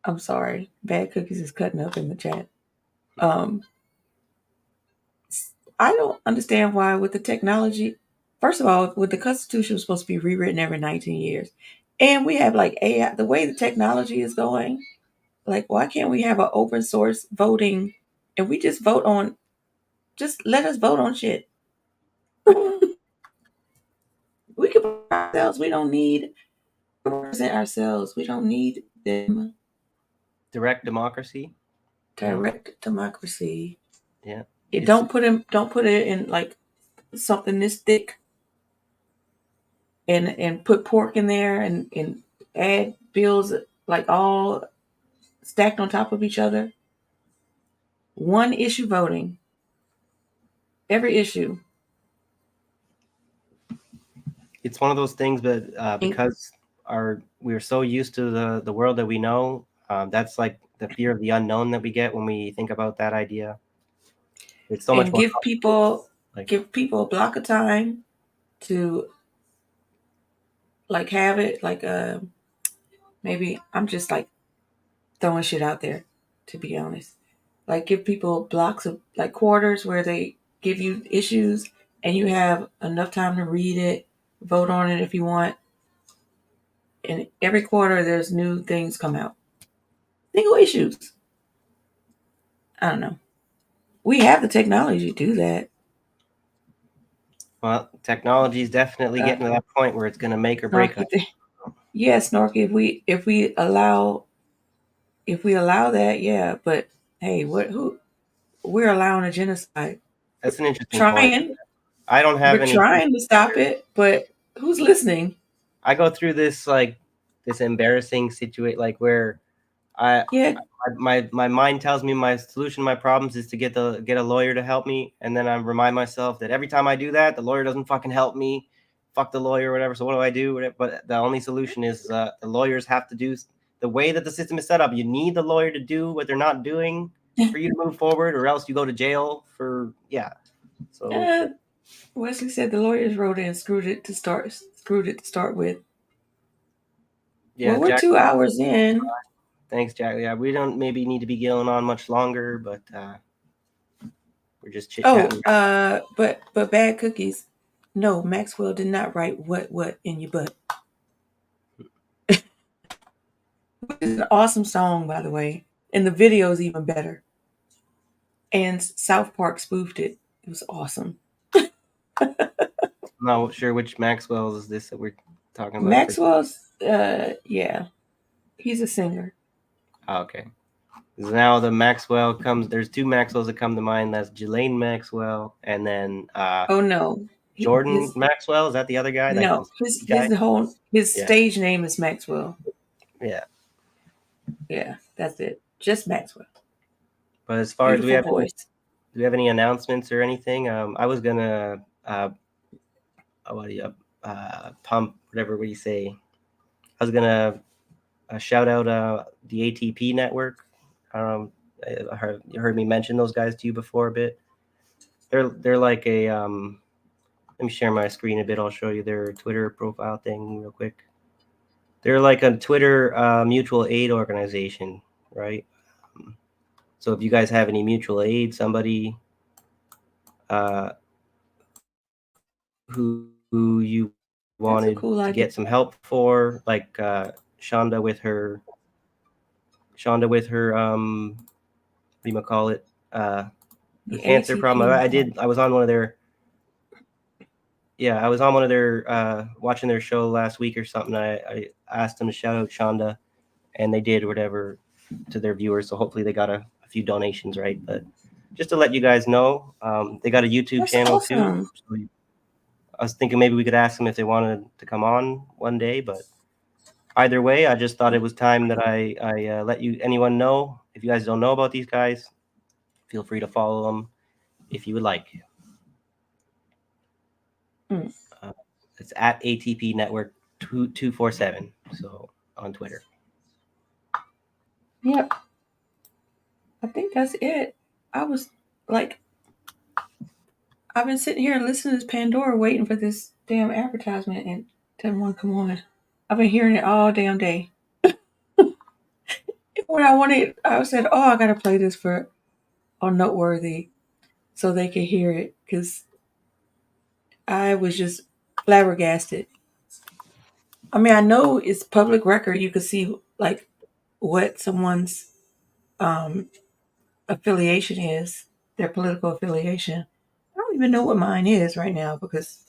I'm sorry. Bad Cookies is cutting up in the chat. I don't understand why with the technology. First of all, with the Constitution was supposed to be rewritten every 19 years, and we have like AI. The way the technology is going, like why can't we have an open source voting, and we just vote on? Just let us vote on shit. We can vote ourselves. We don't need to represent ourselves. We don't need them. Direct democracy. Direct democracy. Yeah. Don't put it in like something this thick and put pork in there and add bills like all stacked on top of each other. One issue voting. Every issue. It's one of those things, but because we're so used to the world that we know, that's like the fear of the unknown that we get when we think about that idea. It's so much more give people a block of time to like have it like maybe I'm just like throwing shit out there, to be honest. Like give people blocks of like quarters where they give you issues and you have enough time to read it, vote on it if you want. And every quarter there's new things come out. Single issues. I don't know. We have the technology to do that. Well, technology is definitely getting to that point where it's going to make or break us. Yes, Snorky, if we allow that, yeah, but Hey, we're allowing a genocide. That's an interesting point. Trying, I don't have we're any. trying to stop it, but who's listening? I go through this this embarrassing situation, like where I Yeah, my mind tells me my solution to my problems is to get a lawyer to help me, and then I remind myself that every time I do that, the lawyer doesn't fucking help me. Fuck the lawyer or whatever. So what do I do? But the only solution is the lawyers have to do the way that the system is set up. You need the lawyer to do what they're not doing for you to move forward, or else you go to jail for So Wesley said the lawyers wrote in screwed it to start with. yeah, Well, we're Jack. 2 hours in. Thanks, Jack. Yeah, we don't maybe need to be going on much longer, but we're just chit chatting. But bad cookies. No, Maxwell did not write what in your butt. It's an awesome song, by the way, and the video is even better. And South Park spoofed it. It was awesome. I'm not sure which Maxwell is this that we're talking about. Maxwell's, yeah, he's a singer. Oh, okay. Now the Maxwell comes. There's two Maxwells that come to mind. That's Ghislaine Maxwell, and then Oh no, Jordan Maxwell. Is that the other guy? No, his stage name is Maxwell. Yeah. Yeah, that's it. Just Maxwell. But as far as voice. do we have any announcements or anything? I was gonna pump whatever what do you say? I was gonna shout out the ATP network. You heard me mention those guys to you before a bit. They're like a let me share my screen a bit. I'll show you their Twitter profile thing real quick. They're like a Twitter mutual aid organization, right? So if you guys have any mutual aid, somebody who you wanted to get some help for, like Shonda with her what do you call it? Her cancer problem. I was on one of their watching their show last week or something. I asked them to shout out Shonda, and they did whatever to their viewers. So hopefully they got a few donations, right? But just to let you guys know, they got a YouTube channel too. So I was thinking maybe we could ask them if they wanted to come on one day, but either way, I just thought it was time that I let anyone know. If you guys don't know about these guys, feel free to follow them if you would like. It's at ATP Network 247. So on Twitter. Yep. I think that's it. I was like, I've been sitting here listening to this Pandora waiting for this damn advertisement and doesn't want to come on. I've been hearing it all damn day. When I said, oh, I got to play this on Noteworthy so they could hear it because I was just flabbergasted. I mean, I know it's public record. You could see like what someone's affiliation is, their political affiliation. I don't even know what mine is right now because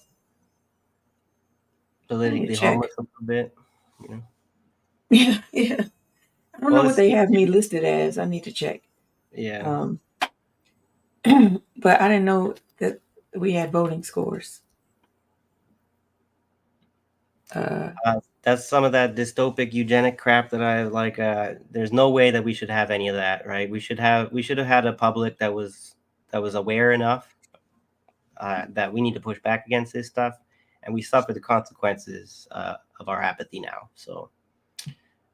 politically homeless a little bit. You know? Yeah. I don't know what they have me listed as. I need to check. Yeah. But I didn't know that we had voting scores. That's some of that dystopic eugenic crap that I like. There's no way that we should have any of that, right? We should have had a public that was aware enough that we need to push back against this stuff, and we suffer the consequences of our apathy now. So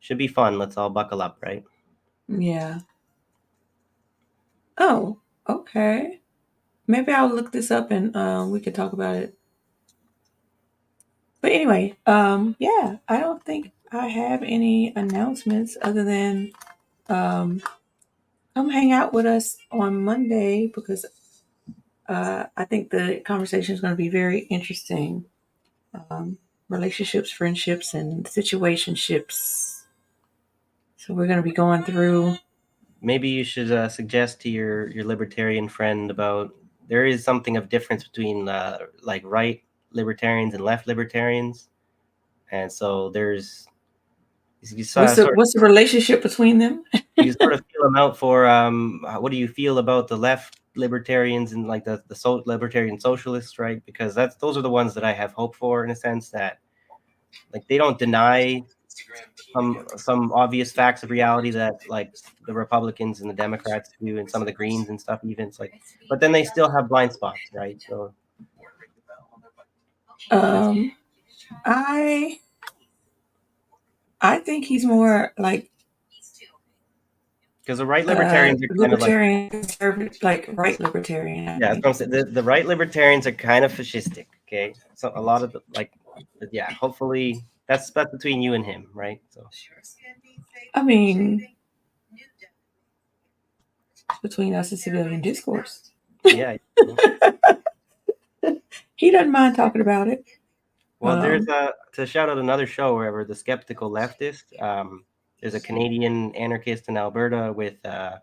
should be fun. Let's all buckle up, right? Yeah. Oh, okay. Maybe I'll look this up and we could talk about it. But anyway, yeah, I don't think I have any announcements other than come hang out with us on Monday because I think the conversation is going to be very interesting. Relationships, friendships, and situationships. So we're going to be going through. Maybe you should suggest to your libertarian friend about there is something of difference between like right libertarians and left libertarians, and so there's What's the relationship between them? You sort of feel them out for what do you feel about the left libertarians and like the libertarian socialists, right? Because those are the ones that I have hope for, in a sense that like they don't deny some obvious facts of reality that like the Republicans and the Democrats do, and some of the Greens and stuff. Even it's like, but then they still have blind spots, right? So I think he's more like because the right libertarians are kind of libertarian, conservative, like right libertarian. Yeah, the right libertarians are kind of fascistic. Okay, so a lot of yeah. Hopefully, that's between you and him, right? So, I mean, between us and civilian discourse. Yeah. He doesn't mind talking about it. Well, there's to shout out another show wherever the skeptical leftist. There's a Canadian anarchist in Alberta with I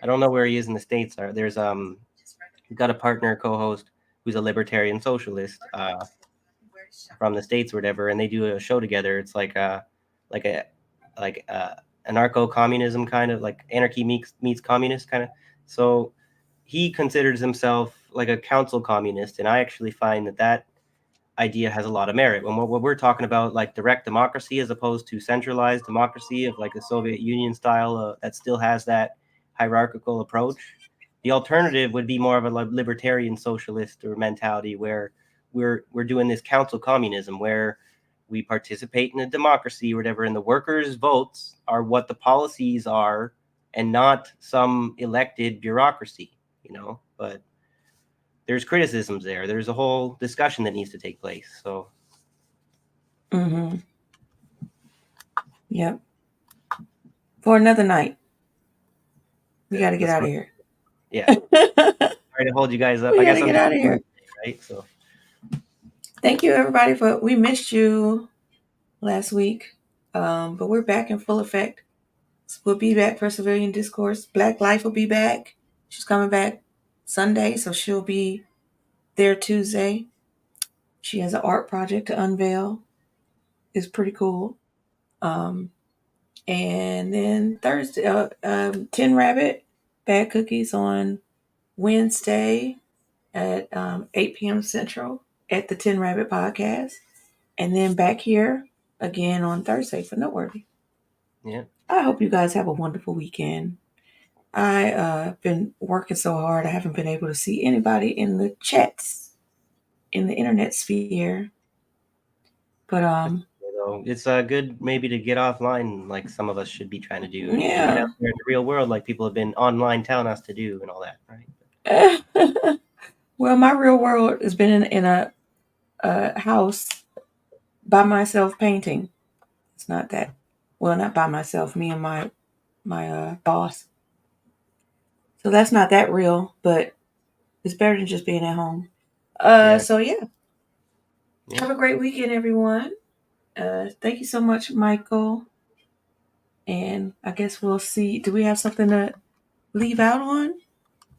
don't know where he is in the States. There's he's got a partner co-host who's a libertarian socialist from the States or whatever, and they do a show together. It's like anarcho-communism kind of, like anarchy meets communist kind of. So he considers himself like a council communist, and I actually find that idea has a lot of merit. When what we're talking about, like direct democracy as opposed to centralized democracy of like the Soviet Union style that still has that hierarchical approach, the alternative would be more of a libertarian socialist or mentality where we're doing this council communism where we participate in a democracy or whatever, and the workers' votes are what the policies are and not some elected bureaucracy, but there's criticisms there. There's a whole discussion that needs to take place. So, Yep. For another night. We got to get out of here. Yeah. Sorry to hold you guys up. We I got guess to get out of here. Right. So, thank you everybody we missed you last week, but we're back in full effect. We'll be back for Civilian Discourse. Black Life will be back. She's coming back Sunday, so she'll be there Tuesday. She has an art project to unveil. It's pretty cool. And then Thursday, Tin Rabbit Bad Cookies on Wednesday at 8 p.m. Central at the Tin Rabbit Podcast. And then back here again on Thursday for Noteworthy. Yeah. I hope you guys have a wonderful weekend. I've been working so hard, I haven't been able to see anybody in the chats in the internet sphere. But it's good maybe to get offline, like some of us should be trying to do. And Yeah. get out there in the real world, like people have been online telling us to do, and all that, right? Well, my real world has been in a house by myself painting. It's not that. Well, not by myself. Me and my boss. So that's not that real, but it's better than just being at home. So yeah. Have a great weekend, everyone. Thank you so much, Michael. And I guess we'll see. Do we have something to leave out on?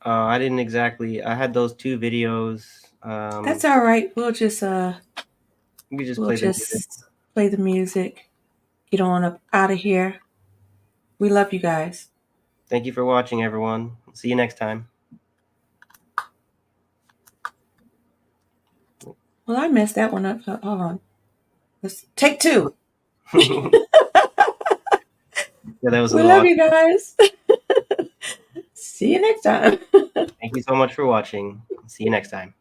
I didn't exactly. I had those 2 videos. That's all right. We'll just play the music. Get on up out of here. We love you guys. Thank you for watching, everyone. See you next time. Well, I messed that one up. Hold on. Let's take 2. Yeah, that was. We love you guys. See you next time. Thank you so much for watching. See you next time.